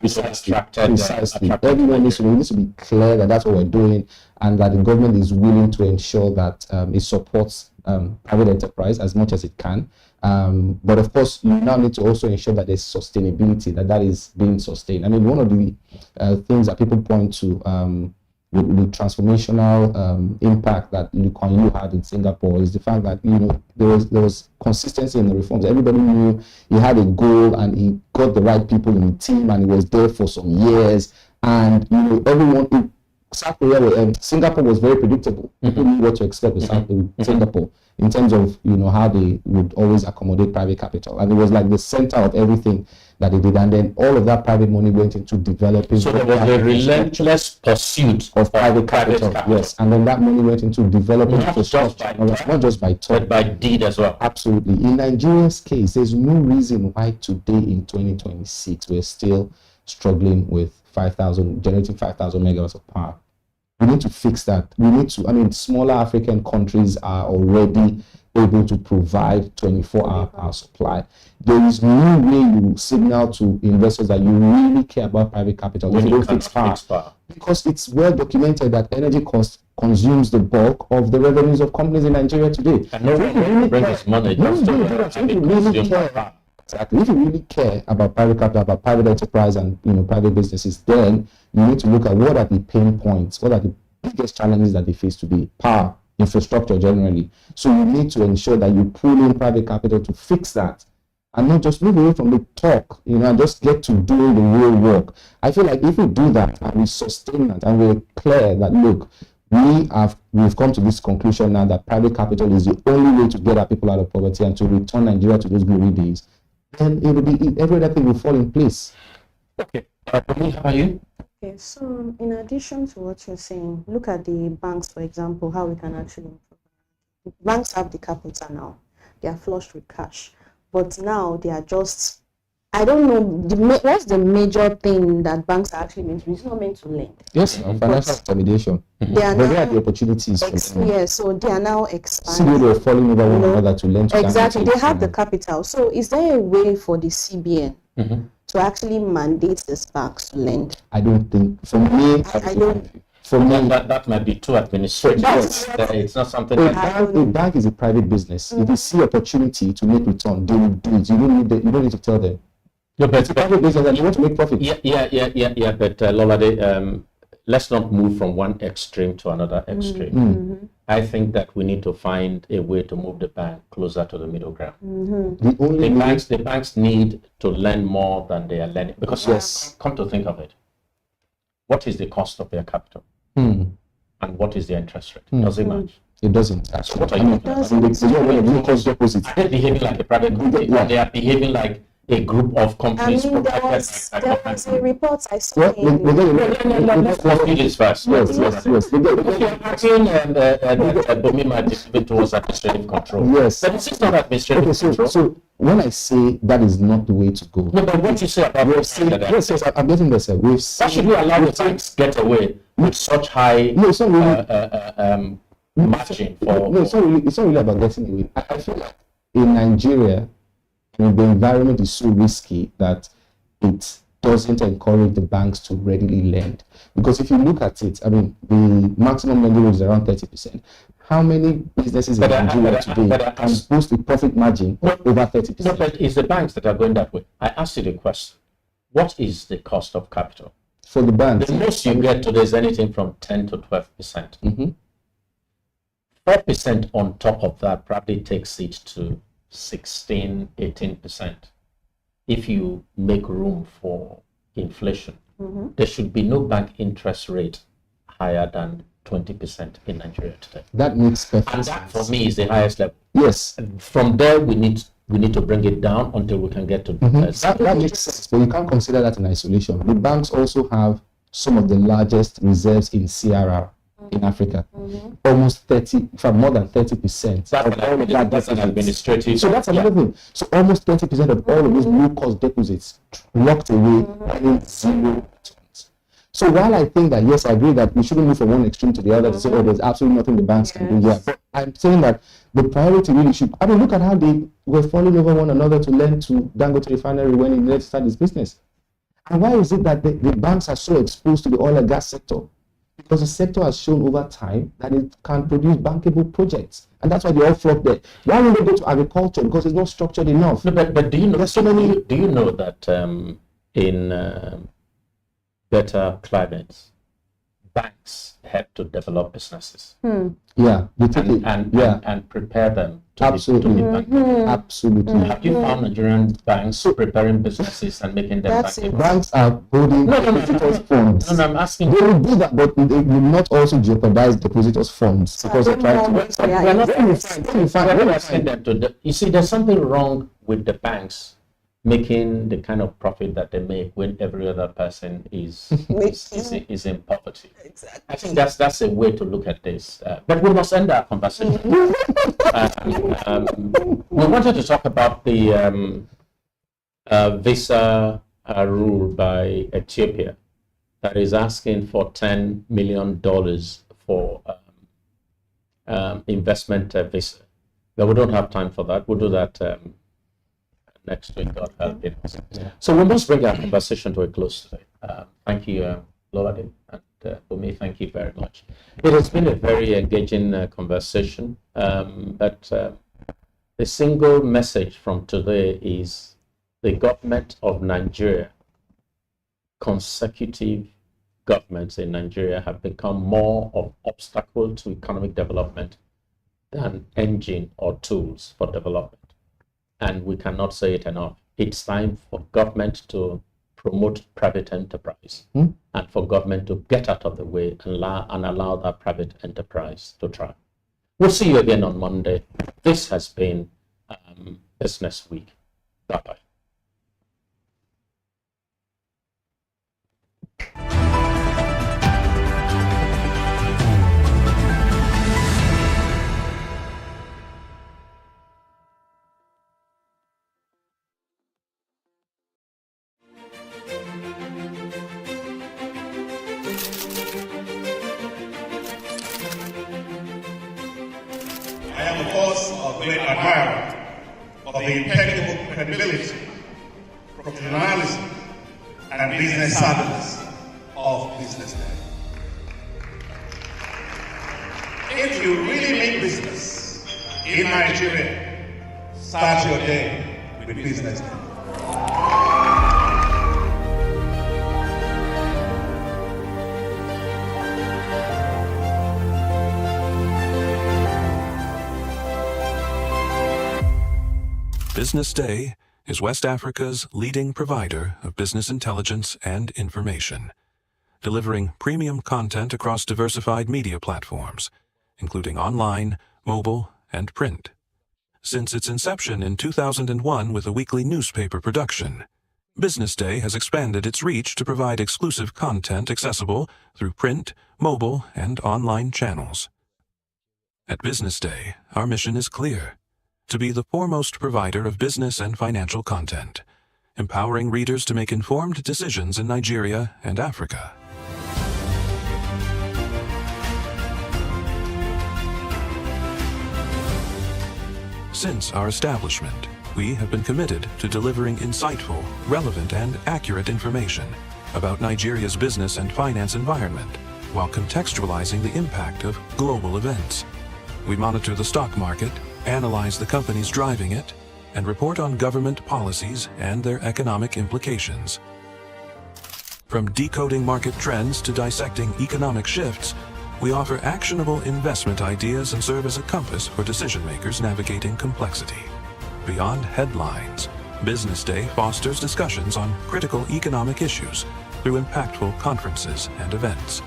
attracted. Precisely. Everyone needs to be clear that that's what we're doing, and that the government is willing to ensure that it supports private enterprise as much as it can. But of course, you now need to also ensure that there's sustainability, that is being sustained. I mean, one of the things that people point to with the transformational impact that Lee Kuan Yew had in Singapore is the fact that, you know, there was consistency in the reforms. Everybody knew he had a goal and he got the right people in the team and he was there for some years. And, you know, everyone, South Korea, Singapore was very predictable. People knew what to expect with Singapore in terms of, you know, how they would always accommodate private capital. And it was like the center of everything that they did. And then all of that private money went into developing. So there was a relentless pursuit of private capital. Yes. And then that money went into developing infrastructure. Not just by talk, but by deed as well. Absolutely. In Nigeria's case, there's no reason why today in 2026 we're still struggling with generating 5,000 megawatts of power. We need to fix that. We need to, I mean, smaller African countries are already able to provide 24-hour power supply. There is no way you signal to investors that you really care about private capital if you don't fix power. Because it's well documented that energy cost consumes the bulk of the revenues of companies in Nigeria today. And no one really brings money. Exactly. If you really care about private capital, about private enterprise and, you know, private businesses, then you need to look at what are the pain points, what are the biggest challenges that they face today. Power, infrastructure generally. So you need to ensure that you pull in private capital to fix that and not just move away from the talk, you know, and just get to doing the real work. I feel like if we do that and we sustain that and we're clear that, look, we've come to this conclusion now that private capital is the only way to get our people out of poverty and to return Nigeria to those glory days, then it will be, every other thing will fall in place. Okay. How are you? Okay, so in addition to what you're saying, look at the banks, for example, how we can actually improve. Banks have the capital now. They are flushed with cash. But now they are just, I don't know, what's the major thing that banks are actually meant to do? It's not meant to lend. Yes, financial intermediation. They are now the opportunities. Yes, so they are now expanding. See, they're falling over one another to lend to exactly, they have the capital. So is there a way for the CBN to actually mandate these banks to lend? I don't think. For me, I don't. For me, that might be too administrative. It's not something. A bank is a private business. If they see opportunity to make return, they will do it. You don't need to tell them. Yeah, but it's a private business and you want to make profit. Yeah. But Lolade, let's not move from one extreme to another extreme. I think that we need to find a way to move the bank closer to the middle ground. The banks need to lend more than they are lending, because come to think of it, what is the cost of their capital? And what is the interest rate? Does it match? It doesn't. So what are you doing? Are they behaving like a private company? They are behaving like a group of companies. I mean, there was a report I saw. Let's do this first. Yes. Bumi might be towards administrative control. Yes. But it's not administrative control. So when I say that is not the way to go. No, but what you say about yes, I'm getting this. Why should we allow the banks get away with such high margin for? No, it's not really about getting away. I feel like in Nigeria, the environment is so risky that it doesn't encourage the banks to readily lend. Because if you look at it, I mean, the maximum lending rate is around 30%. How many businesses in Nigeria today can boast a profit margin of over 30%? No, but it's the banks that are going that way. I asked you the question. What is the cost of capital? For the banks? The most you get today is anything from 10 to 12%. 4% on top of that probably takes it to 16, 18%. If you make room for inflation, there should be no bank interest rate higher than 20% in Nigeria today. That makes perfect sense. And that for me is the highest level. Yes. And from there we need to bring it down until we can get to that makes sense, but you can't consider that in isolation. The banks also have some of the largest reserves in CRR in Africa. Almost 30, more than 30% of all of that. That's an administrative. So that's another thing. So almost 30% of all of those low-cost deposits locked away in 0 returns. So while I think that, yes, I agree that we shouldn't move from one extreme to the other to say, oh, there's absolutely nothing the banks can do here. But I'm saying that the priority really should, I mean, look at how they were falling over one another to lend to Dangote Refinery when he needed to start his business. And why is it that the banks are so exposed to the oil and gas sector? Because the sector has shown over time that it can produce bankable projects. And that's why they all flock there. Why will they go to agriculture? Because it's not structured enough. No, but do you know, there's so many, do you know that in better climates, banks help to develop businesses? Yeah, and prepare them to absolutely. be bankable. Absolutely. Have you found Nigerian banks preparing businesses and making them bankable? Banks are holding depositors' funds. No, I'm asking. They will do that, but they will not also jeopardize depositors' funds because they're trying to. We're not asking them to. You see, there's something wrong with the banks making the kind of profit that they make when every other person is in poverty. Exactly. I think that's a way to look at this. But we must end our conversation. We wanted to talk about the visa rule by Ethiopia that is asking for $10 million for investment visa. But we don't have time for that. We'll do that next week, God helping us. So we must bring our conversation to a close today. Thank you, Lolade, and Bumi, thank you very much. It has been a very engaging conversation, but the single message from today is the government of Nigeria, consecutive governments in Nigeria have become more of obstacle to economic development than engine or tools for development. And we cannot say it enough. It's time for government to promote private enterprise and for government to get out of the way and allow that private enterprise to thrive. We'll see you again on Monday. This has been Business Week. Bye-bye. I am, of course, a great admirer of the impeccable credibility, professionalism, and business savviness of BusinessDay. If you really mean business in Nigeria, start your day with BusinessDay. BusinessDay is West Africa's leading provider of business intelligence and information, delivering premium content across diversified media platforms, including online, mobile, and print. Since its inception in 2001 with a weekly newspaper production, BusinessDay has expanded its reach to provide exclusive content accessible through print, mobile, and online channels. At BusinessDay, our mission is clear: to be the foremost provider of business and financial content, empowering readers to make informed decisions in Nigeria and Africa. Since our establishment, we have been committed to delivering insightful, relevant, and accurate information about Nigeria's business and finance environment while contextualizing the impact of global events. We monitor the stock market, analyze the companies driving it, and report on government policies and their economic implications. From decoding market trends to dissecting economic shifts, we offer actionable investment ideas and serve as a compass for decision makers navigating complexity. Beyond headlines, Business Day fosters discussions on critical economic issues through impactful conferences and events.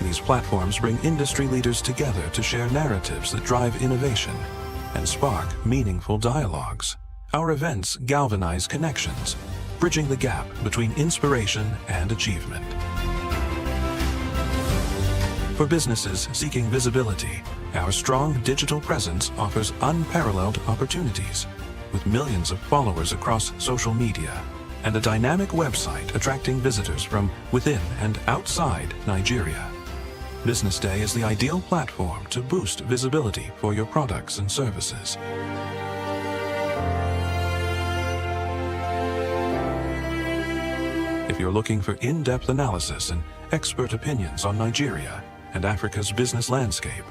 These platforms bring industry leaders together to share narratives that drive innovation and spark meaningful dialogues. Our events galvanize connections, bridging the gap between inspiration and achievement. For businesses seeking visibility, our strong digital presence offers unparalleled opportunities, with millions of followers across social media and a dynamic website attracting visitors from within and outside Nigeria. Business Day is the ideal platform to boost visibility for your products and services. If you're looking for in-depth analysis and expert opinions on Nigeria and Africa's business landscape,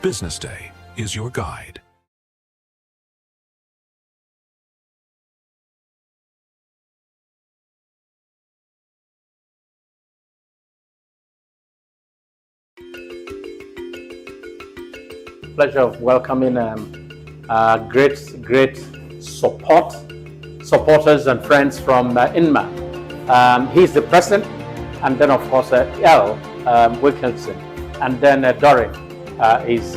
Business Day is your guide. Pleasure of welcoming great supporters and friends from INMA. He's the president, and then of course L. Wilkinson, and then Doreen is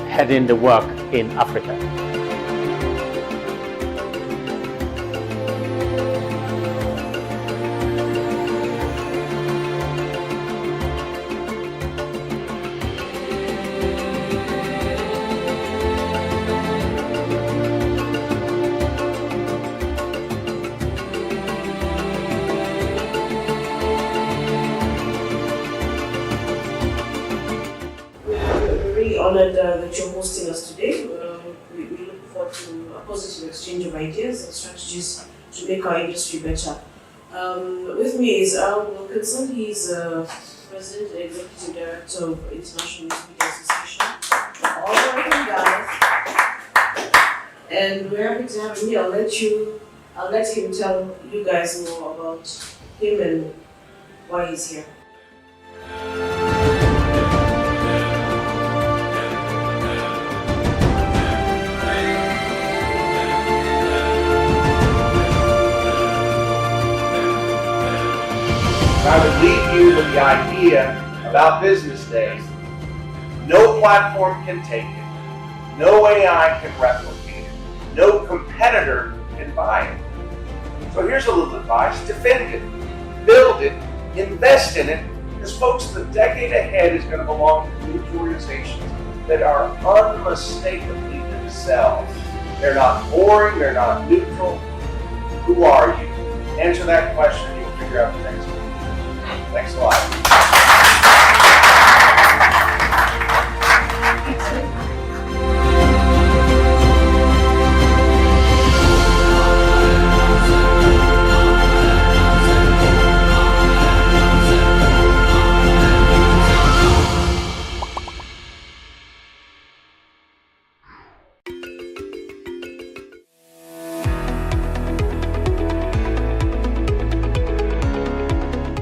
heading the work in Africa. Honored that you're hosting us today. We look forward to a positive exchange of ideas and strategies to make our industry better. With me is Al Wilkinson. He's President and Executive Director of International Media Association. All the way from Ghana. And we're happy to have him here. I'll let him tell you guys more about him and why he's here. I would leave you with the idea about Business Days. No platform can take it. No AI can replicate it. No competitor can buy it. So here's a little advice. Defend it. Build it. Invest in it. Because folks, the decade ahead is going to belong to news organizations that are unmistakably themselves. They're not boring. They're not neutral. Who are you? Answer that question and you'll figure out the next one. Thanks a lot.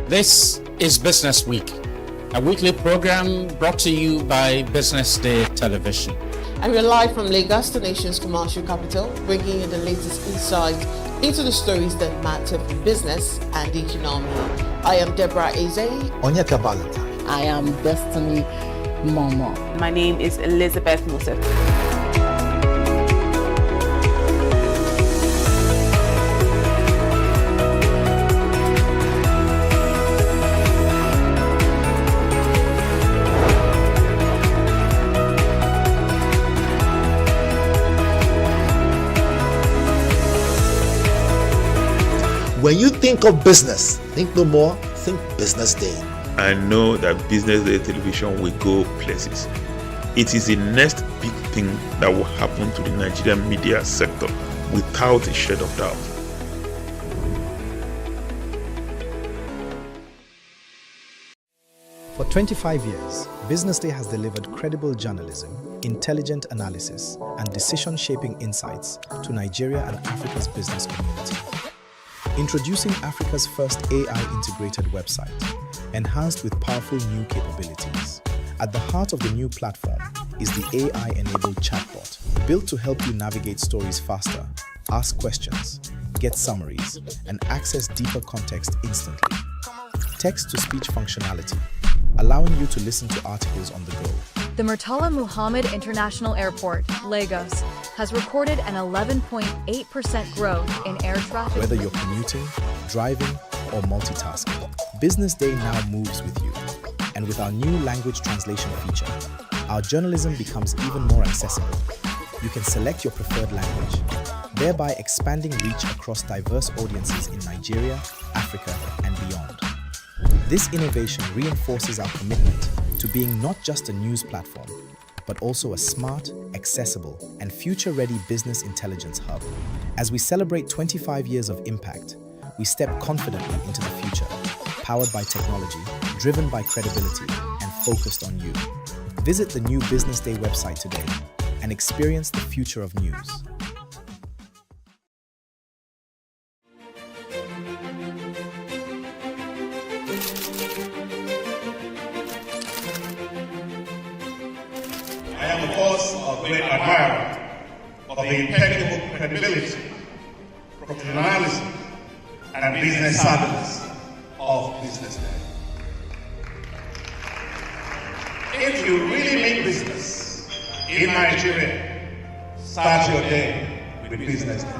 This is Business Week, a weekly program brought to you by Business Day Television. And we're live from Lagos, the nation's commercial capital, bringing you the latest insights into the stories that matter for business and the economy. I am Deborah Eze. Onyeka Valentine. I am Destiny Momo. My name is Elizabeth Moses. When you think of business, think no more, think Business Day. I know that Business Day television will go places. It is the next big thing that will happen to the Nigerian media sector without a shade of doubt. For 25 years, Business Day has delivered credible journalism, intelligent analysis, and decision-shaping insights to Nigeria and Africa's business community. Introducing Africa's first AI-integrated website, enhanced with powerful new capabilities. At the heart of the new platform is the AI-enabled chatbot, built to help you navigate stories faster, ask questions, get summaries, and access deeper context instantly. Text-to-speech functionality, allowing you to listen to articles on the go. The Murtala Muhammad International Airport, Lagos, has recorded an 11.8% growth in air traffic. Whether you're commuting, driving, or multitasking, Business Day now moves with you. And with our new language translation feature, our journalism becomes even more accessible. You can select your preferred language, thereby expanding reach across diverse audiences in Nigeria, Africa, and beyond. This innovation reinforces our commitment to being not just a news platform, but also a smart, accessible, and future-ready business intelligence hub. As we celebrate 25 years of impact, we step confidently into the future, powered by technology, driven by credibility, and focused on you. Visit the new Business Day website today and experience the future of news. I am, of course, a great admirer of the impeccable credibility, professionalism, and business savviness of BusinessDay. If you really mean business in Nigeria, start your day with BusinessDay.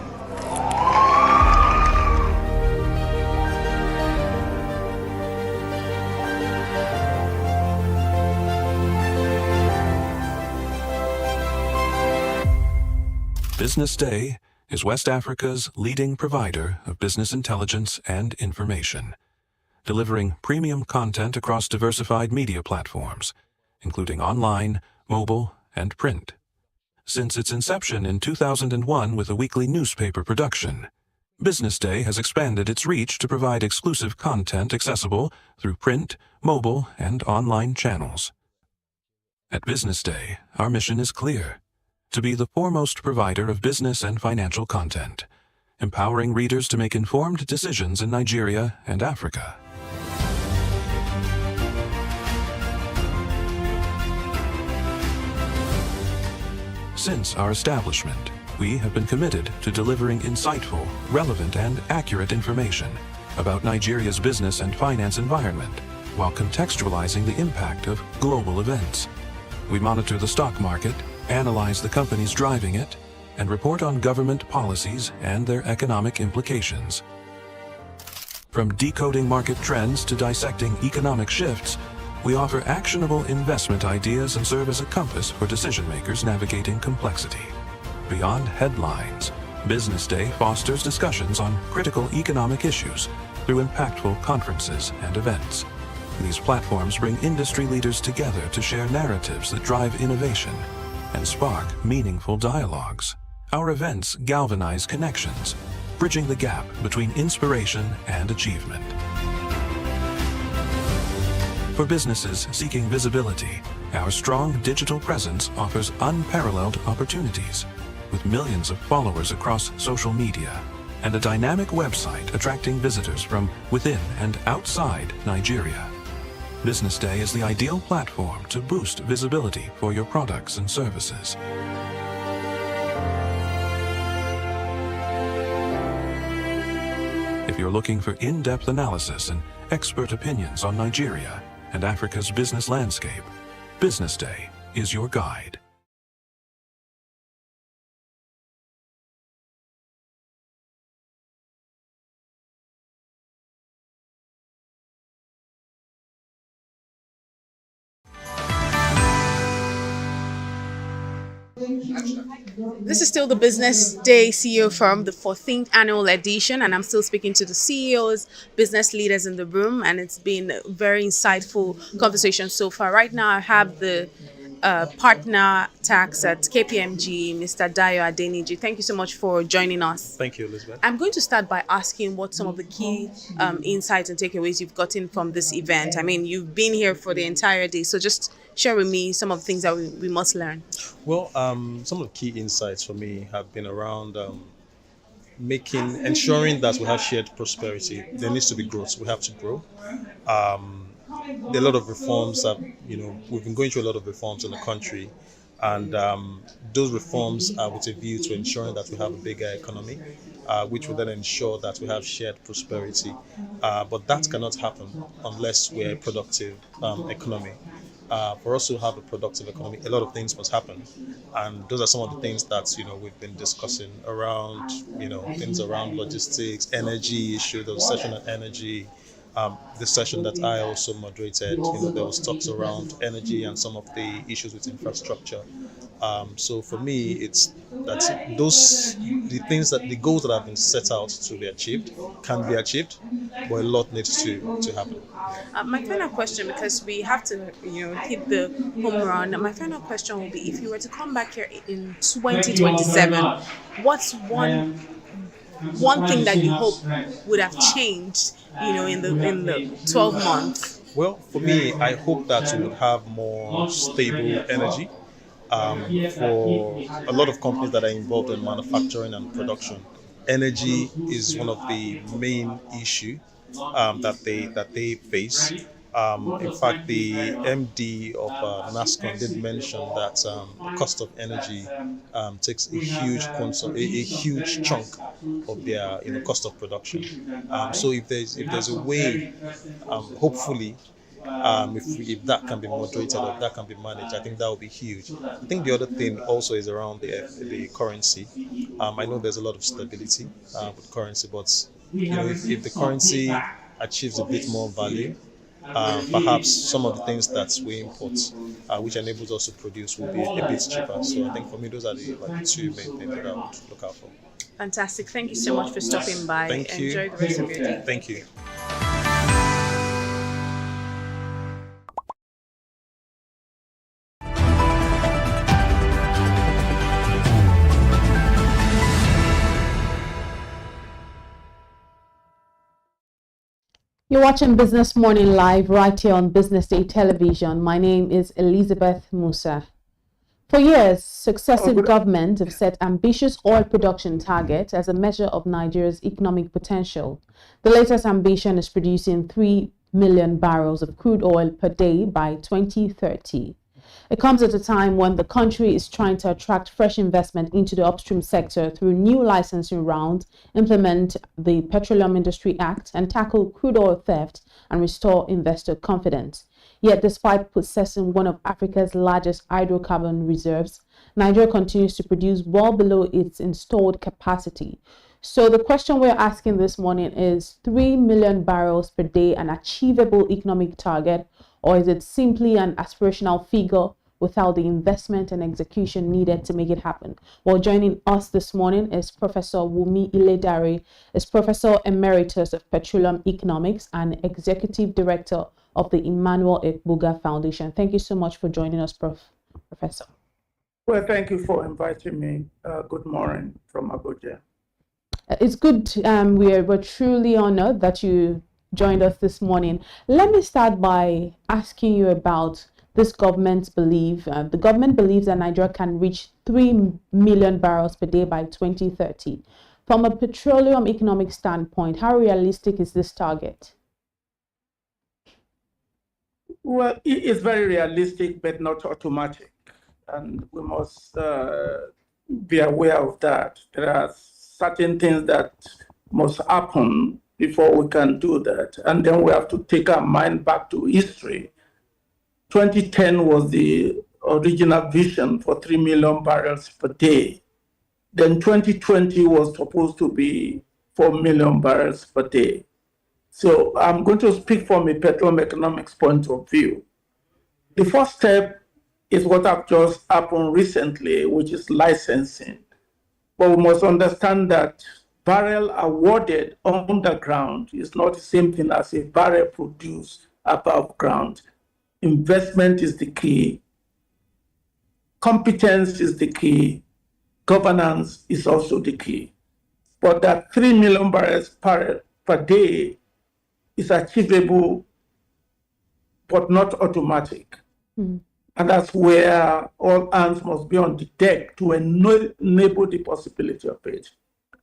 BusinessDay is West Africa's leading provider of business intelligence and information, delivering premium content across diversified media platforms, including online, mobile, and print. Since its inception in 2001 with a weekly newspaper production, BusinessDay has expanded its reach to provide exclusive content accessible through print, mobile, and online channels. At BusinessDay, our mission is clear: to be the foremost provider of business and financial content, empowering readers to make informed decisions in Nigeria and Africa. Since our establishment, we have been committed to delivering insightful, relevant, and accurate information about Nigeria's business and finance environment, while contextualizing the impact of global events. We monitor the stock market, analyze the companies driving it, and report on government policies and their economic implications. From decoding market trends to dissecting economic shifts, we offer actionable investment ideas and serve as a compass for decision-makers navigating complexity. Beyond headlines, BusinessDay fosters discussions on critical economic issues through impactful conferences and events. These platforms bring industry leaders together to share narratives that drive innovation and spark meaningful dialogues. Our events galvanize connections, bridging the gap between inspiration and achievement. For businesses seeking visibility, our strong digital presence offers unparalleled opportunities, with millions of followers across social media and a dynamic website attracting visitors from within and outside Nigeria. BusinessDay is the ideal platform to boost visibility for your products and services. If you're looking for in-depth analysis and expert opinions on Nigeria and Africa's business landscape, BusinessDay is your guide. This is still the Business Day CEO Forum, the 14th annual edition, and I'm still speaking to the CEOs, business leaders in the room, and it's been a very insightful conversation so far. Right now, I have the partner tax at KPMG, Mr. Dayo Adeniji. Thank you so much for joining us. Thank you, Elizabeth. I'm going to start by asking what some of the key insights and takeaways you've gotten from this event. I mean, you've been here for the entire day, so just share with me some of the things that we must learn. Well, some of the key insights for me have been around ensuring that we have shared prosperity. There needs to be growth. We have to grow. There are a lot of reforms that, we've been going through a lot of reforms in the country, and those reforms are with a view to ensuring that we have a bigger economy, which will then ensure that we have shared prosperity. But that cannot happen unless we're a productive economy. For us to have a productive economy, a lot of things must happen, and those are some of the things that we've been discussing around things around logistics, energy issue. There was a session on energy. The session that I also moderated, there was talks around energy and some of the issues with infrastructure. So for me, it's that the goals that have been set out to be achieved can be achieved, but a lot needs to happen. My final question, because we have to, hit the home run. My final question will be: if you were to come back here in 2027, what's one thing that you hope would have changed, in the 12 months? Well, for me, I hope that we would have more stable energy. For a lot of companies that are involved in manufacturing and production, energy is one of the main issues that they face. In fact, the MD of NASCON did mention that the cost of energy takes a huge chunk of their cost of production. So if there's a way, hopefully, if that can be moderated or if that can be managed, I think that would be huge. I think the other thing also is around the currency. I know there's a lot of stability with currency, but if the currency achieves a bit more value, perhaps some of the things that we import, which enables us to produce, will be a bit cheaper. So I think for me, those are the two main things that I would look out for. Fantastic. Thank you so much for stopping by. Thank you. Enjoy the rest of your day. Thank you. You're watching Business Morning Live right here on Business Day Television. My name is Elizabeth Musa. For years, successive governments have set ambitious oil production targets as a measure of Nigeria's economic potential. The latest ambition is producing 3 million barrels of crude oil per day by 2030. It comes at a time when the country is trying to attract fresh investment into the upstream sector through new licensing rounds, implement the Petroleum Industry Act, and tackle crude oil theft and restore investor confidence. Yet, despite possessing one of Africa's largest hydrocarbon reserves, Nigeria continues to produce well below its installed capacity. So the question we're asking this morning is 3 million barrels per day an achievable economic target, or is it simply an aspirational figure without the investment and execution needed to make it happen? Well, joining us this morning is Professor Wumi Iledare, is Professor Emeritus of Petroleum Economics and Executive Director of the Emmanuel Ekbuga Foundation. Thank you so much for joining us, Professor. Well, thank you for inviting me. Good morning from Abuja. It's good. We're truly honored that you joined us this morning. Let me start by asking you about this government's belief. The government believes that Nigeria can reach 3 million barrels per day by 2030. From a petroleum economic standpoint, how realistic is this target? Well, it's very realistic, but not automatic. And we must be aware of that. There are certain things that must happen before we can do that. And then we have to take our mind back to history. 2010 was the original vision for 3 million barrels per day. Then 2020 was supposed to be 4 million barrels per day. So I'm going to speak from a petroleum economics point of view. The first step is what have just happened recently, which is licensing. But we must understand that barrel awarded underground is not the same thing as a barrel produced above ground. Investment is the key. competence is the key, governance is also the key. But that 3 million barrels per day is achievable, but not automatic. Mm. And that's where all hands must be on the deck to enable the possibility of it.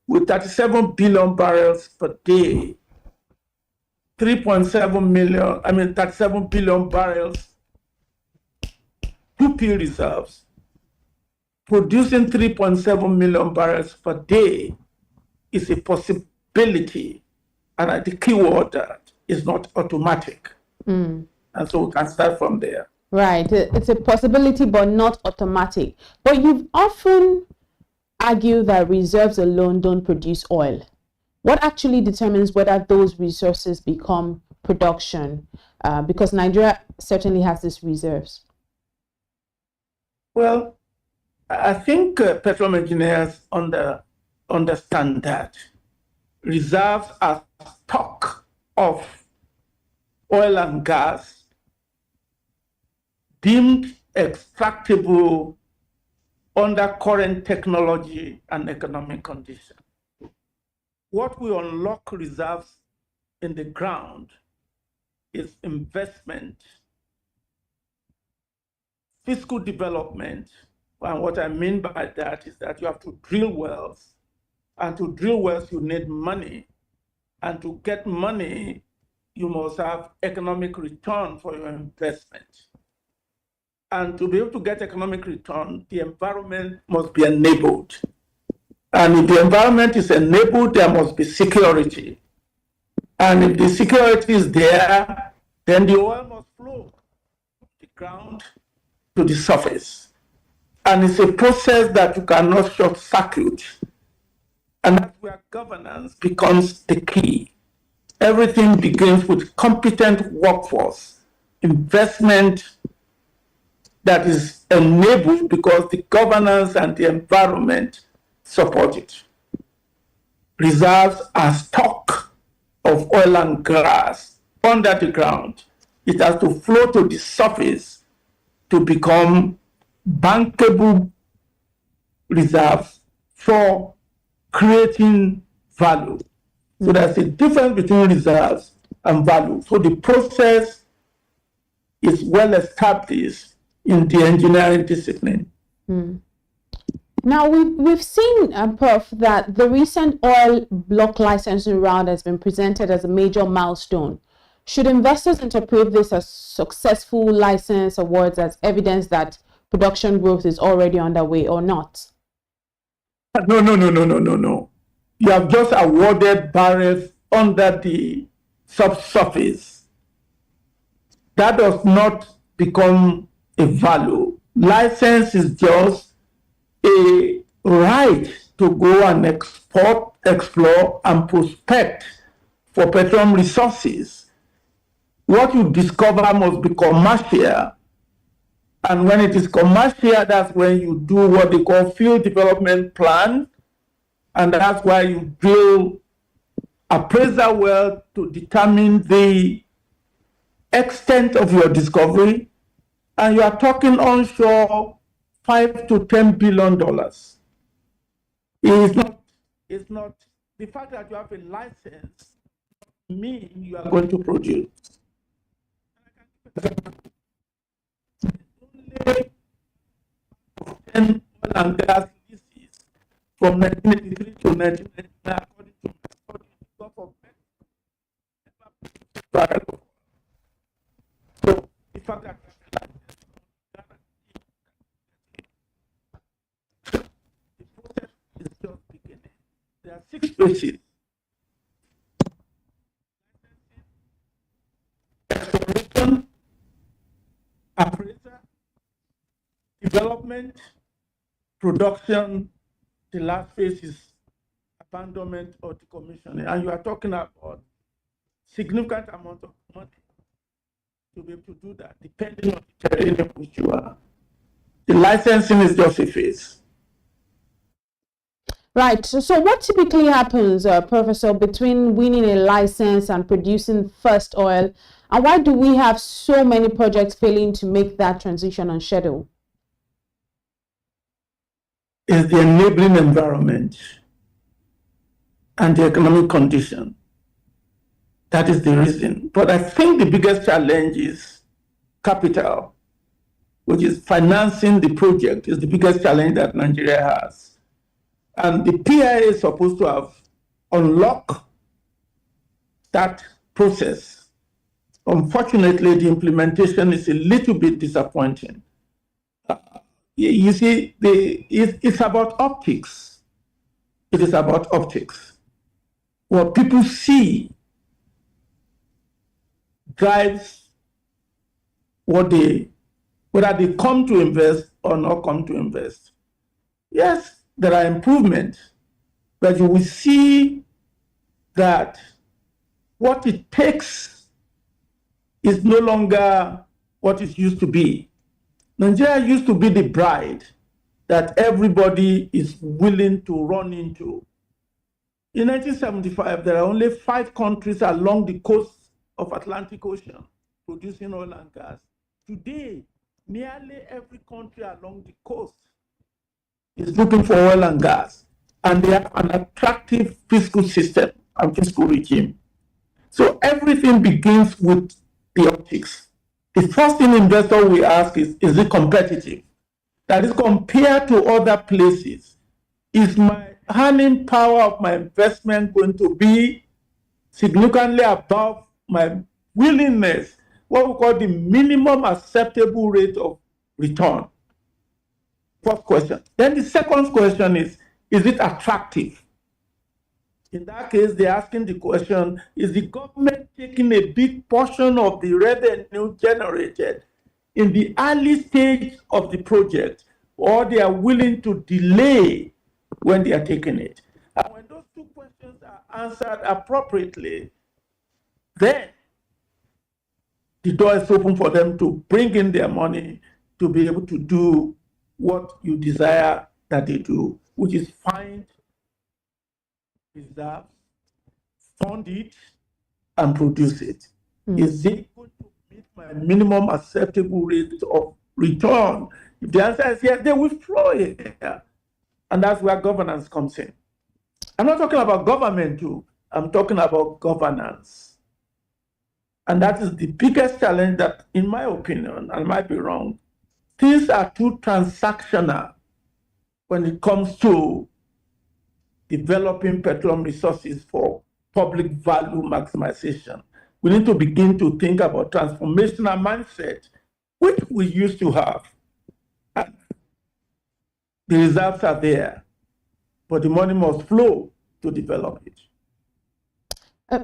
With 37 billion barrels per day, 37 billion barrels 2P reserves, producing 3.7 million barrels per day is a possibility. And the key word that is not automatic. Mm. And so we can start from there. Right. It's a possibility, but not automatic. But you've often argued that reserves alone don't produce oil. What actually determines whether those resources become production? Because Nigeria certainly has these reserves. Well, I think petroleum engineers understand that reserves are stock of oil and gas deemed extractable under current technology and economic conditions. What will unlock reserves in the ground is investment, fiscal development. And what I mean by that is that you have to drill wells. And to drill wells, you need money. And to get money, you must have economic return for your investment. And to be able to get economic return, the environment must be enabled. And if the environment is enabled, there must be security. And if the security is there, then the oil must flow from the ground to the surface. And it's a process that you cannot short circuit. And that's where governance becomes the key. Everything begins with competent workforce, investment that is enabled because the governance and the environment support it. Reserves are stock of oil and gas under the ground. It has to flow to the surface to become bankable reserves for creating value. So there's a difference between reserves and value. So the process is well established in the engineering discipline. Mm. Now, we've seen, Prof, that the recent oil block licensing round has been presented as a major milestone. Should investors interpret this as successful license awards as evidence that production growth is already underway or not? No. You have just awarded barrels under the subsurface. That does not become a value. License is just a right to go and explore, and prospect for petroleum resources. What you discover must be commercial. And when it is commercial, that's when you do what they call field development plan. And that's why you drill appraisal well to determine the extent of your discovery. And you are talking onshore $5 to $10 billion. It's not the fact that you have a license mean you are going to produce. Only 10 oil and gas leases from 1983 to 1999, according to my study, the Gulf of Mexico. So the fact that the process is just beginning. There are 6 phases. Exploration, appraisal, development, production. The last phase is abandonment or decommissioning. And you are talking about significant amount of money to be able to do that, depending on the terrain in which you are. The licensing is just a phase. Right. So what typically happens, Professor, between winning a license and producing first oil? And why do we have so many projects failing to make that transition on schedule? is the enabling environment and the economic condition. That is the reason. But I think the biggest challenge is capital, which is financing the project, is the biggest challenge that Nigeria has. And the PIA is supposed to have unlocked that process. Unfortunately, the implementation is a little bit disappointing. You see, it's about optics. It is about optics. What people see drives whether they come to invest or not come to invest. Yes, there are improvements, but you will see that what it takes is no longer what it used to be. Nigeria used to be the bride that everybody is willing to run into. In 1975, there are only 5 countries along the coast of Atlantic Ocean producing oil and gas. Today, nearly every country along the coast is looking for oil and gas, and they have an attractive fiscal system and fiscal regime. So everything begins with the optics. The first thing investor will ask is it competitive? That is, compared to other places, is my earning power of my investment going to be significantly above my willingness, what we call the minimum acceptable rate of return? First question. Then the second question is it attractive? In that case, they're asking the question, is the government taking a big portion of the revenue generated in the early stage of the project, or they are willing to delay when they are taking it? And when those two questions are answered appropriately, then the door is open for them to bring in their money to be able to do what you desire that they do, which is find reserves, fund it, and produce it. Is it going to meet my minimum acceptable rate of return? If the answer is yes, they will flow it. And that's where governance comes in. I'm not talking about government too. I'm talking about governance. And that is the biggest challenge that, in my opinion, I might be wrong, things are too transactional when it comes to developing petroleum resources for public value maximization. We need to begin to think about transformational mindset, which we used to have. And the results are there, but the money must flow to develop it.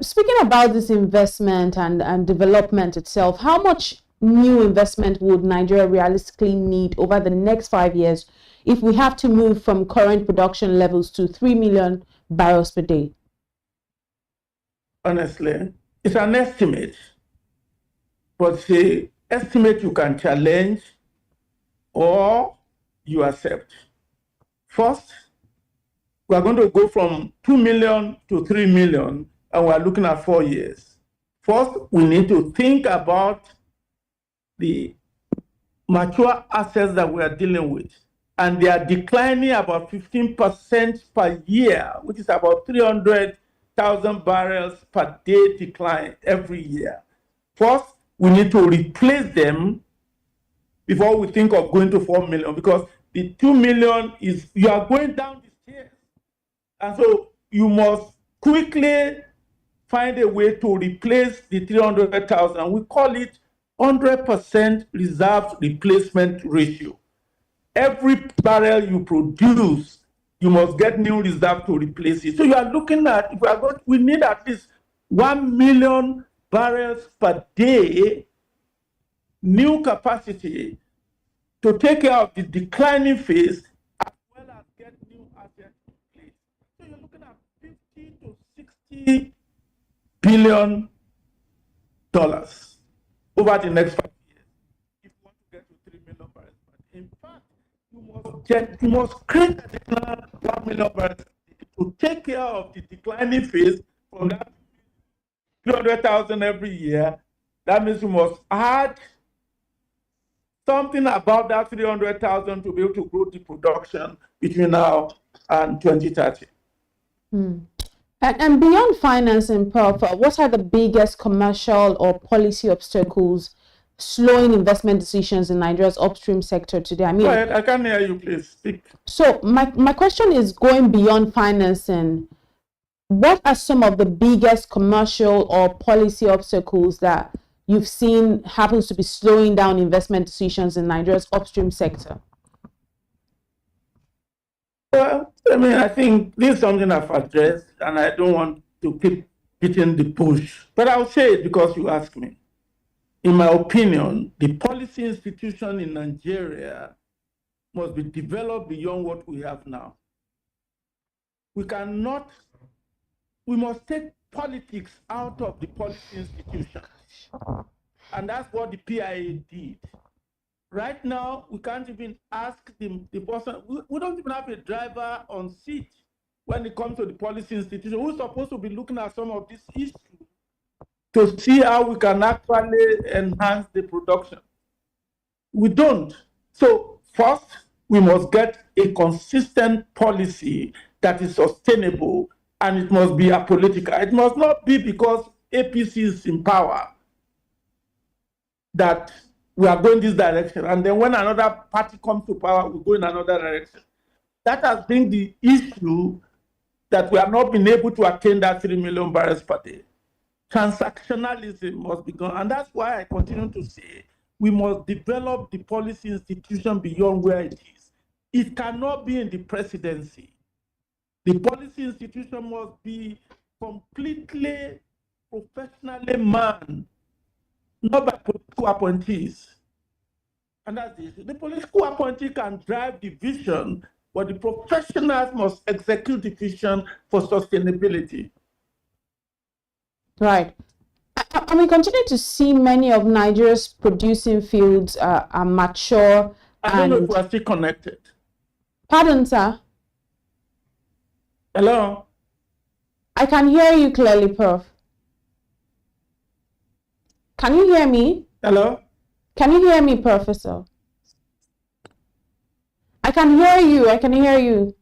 Speaking about this investment and development itself, how much new investment would Nigeria realistically need over the next 5 years if we have to move from current production levels to 3 million barrels per day? Honestly, it's an estimate, but the estimate you can challenge or you accept. First, we are going to go from 2 million to 3 million, and we are looking at 4 years. First, we need to think about the mature assets that we are dealing with, and they are declining about 15% per year, which is about 300,000 barrels per day decline every year. First, we need to replace them before we think of going to 4 million, because the 2 million is, you are going down the stairs. And so you must quickly find a way to replace the 300,000. We call it 100% reserve replacement ratio. Every barrel you produce, you must get new reserve to replace it. So you are looking at, we need at least 1 million barrels per day new capacity to take care of the declining phase, as well as get new assets in place. So you're looking at $50 to $60 billion over the next 5 years if you want to get to 3 million barrels. But in fact, you must create additional 1 million barrels to take care of the declining phase from that 300,000 every year. That means you must add something about that 300,000 to be able to grow the production between now and 2030. And beyond financing, Prof, what are the biggest commercial or policy obstacles slowing investment decisions in Nigeria's upstream sector today? I mean, go ahead, I can't hear you, please speak. So my question is going beyond financing. What are some of the biggest commercial or policy obstacles that you've seen happens to be slowing down investment decisions in Nigeria's upstream sector? Well, I mean, I think this is something I've addressed, and I don't want to keep beating the push, but I'll say it because you asked me. In my opinion, the policy institution in Nigeria must be developed beyond what we have now. We must take politics out of the policy institution. And that's what the PIA did. Right now, we can't even ask the person, we don't even have a driver on seat when it comes to the policy institution who's supposed to be looking at some of these issues to see how we can actually enhance the production. We don't. So first, we must get a consistent policy that is sustainable, and it must be apolitical. It must not be because APC is in power that we are going this direction, and then when another party comes to power, we go in another direction. That has been the issue that we have not been able to attain that 3 million barrels per day. Transactionalism must be gone, and that's why I continue to say we must develop the policy institution beyond where it is. It cannot be in the presidency. The policy institution must be completely professionally manned, not by political appointees. And that's the issue. The political appointee can drive the vision, but the professionals must execute the vision for sustainability. Right. And we continue to see many of Nigeria's producing fields are mature. I don't know if we're still connected. Pardon, sir? Hello? I can hear you clearly, Prof. Can you hear me? Hello? Can you hear me, Professor? I can hear you. I can hear you.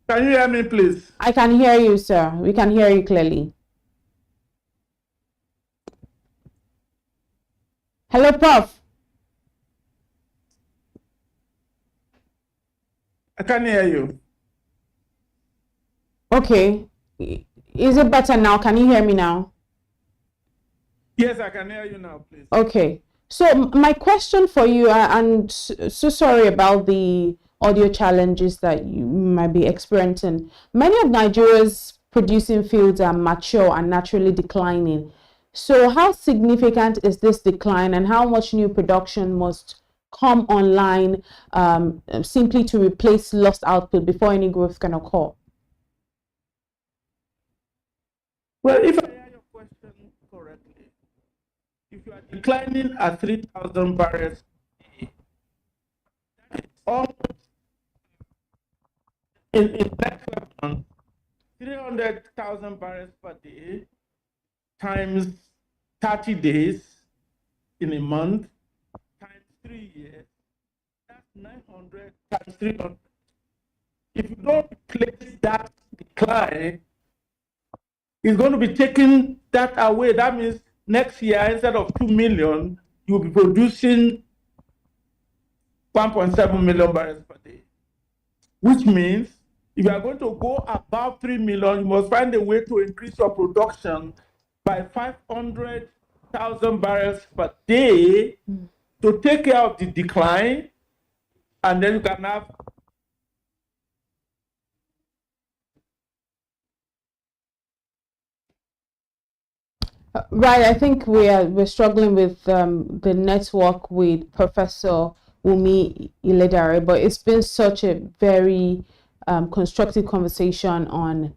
Can you hear me, please? I can hear you, sir. We can hear you clearly. Hello, Prof. I can hear you. Okay. Is it better now? Can you hear me now? Yes, I can hear you now, please. Okay. So my question for you, and so sorry about the audio challenges that you might be experiencing. Many of Nigeria's producing fields are mature and naturally declining. So how significant is this decline, and how much new production must come online simply to replace lost output before any growth can occur? Well, if I hear your question correctly, if you are declining at 3,000 barrels a day, that is almost in next 12 months, 300,000 barrels per day times 30 days in a month times 3 years, that's 900 times 300. If you don't replace that decline, it's going to be taking that away. That means next year, instead of 2 million, you'll be producing 1.7 million barrels per day. Which means if you are going to go above 3 million, you must find a way to increase your production by 500,000 barrels per day to take care of the decline, and then you can have Right, I think we're struggling with the network with Professor Wumi Iledare, but it's been such a very constructive conversation on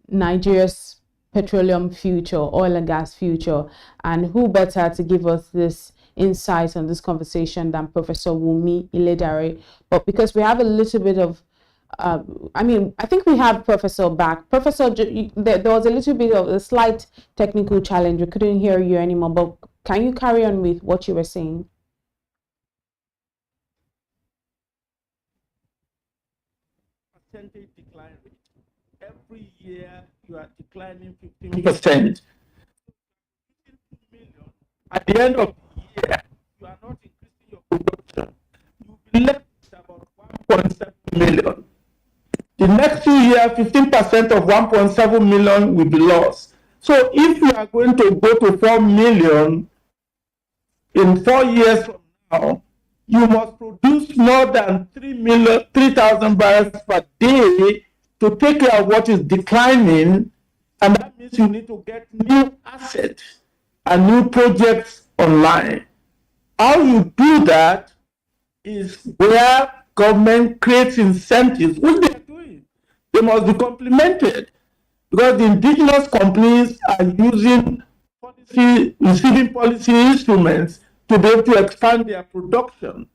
Nigeria's petroleum future, oil and gas future, and who better to give us this insight on this conversation than Professor Wumi Iledare. But because we have a little bit of I think we have Professor back. Professor, there was a little bit of a slight technical challenge. We couldn't hear you anymore, but can you carry on with what you were saying? year you are declining 15%. At the end of the year, you are not increasing your production. You will be left with about 1.7 million. The next 2 years, 15% of 1.7 million will be lost. So if you are going to go to 4 million in 4 years from now, you must produce more than 3,000 barrels per day to take care of what is declining, and that means you need to get new assets and new projects online. How you do that is where government creates incentives, which they are doing. They must be complemented because the indigenous companies are using receiving policy instruments to be able to expand their production.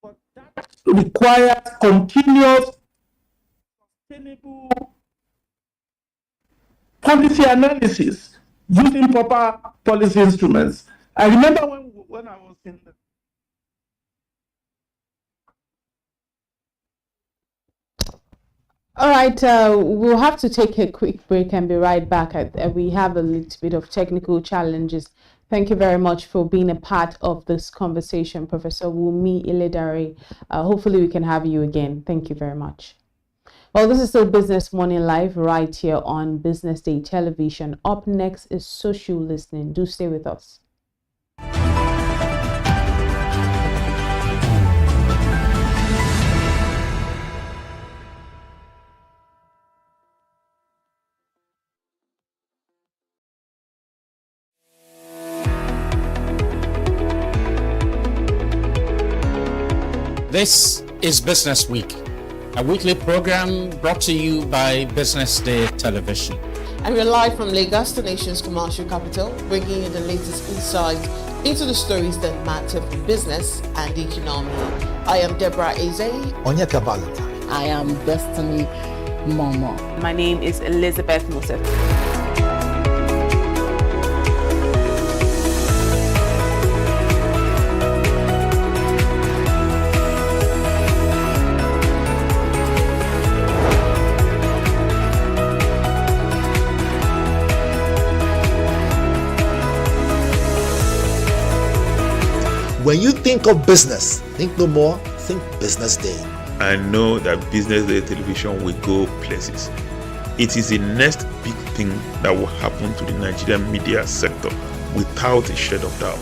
But that requires continuous, sustainable policy analysis using proper policy instruments. I remember when I was in the All right, we'll have to take a quick break and be right back. We have a little bit of technical challenges. Thank you very much for being a part of this conversation, Professor Wumi Iledare. Hopefully we can have you again. Thank you very much. Well, this is still Business Morning Live right here on Business Day Television. Up next is Social Listening. Do stay with us. This is Business Week, a weekly program brought to you by Business Day Television. And we're live from Lagos, the nation's commercial capital, bringing you the latest insights into the stories that matter for business and the economy. I am Deborah Eze. Onyeka Valentine. I am Destiny Momo. My name is Elizabeth Musef. When you think of business, think no more, think Business Day. I know that Business Day Television will go places. It is the next big thing that will happen to the Nigerian media sector without a shade of doubt.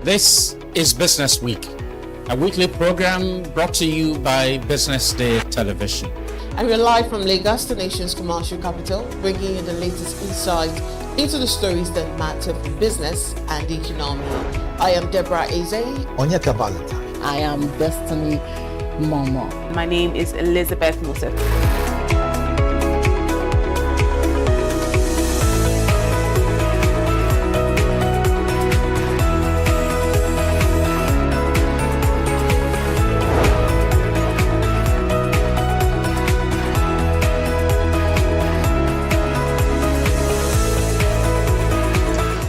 This is Business Week, a weekly program brought to you by Business Day Television. And we're live from Lagos, the nation's commercial capital, bringing you the latest insights into the stories that matter for business and the economy. I am Deborah Eze. Onyeka Valentine. I am Destiny Momo. My name is Elizabeth Musef.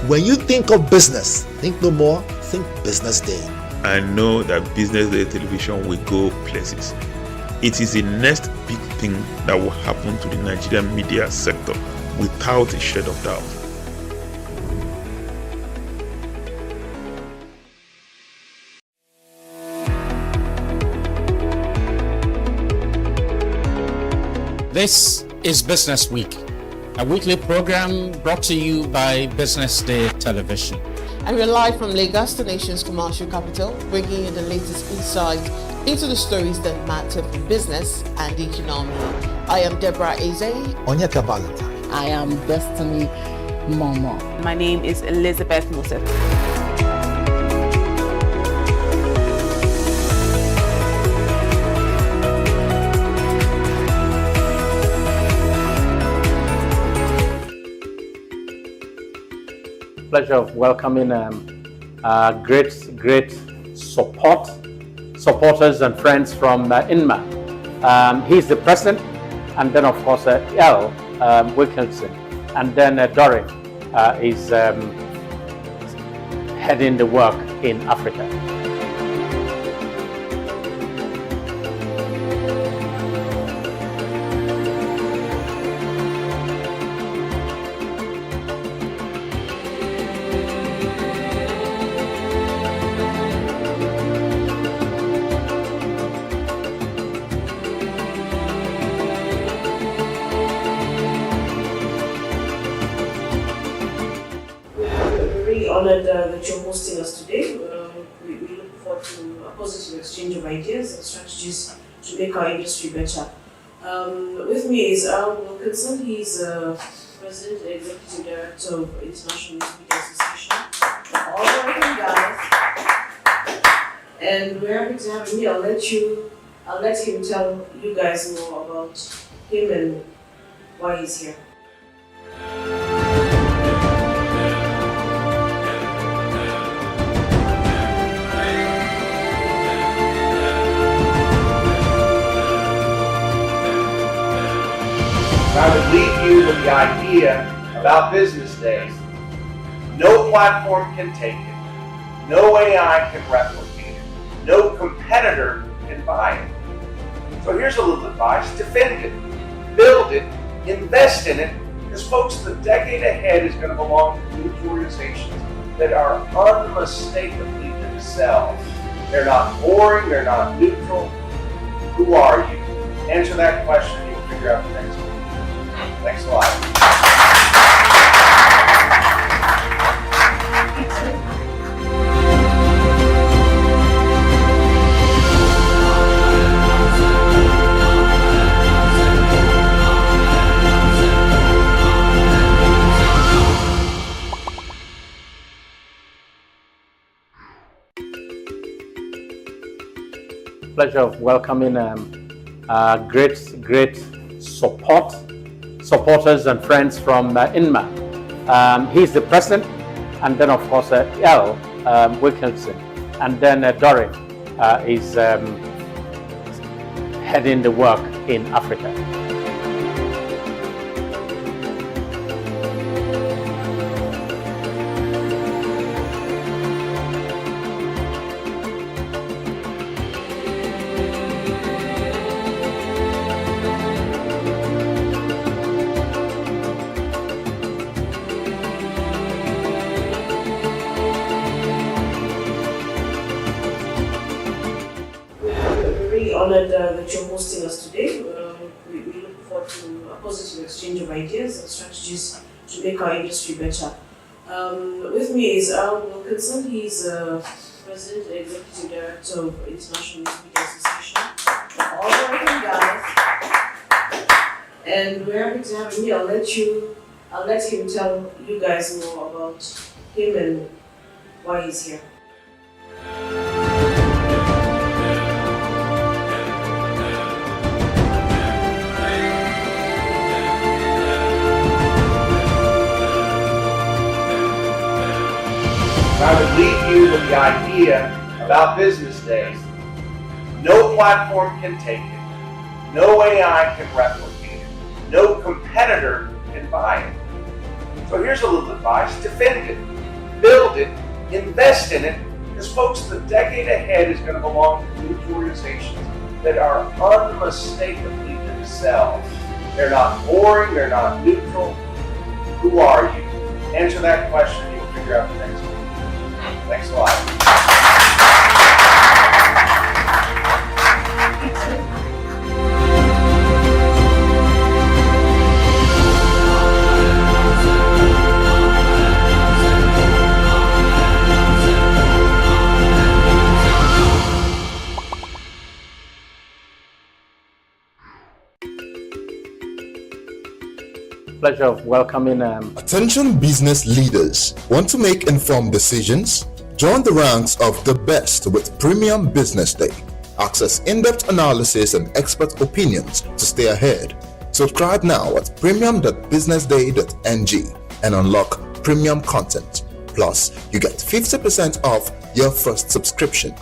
When you think of business, think no more, think Business Day. I know that Business Day Television will go places. It is the next big thing that will happen to the Nigerian media sector without a shade of doubt. This is Business Week, a weekly program brought to you by Business Day Television. And we're live from Lagos, the nation's commercial capital, bringing you the latest insights into the stories that matter for business and the economy. I am Deborah Eze. Onyeka Valentine. I am Destiny Momo. My name is Elizabeth Musef. Pleasure of welcoming great supporters and friends from INMA. He's the president, and then of course L. Wilkinson, and then Doreen is heading the work in Africa. Honored that you're hosting us today. We look forward to a positive exchange of ideas and strategies to make our industry better. With me is Al Wilkinson. He's President and Executive Director of International Media Association. All welcome, guys. And we're happy to have him here. I'll let him tell you guys more about him and why he's here. I would leave you with the idea about business days. No platform can take it. No AI can replicate it. No competitor can buy it. So here's a little advice. Defend it. Build it. Invest in it. Because folks, the decade ahead is going to belong to news organizations that are unmistakably themselves. They're not boring. They're not neutral. Who are you? Answer that question and you'll figure out the next one. Thanks a lot. Pleasure of welcoming great supporters and friends from INMA. He's the president, and then of course L. Wilkinson, and then Dorrit is heading the work in Africa. Honored that you're hosting us today. We look forward to a positive exchange of ideas and strategies to make our industry better. With me is Al Wilkinson. He's President and Executive Director of International Media Association. All welcome, guys. And we're happy to have him here. I'll let him tell you guys more about him and why he's here. I would leave you with the idea about business days. No platform can take it. No AI can replicate it. No competitor can buy it. So here's a little advice. Defend it. Build it. Invest in it. Because folks, the decade ahead is going to belong to news organizations that are unmistakably themselves. They're not boring. They're not neutral. Who are you? Answer that question and you'll figure out the next one. Thanks a lot. Pleasure of welcoming Attention business leaders. Want to make informed decisions? Join the ranks of the best with Premium Business Day. Access in-depth analysis and expert opinions to stay ahead. Subscribe now at premium.businessday.ng and unlock premium content. Plus, you get 50% off your first subscription.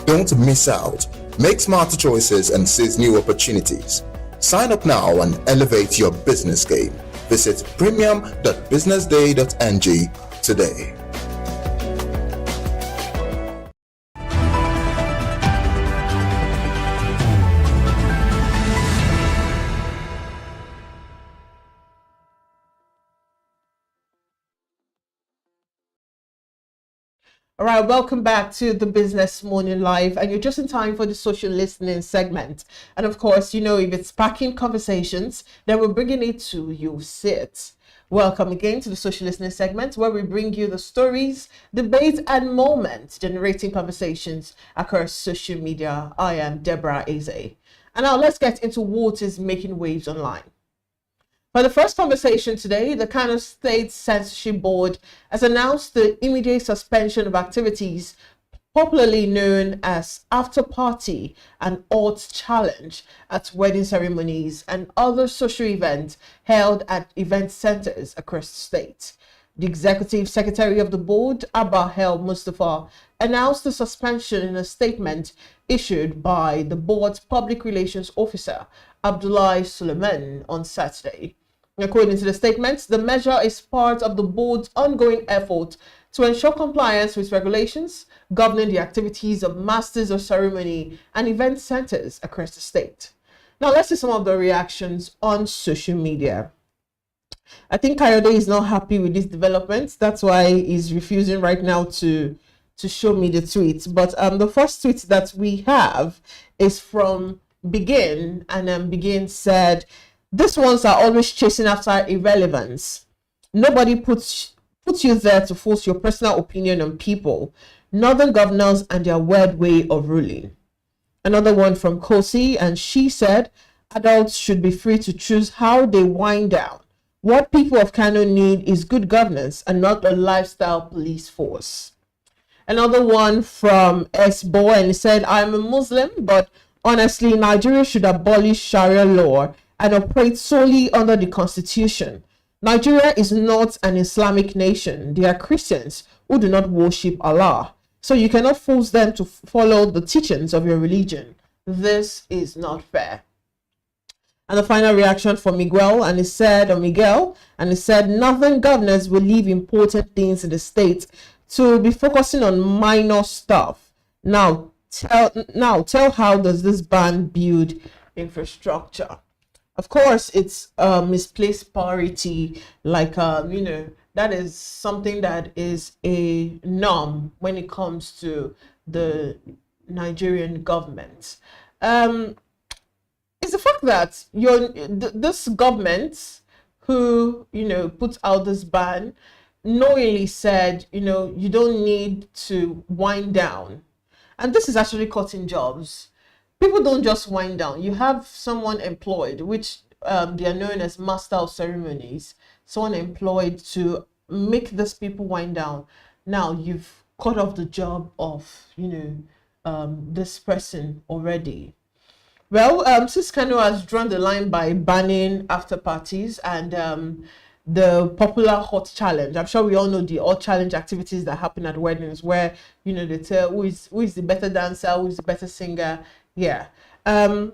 Don't miss out. Make smarter choices and seize new opportunities. Sign up now and elevate your business game. Visit premium.businessday.ng today. All right, welcome back to the Business Morning Live, and you're just in time for the social listening segment. And of course, you know, if it's sparking conversations, then we're bringing it to you sit. Welcome again to the social listening segment, where we bring you the stories, debates, and moments generating conversations across social media. I am Deborah Eze. And now let's get into what is making waves online. For the first conversation today, the Kano State Censorship Board has announced the immediate suspension of activities popularly known as after party and odds challenge at wedding ceremonies and other social events held at event centers across the state. The executive secretary of the board, Abba Hel Mustafa, announced the suspension in a statement issued by the board's public relations officer, Abdullah Suleiman, on Saturday. According to the statement, the measure is part of the board's ongoing effort to ensure compliance with regulations governing the activities of masters of ceremony and event centers across the state. Now, let's see some of the reactions on social media. I think Kayode is not happy with this development. That's why he's refusing right now to show me the tweet. But the first tweet that we have is from Begin, and Begin said, "These ones are always chasing after irrelevance. Nobody puts you there to force your personal opinion on people, northern governors and their weird way of ruling." Another one from Kosi, and she said, "Adults should be free to choose how they wind down. What people of Kano need is good governance and not a lifestyle police force." Another one from S-Boy, and he said, "I'm a Muslim, but honestly, Nigeria should abolish Sharia law and operate solely under the constitution. Nigeria is not an Islamic nation. They are Christians who do not worship Allah. So you cannot force them to follow the teachings of your religion. This is not fair." And the final reaction from Miguel, and he said, "Northern governors will leave important things in the state to be focusing on minor stuff. Now tell how does this ban build infrastructure?" Of course, it's misplaced priority, like, that is something that is a norm when it comes to the Nigerian government. It's the fact that this government who, put out this ban knowingly said, you don't need to wind down. And this is actually cutting jobs. People don't just wind down. You have someone employed, which they are known as master of ceremonies, someone employed to make these people wind down. Now you've cut off the job of, this person already. Well, since Kano has drawn the line by banning after parties and the popular hot challenge. I'm sure we all know the hot challenge activities that happen at weddings where, they tell who is the better dancer, who is the better singer. Yeah. When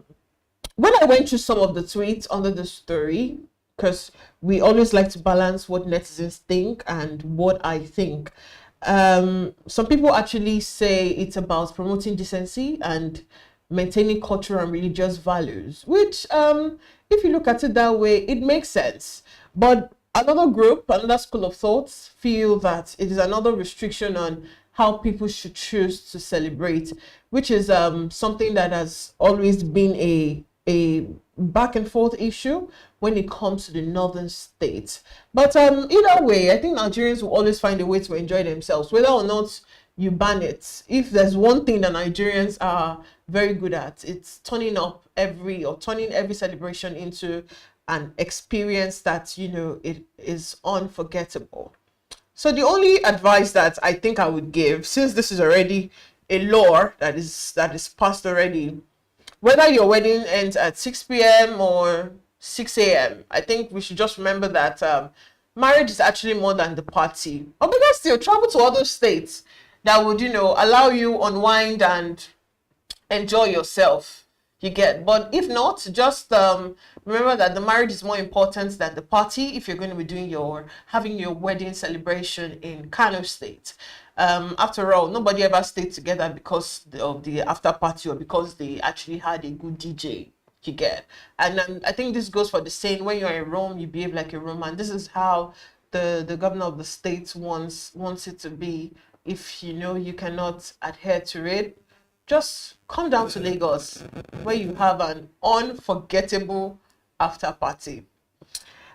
I went through some of the tweets under the story, because we always like to balance what netizens think and what I think. Some people actually say it's about promoting decency and maintaining cultural and religious values, which, if you look at it that way, it makes sense. But another school of thoughts feel that it is another restriction on how people should choose to celebrate, which is something that has always been a back and forth issue when it comes to the northern states. But either way, I think Nigerians will always find a way to enjoy themselves, whether or not you ban it. If there's one thing that Nigerians are very good at, it's turning every celebration into an experience that, it is unforgettable. So the only advice that I think I would give, since this is already a law that is passed already, whether your wedding ends at 6 p.m. or 6 a.m., I think we should just remember that marriage is actually more than the party. Or better still, travel to other states that would, allow you unwind and enjoy yourself. You get, but if not, just remember that the marriage is more important than the party if you're going to be having your wedding celebration in Kano State. After all, nobody ever stayed together because of the after party or because they actually had a good DJ. You get, and I think this goes for the saying: when you're in Rome, you behave like a Roman. This is how the governor of the state wants it to be if you know you cannot adhere to it, just come down to Lagos, where you have an unforgettable after party.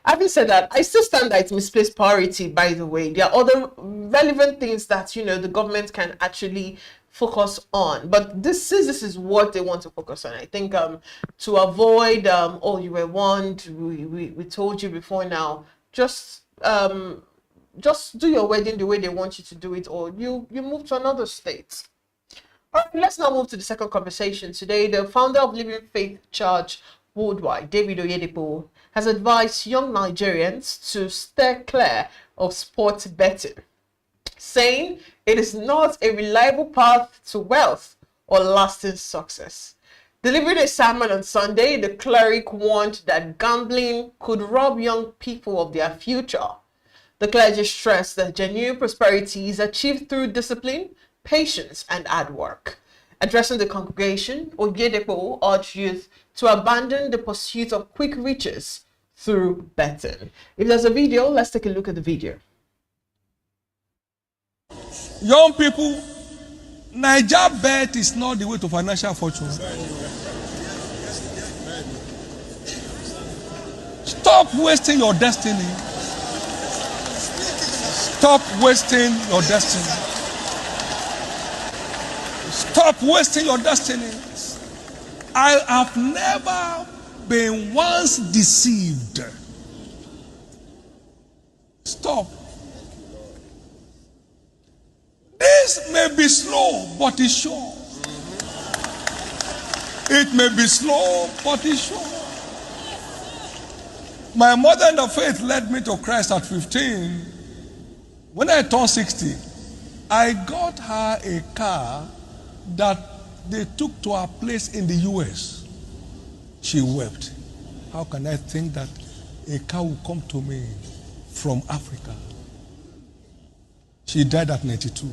Having said that, I still stand that it's misplaced priority, by the way. There are other relevant things that, you know, the government can actually focus on. But this is what they want to focus on. I think to avoid, oh, you were warned, we told you before now, just do your wedding the way they want you to do it, or you move to another state. All right, let's now move to the second conversation. Today, the founder of Living Faith Church Worldwide, David Oyedepo, has advised young Nigerians to steer clear of sports betting, saying it is not a reliable path to wealth or lasting success. Delivering a sermon on Sunday, the cleric warned that gambling could rob young people of their future. The clergy stressed that genuine prosperity is achieved through discipline, patience, and hard work. Addressing the congregation, Oyedepo urged youth to abandon the pursuit of quick riches through betting. If there's a video, let's take a look at the video. Young people, Naija bet is not the way to financial fortune. Stop wasting your destiny. Stop wasting your destiny. Stop wasting your destiny. I have never been once deceived. Stop. This may be slow, but it's sure. It may be slow, but it's sure. My mother in the faith led me to Christ at 15. When I turned 60, I got her a car that they took to a place in the US. She wept. How can I think that a car will come to me from Africa? She died at 92.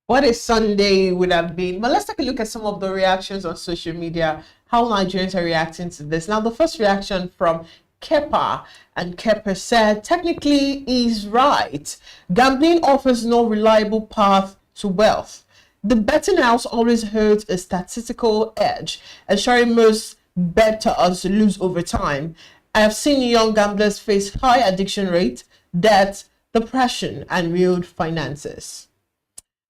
What a Sunday would have been. But let's take a look at some of the reactions on social media, how Nigerians are reacting to this. Now, the first reaction from Kepa, and Kepa said, technically he's right. Gambling offers no reliable path to wealth. The betting house always holds a statistical edge, ensuring most bettors lose over time. I have seen young gamblers face high addiction rate, debt, depression, and ruined finances.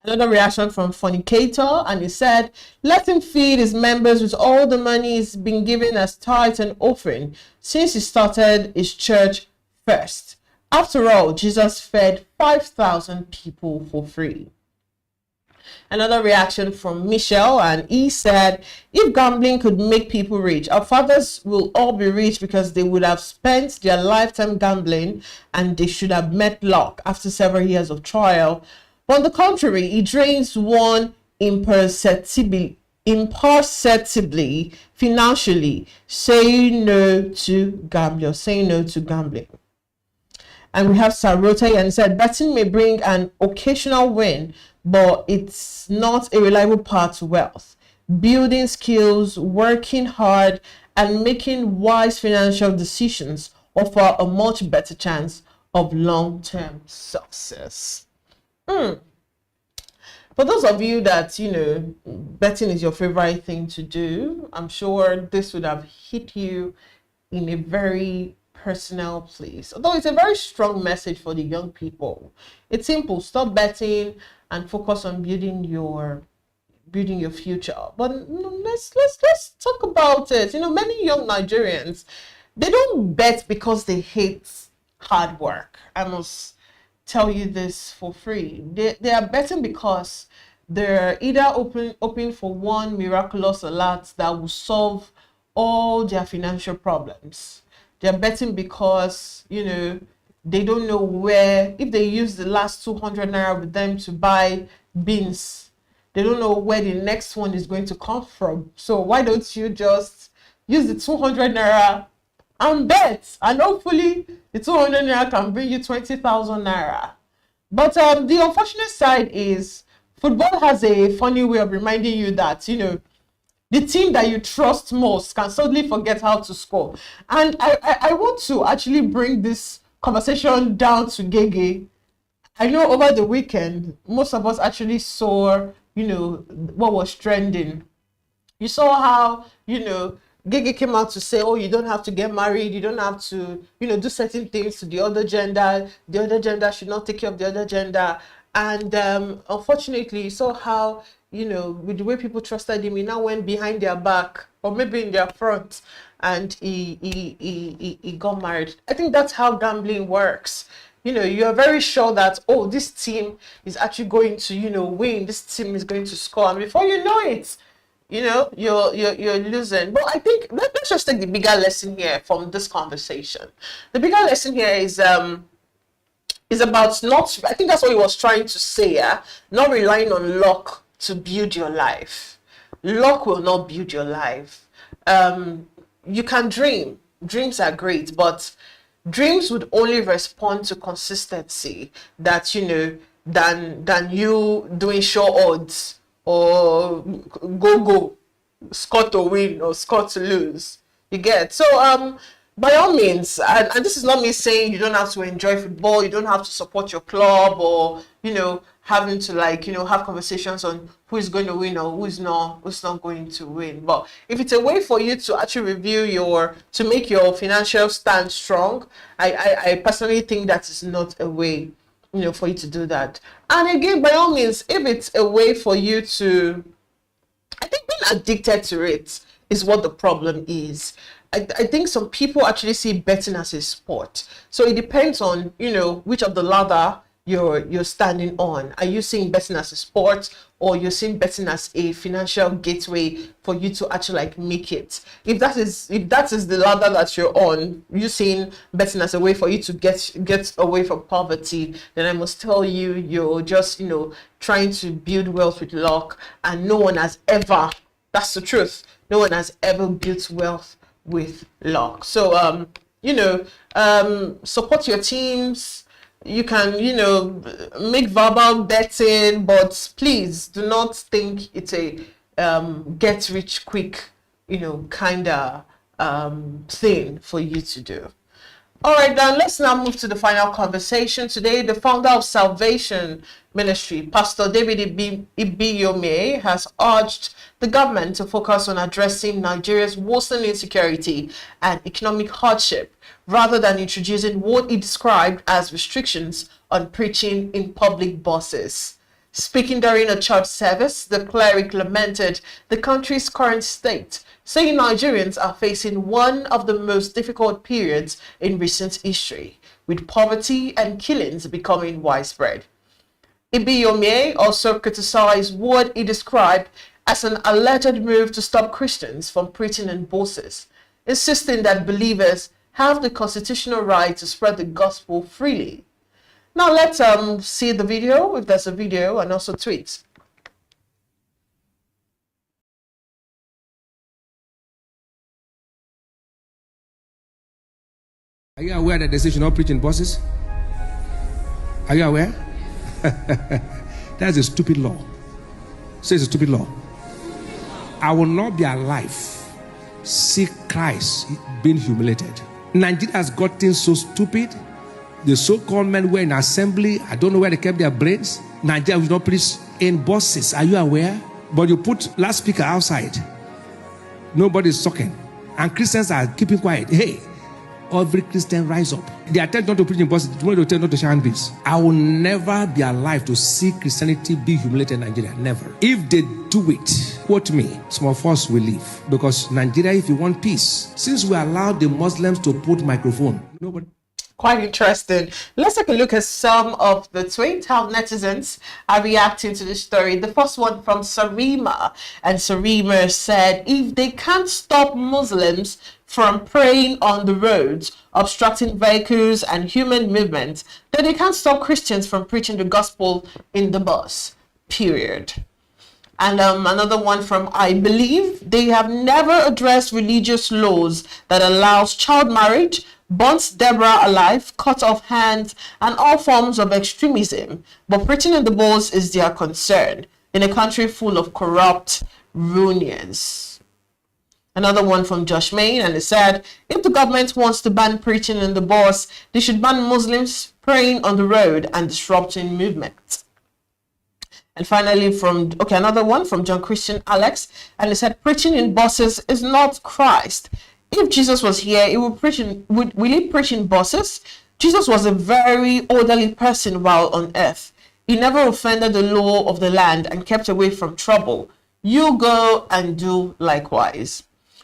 Another reaction from Fornicator, and he said, let him feed his members with all the money he's been given as tithe and offering since he started his church first. After all, Jesus fed 5,000 people for free. Another reaction from Michelle, and he said, if gambling could make people rich, our fathers will all be rich because they would have spent their lifetime gambling and they should have met luck after several years of trial. But on the contrary, it drains one imperceptibly financially. Say no to gambling, or saying no to gambling. And we have Sarote, and said, betting may bring an occasional win, but it's not a reliable path to wealth. Building skills, working hard, and making wise financial decisions offer a much better chance of long-term success. For those of you that, you know, betting is your favorite thing to do, I'm sure this would have hit you in a very personal place. Although it's a very strong message for the young people. It's simple. Stop betting and focus on building your future. But let's talk about it. You know, many young Nigerians, they don't bet because they hate hard work. I must tell you this for free. They are betting because they're either hoping for one miraculous alert that will solve all their financial problems. They're betting because, you know, they don't know where, if they use the last 200 naira with them to buy beans, they don't know where the next one is going to come from. So why don't you just use the 200 naira and bet, and hopefully the 200 naira can bring you 20,000 naira. But the unfortunate side is football has a funny way of reminding you that, you know, the team that you trust most can suddenly forget how to score. And I want to actually bring this conversation down to Gege I know over the weekend, most of us actually saw, what was trending. You saw how, Gege came out to say, oh, you don't have to get married, you don't have to, do certain things to the other gender should not take care of the other gender. And unfortunately, you saw how, with the way people trusted him, he now went behind their back or maybe in their front, and he got married. I think that's how gambling works. You are very sure that, oh, this team is actually going to, win. This team is going to score, and before you know it, you're losing. But I think let's just take the bigger lesson here from this conversation. The bigger lesson here is about not, I think that's what he was trying to say, not relying on luck to build your life. Luck will not build your life. You can dream. Dreams are great, but dreams would only respond to consistency than you doing sure odds or go score to win or score to lose. You get? So by all means, and this is not me saying you don't have to enjoy football, you don't have to support your club, or having to have conversations on who is going to win or who's not going to win. But if it's a way for you to actually to make your financial stand strong, I personally think that is not a way for you to do that. And again, by all means, if it's a way for you to, I think being addicted to it is what the problem is. I think some people actually see betting as a sport. So it depends on, which of the ladder you're standing on. Are you seeing betting as a sport, or you're seeing betting as a financial gateway for you to actually make it? If that is the ladder that you're on, you seeing betting as a way for you to get away from poverty, then I must tell you, you're just trying to build wealth with luck, and no one has ever, that's the truth, no one has ever built wealth with luck. So support your teams. You can make verbal betting, but please do not think it's a get rich quick kind of thing for you to do. All right, then let's now move to the final conversation today. The founder of Salvation Ministry, Pastor David Ibiyome, has urged the government to focus on addressing Nigeria's worsening insecurity and economic hardship, rather than introducing what he described as restrictions on preaching in public buses. Speaking during a church service, the cleric lamented the country's current state, saying Nigerians are facing one of the most difficult periods in recent history, with poverty and killings becoming widespread. Ibiyome also criticized what he described as an alleged move to stop Christians from preaching in buses, insisting that believers have the constitutional right to spread the gospel freely. Now let's see the video, if there's a video, and also tweets. Are you aware that they say you should not preach in buses? Are you aware? That's a stupid law. Say it's a stupid law. I will not be alive see Christ being humiliated. Nigeria has gotten so stupid. The so-called men were in assembly. I don't know where they kept their brains. Nigeria will not preach in buses. Are you aware? But you put loudspeaker outside. Nobody's talking. And Christians are keeping quiet. Hey, every Christian rise up. They attempt not to preach in buses. Tomorrow they tell not to share hands. I will never be alive to see Christianity be humiliated in Nigeria. Never. If they do it, quote me, some of us will leave. Because Nigeria, if you want peace, since we allowed the Muslims to put microphone, nobody. Quite interesting. Let's take a look at some of the tweets, how netizens are reacting to this story. The first one from Sarima, and Sarima said, if they can't stop Muslims from praying on the roads, obstructing vehicles and human movement, then they can't stop Christians from preaching the gospel in the bus, period. And another one from I believe they have never addressed religious laws that allows child marriage, burns Deborah alive, cut off hands, and all forms of extremism. But preaching in the bus is their concern in a country full of corrupt ruiners. Another one from Josh Main, and it said, if the government wants to ban preaching in the bus, they should ban Muslims praying on the road and disrupting movement. And finally, another one from John Christian Alex, and he said, preaching in buses is not Christ. If Jesus was here, will he preach in buses? Jesus was a very orderly person while on earth. He never offended the law of the land and kept away from trouble. You go and do likewise.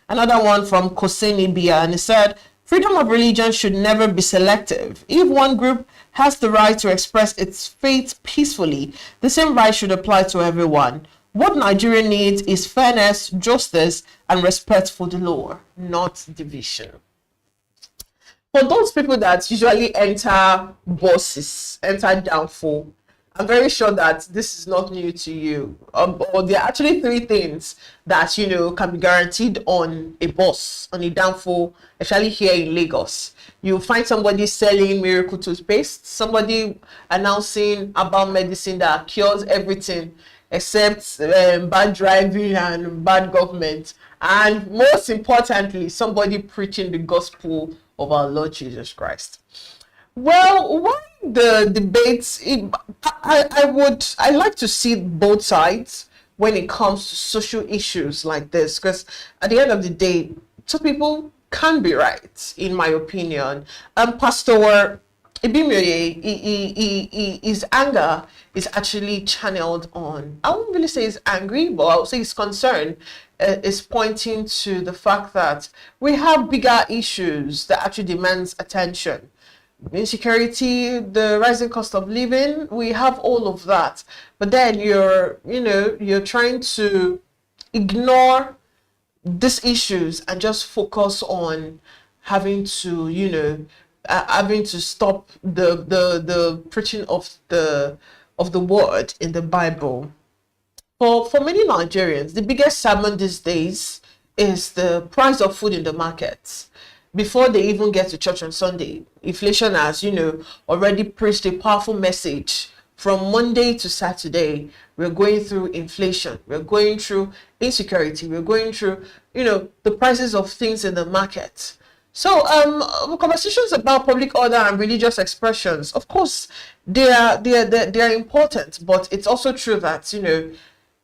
Another one from Koseni Bia, and he said, freedom of religion should never be selective. If one group has the right to express its faith peacefully, the same right should apply to everyone. What Nigeria needs is fairness, justice, and respect for the law, not division. For those people that usually enter buses, enter downfall, I'm very sure that this is not new to you. Or there are actually 3 things that, can be guaranteed on a bus, on a downfall, especially here in Lagos. You'll find somebody selling miracle toothpaste, somebody announcing about medicine that cures everything except bad driving and bad government. And most importantly, somebody preaching the gospel of our Lord Jesus Christ. Well, why the debates? I like to see both sides when it comes to social issues like this, because at the end of the day, 2 people can be right, in my opinion. Pastor Ibimioye, his anger is actually channeled on, I won't really say he's angry, but I'll say his concern is pointing to the fact that we have bigger issues that actually demands attention. Insecurity, the rising cost of living, we have all of that. But then you're trying to ignore these issues and just focus on having to stop the preaching of the word in the Bible. For many Nigerians, the biggest sermon these days is the price of food in the market. Before they even get to church on Sunday, inflation has, already preached a powerful message. From Monday to Saturday, we're going through inflation. We're going through insecurity. We're going through, the prices of things in the market. So, conversations about public order and religious expressions, of course, they are important. But it's also true that,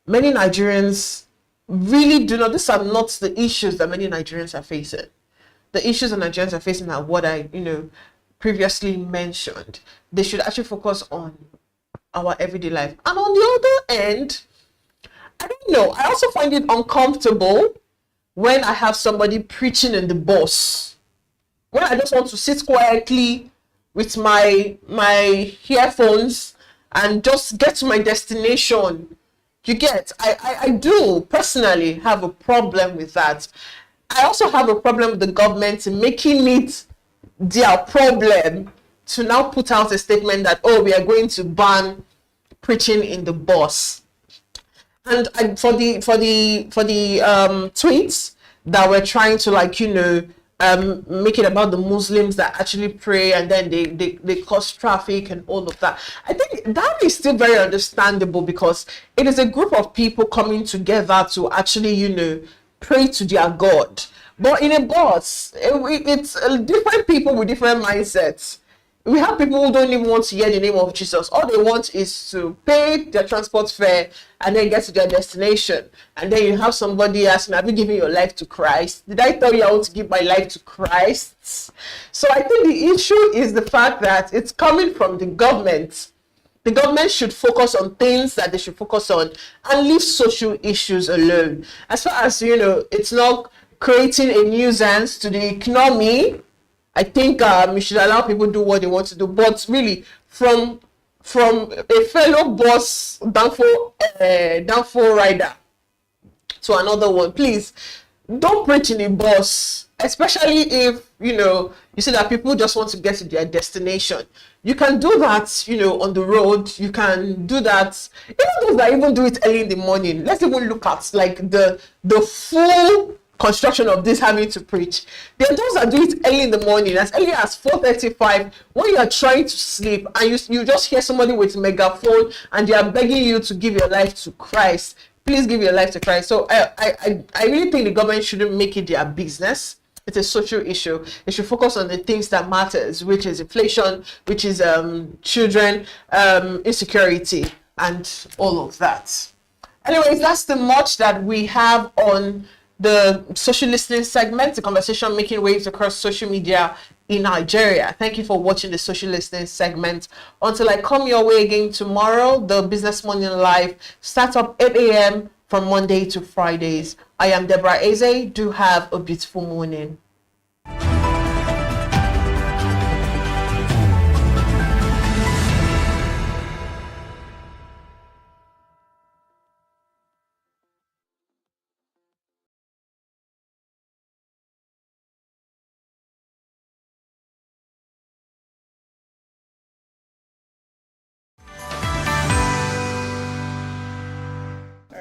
many Nigerians really do not. These are not the issues that many Nigerians are facing. The issues that Nigerians are facing are what I, previously mentioned. They should actually focus on our everyday life. And on the other end, I don't know, I also find it uncomfortable when I have somebody preaching in the bus. When I just want to sit quietly with my earphones and just get to my destination. You get, I do personally have a problem with that. I also have a problem with the government making it their problem to now put out a statement that, we are going to ban preaching in the bus. And for the tweets that were trying to make it about the Muslims that actually pray and then they cause traffic and all of that. I think that is still very understandable because it is a group of people coming together to actually, pray to their God. But in a bus, it's different people with different mindsets. We have people who don't even want to hear the name of Jesus. All they want is to pay their transport fare and then get to their destination. And then you have somebody asking, have you given your life to Christ? Did I tell you I want to give my life to Christ? So I think the issue is the fact that it's coming from the government. The government should focus on things that they should focus on and leave social issues alone. As far as, it's not creating a nuisance to the economy, I think we should allow people to do what they want to do. But really, from a fellow bus downfall rider to another one, please don't preach in a bus, especially if you see that people just want to get to their destination. You can do that, on the road. You can do that. Even those that even do it early in the morning. Let's even look at the full construction of this having to preach. There are those that do it early in the morning, as early as 4:35, when you are trying to sleep and you just hear somebody with a megaphone and they are begging you to give your life to Christ. Please give your life to Christ. So I really think the government shouldn't make it their business It's a social issue. It should focus on the things that matters, which is inflation, which is children, insecurity, and all of that. Anyways, that's the much that we have on the social listening segment, the conversation making waves across social media in Nigeria. Thank you for watching the social listening segment. Until I come your way again tomorrow, the Business Morning Live starts up 8 a.m. from Monday to Fridays. I am Deborah Eze. Do have a beautiful morning.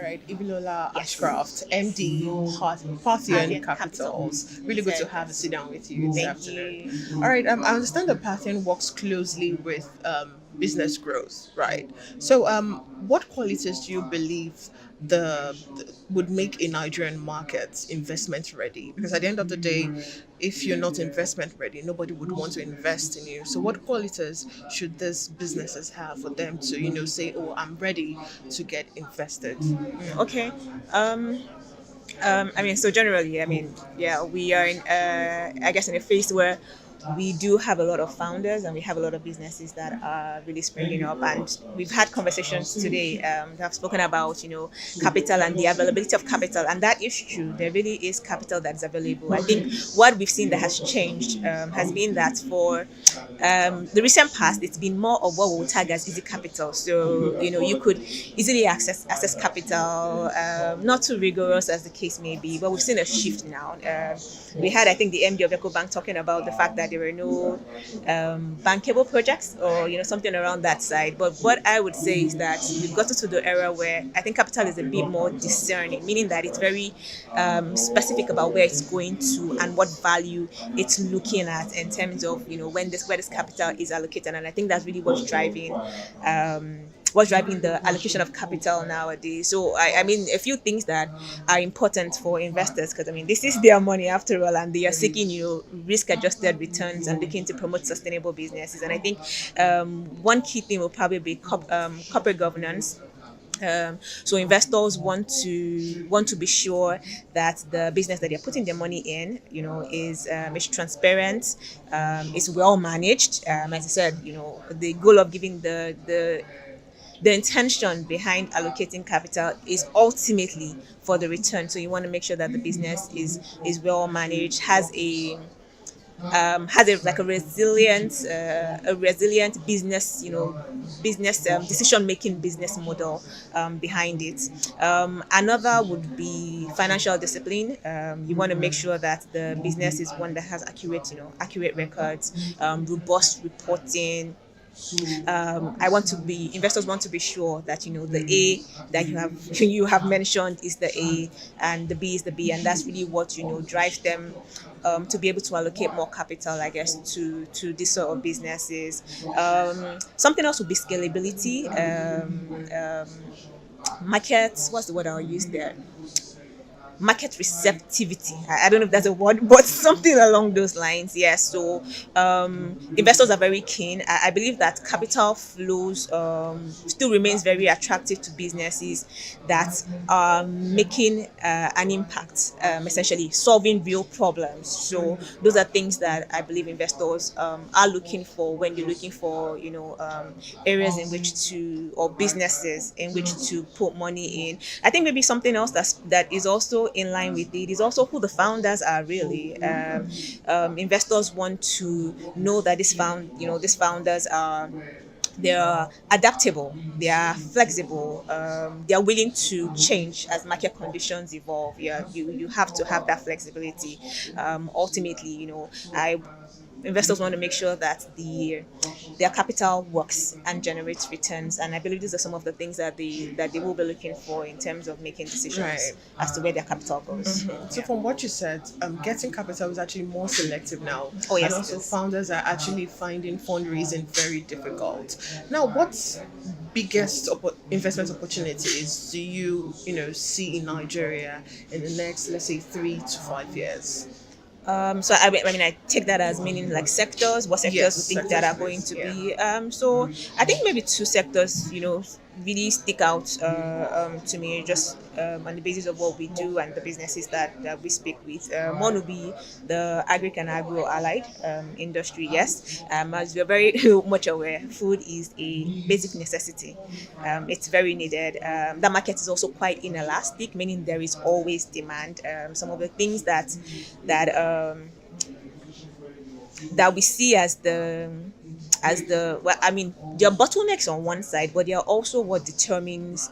Right, Ibilola Ashcroft, MD, Parthian Capitals. Really good to have a sit down with you this afternoon. All right, I understand that Parthian works closely with business growth, right? So, what qualities do you believe would make a Nigerian market investment ready? Because at the end of the day, if you're not investment ready, nobody would want to invest in you. So what qualities should these businesses have for them to, say, oh, I'm ready to get invested? Okay. So generally, we are in, I guess, in a phase where we do have a lot of founders and we have a lot of businesses that are really springing up, and we've had conversations today that have spoken about capital and the availability of capital, and that is true. There really is capital that is available. I think what we've seen that has changed has been that for the recent past, it's been more of what we would tag as easy capital. So you could easily access capital, not too rigorous as the case may be, but we've seen a shift now. We had, I think, the MD of EcoBank talking about the fact that there were no bankable projects or something around that side. But what I would say is that we've gotten to the era where I think capital is a bit more discerning, meaning that it's very specific about where it's going to and what value it's looking at in terms of where this capital is allocated. And I think that's really what's driving the allocation of capital nowadays. So I mean, a few things that are important for investors, because this is their money after all, and they are seeking risk-adjusted returns and looking to promote sustainable businesses. And I think one key thing will probably be corporate governance. So investors want to be sure that the business that they're putting their money in, is transparent, is well managed. As I said, the goal of giving the intention behind allocating capital is ultimately for the return. So you want to make sure that the business is well managed, has a resilient business, decision-making business model behind it. Another would be financial discipline. You want to make sure that the business is one that has accurate records, robust reporting. Investors want to be sure that the A that you have mentioned is the A and the B is the B, and that's really what drives them to be able to allocate more capital, I guess, to this sort of businesses. Something else would be scalability. Markets, what's the word I'll use there? Market receptivity. I don't know if that's a word, but something along those lines. Yes. So investors are very keen. I believe that capital flows still remains very attractive to businesses that are making an impact, essentially solving real problems. So those are things that I believe investors are looking for when they're looking for areas in which or businesses in which to put money in. I think maybe something else that is also in line with it is also who the founders are really. Investors want to know that these founders are adaptable, they are flexible, they are willing to change as market conditions evolve. You have to have that flexibility. Ultimately, investors want to make sure that their capital works and generates returns, and I believe these are some of the things that they will be looking for in terms of making decisions as to where their capital goes. Mm-hmm. So from what you said, getting capital is actually more selective now. Oh yes, and also founders are actually finding fundraising very difficult. Now, what's biggest investment opportunities do you see in Nigeria in the next, let's say, 3 to 5 years? So I mean, I take that as meaning like sectors. What sectors Yes, you think that are going to be? So I think maybe two sectors, really stick out to me, just on the basis of what we do and the businesses that we speak with. One would be the agric and agro allied industry. Yes, as we're very much aware, food is a basic necessity. It's very needed. The market is also quite inelastic, meaning there is always demand. Some of the things that we see as the well, I mean, there are bottlenecks on one side, but they are also what determines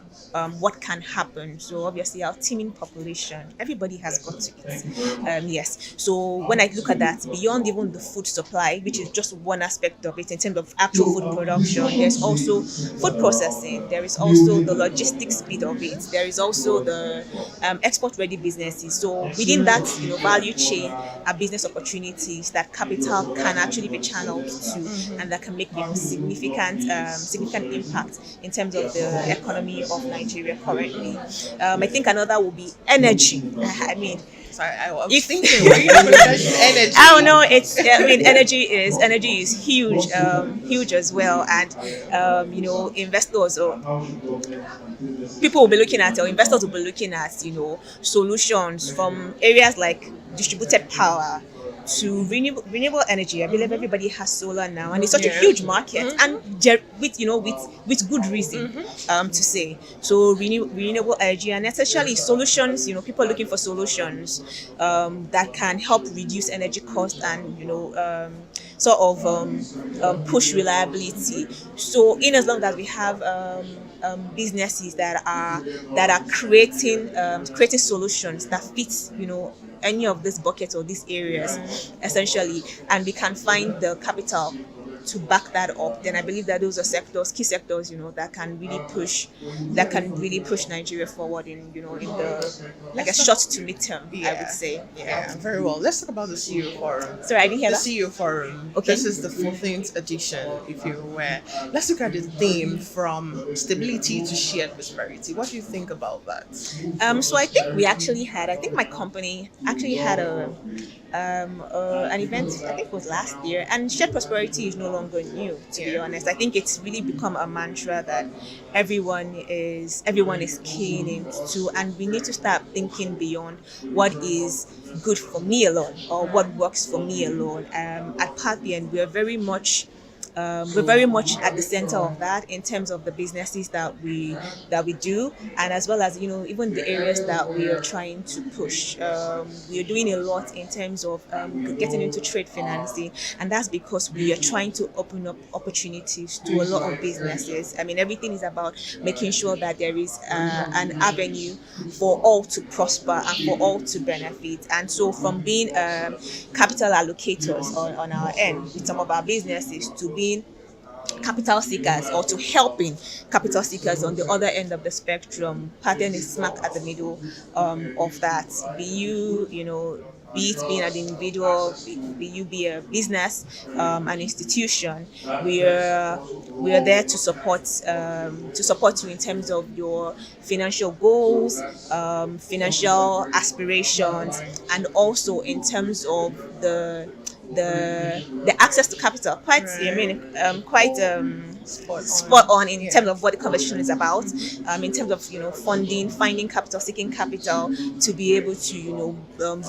what can happen. So obviously, our teeming population, everybody has got to eat. Yes. So when I look at that, beyond even the food supply, which is just one aspect of it in terms of actual food production, there's also food processing. There is also the logistics speed of it. There is also the export-ready businesses. So within that, value chain are business opportunities that capital can actually be channeled to, and that can make significant impact in terms of the economy of Nigeria currently. I think another will be energy. I mean, Sorry, I was thinking when you mentioned energy. I don't know. Energy is huge, huge as well, and investors or people will be looking at, or investors will be looking at, solutions from areas like distributed power to renewable energy. I believe everybody has solar now, and it's such a huge market, and with good reason to say. So renewable energy, and essentially solutions. People are looking for solutions that can help reduce energy cost and push reliability. So in as long as we have businesses that are creating solutions that fit any of these buckets or these areas essentially, and we can find the capital to back that up, then I believe that those are key sectors, that can really push Nigeria forward in the short to midterm. I would say. Yeah, very well. Let's talk about the CEO Forum. Sorry, I didn't hear the that. CEO Forum. Okay. This is the 14th edition, if you're aware. Let's look at the theme from stability to shared prosperity. What do you think about that? So I think my company actually had an event, I think it was last year, and shared prosperity is no longer new, to be honest. I think it's really become a mantra that everyone is keen into, and we need to start thinking beyond what is good for me alone or what works for me alone. At Parthian, we're very much at the center of that in terms of the businesses that we do, and as well as even the areas that we are trying to push. We are doing a lot in terms of getting into trade financing, and that's because we are trying to open up opportunities to a lot of businesses. I mean, everything is about making sure that there is an avenue for all to prosper and for all to benefit. And so from being capital allocators on our end with some of our businesses to being capital seekers, or to helping capital seekers on the other end of the spectrum, Parthian is smack at the middle of that. Be it being an individual, be you be a business, an institution, we are there to support you in terms of your financial goals, financial aspirations, and also in terms of the access to capital. Quite spot on in terms of what the conversation is about. In terms of finding capital, seeking capital to be able to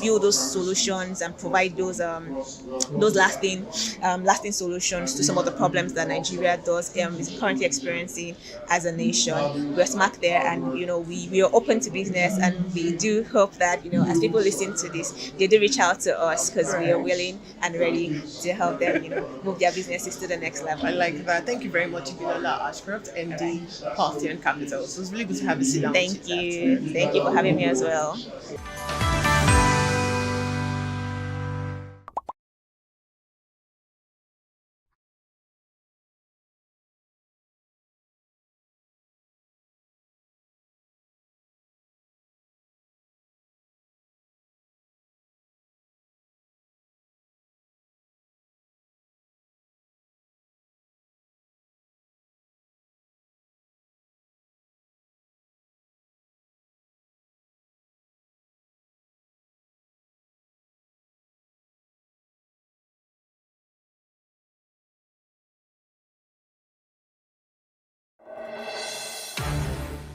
build those solutions and provide those lasting solutions to some of the problems that Nigeria is currently experiencing as a nation. We're smack there, and we are open to business, and we do hope that as people listen to this, they do reach out to us, because we are willing and ready to help them move their businesses to the next level. I like that. Thank you very much, Ibilola Ashcroft, MD, Parthian Capital. So it's really good to have you sit down. Thank you for having me as well.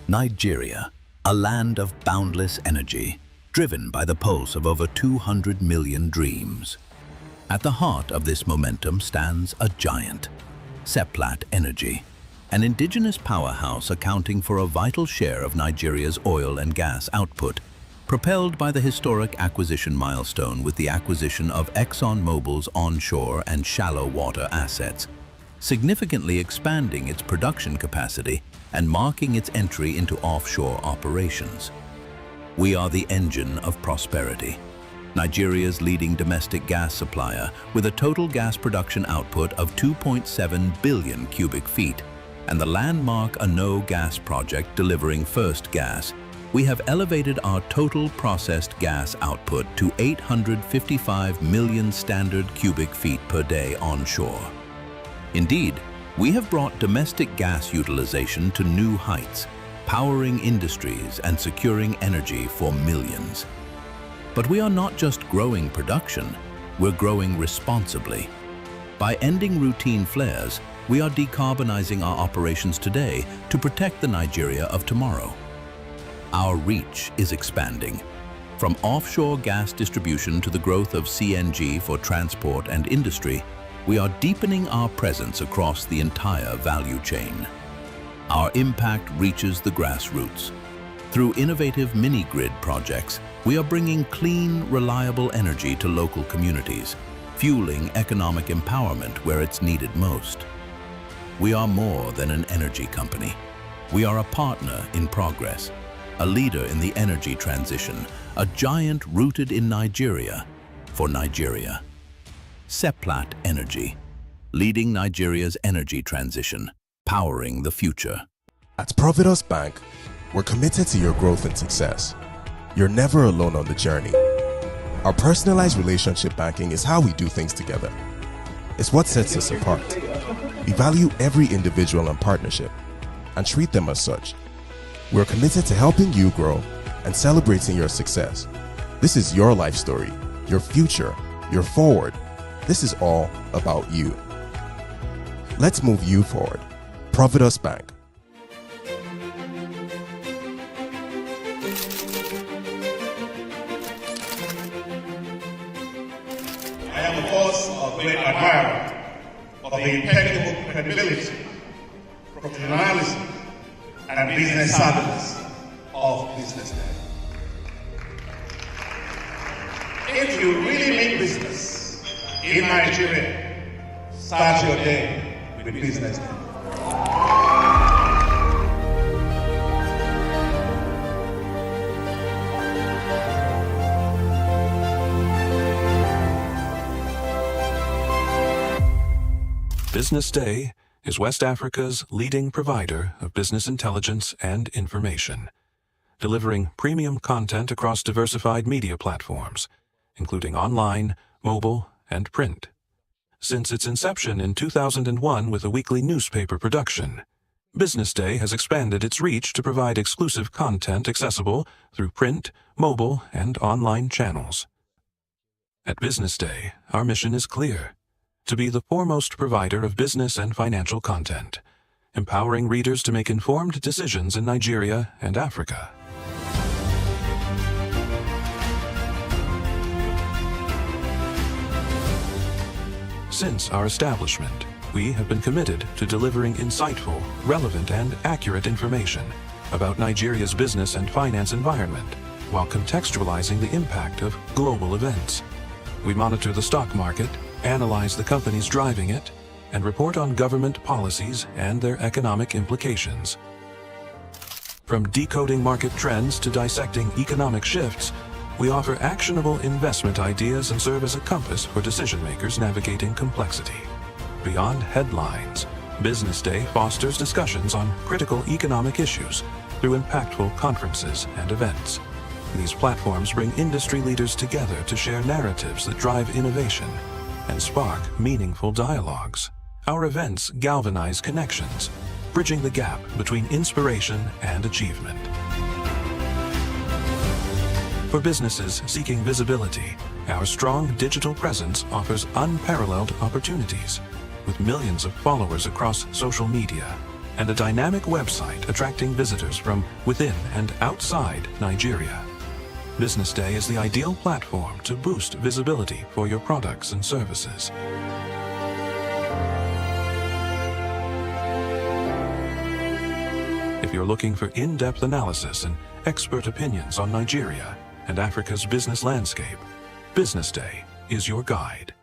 Nigeria, a land of boundless energy, driven by the pulse of over 200 million dreams. At the heart of this momentum stands a giant, Seplat Energy, an indigenous powerhouse accounting for a vital share of Nigeria's oil and gas output, propelled by the historic acquisition milestone with the acquisition of ExxonMobil's onshore and shallow water assets, significantly expanding its production capacity and marking its entry into offshore operations. We are the engine of prosperity, Nigeria's leading domestic gas supplier with a total gas production output of 2.7 billion cubic feet and the landmark Ano gas project delivering first gas. We have elevated our total processed gas output to 855 million standard cubic feet per day onshore. Indeed, we have brought domestic gas utilization to new heights, powering industries and securing energy for millions. But we are not just growing production, we're growing responsibly. By ending routine flares, we are decarbonizing our operations today to protect the Nigeria of tomorrow. Our reach is expanding. From offshore gas distribution to the growth of CNG for transport and industry, we are deepening our presence across the entire value chain. Our impact reaches the grassroots. Through innovative mini-grid projects, we are bringing clean, reliable energy to local communities, fueling economic empowerment where it's needed most. We are more than an energy company. We are a partner in progress, a leader in the energy transition, a giant rooted in Nigeria for Nigeria. Seplat Energy, leading Nigeria's energy transition, powering the future. At Providus Bank, we're committed to your growth and success. You're never alone on the journey. Our personalized relationship banking is how we do things together. It's what sets us apart. We value every individual and partnership and treat them as such. We're committed to helping you grow and celebrating your success. This is your life story, your future, your forward. This is all about you. Let's move you forward. Providus Bank. I am, of course, a great admirer of the impeccable credibility, professionalism, and business savviness of BusinessDay. If you really mean business in Nigeria, start your day with BusinessDay. BusinessDay is West Africa's leading provider of business intelligence and information, delivering premium content across diversified media platforms, including online, mobile, and print. Since its inception in 2001 with a weekly newspaper production, BusinessDay has expanded its reach to provide exclusive content accessible through print, mobile, and online channels. At BusinessDay, our mission is clear: to be the foremost provider of business and financial content, empowering readers to make informed decisions in Nigeria and Africa. Since our establishment, we have been committed to delivering insightful, relevant, and accurate information about Nigeria's business and finance environment, while contextualizing the impact of global events. We monitor the stock market, analyze the companies driving it, and report on government policies and their economic implications. From decoding market trends to dissecting economic shifts, we offer actionable investment ideas and serve as a compass for decision-makers navigating complexity. Beyond headlines, BusinessDay fosters discussions on critical economic issues through impactful conferences and events. These platforms bring industry leaders together to share narratives that drive innovation and spark meaningful dialogues. Our events galvanize connections, bridging the gap between inspiration and achievement. For businesses seeking visibility, our strong digital presence offers unparalleled opportunities. With millions of followers across social media, and a dynamic website attracting visitors from within and outside Nigeria. Business Day is the ideal platform to boost visibility for your products and services. If you're looking for in-depth analysis and expert opinions on Nigeria and Africa's business landscape, Business Day is your guide.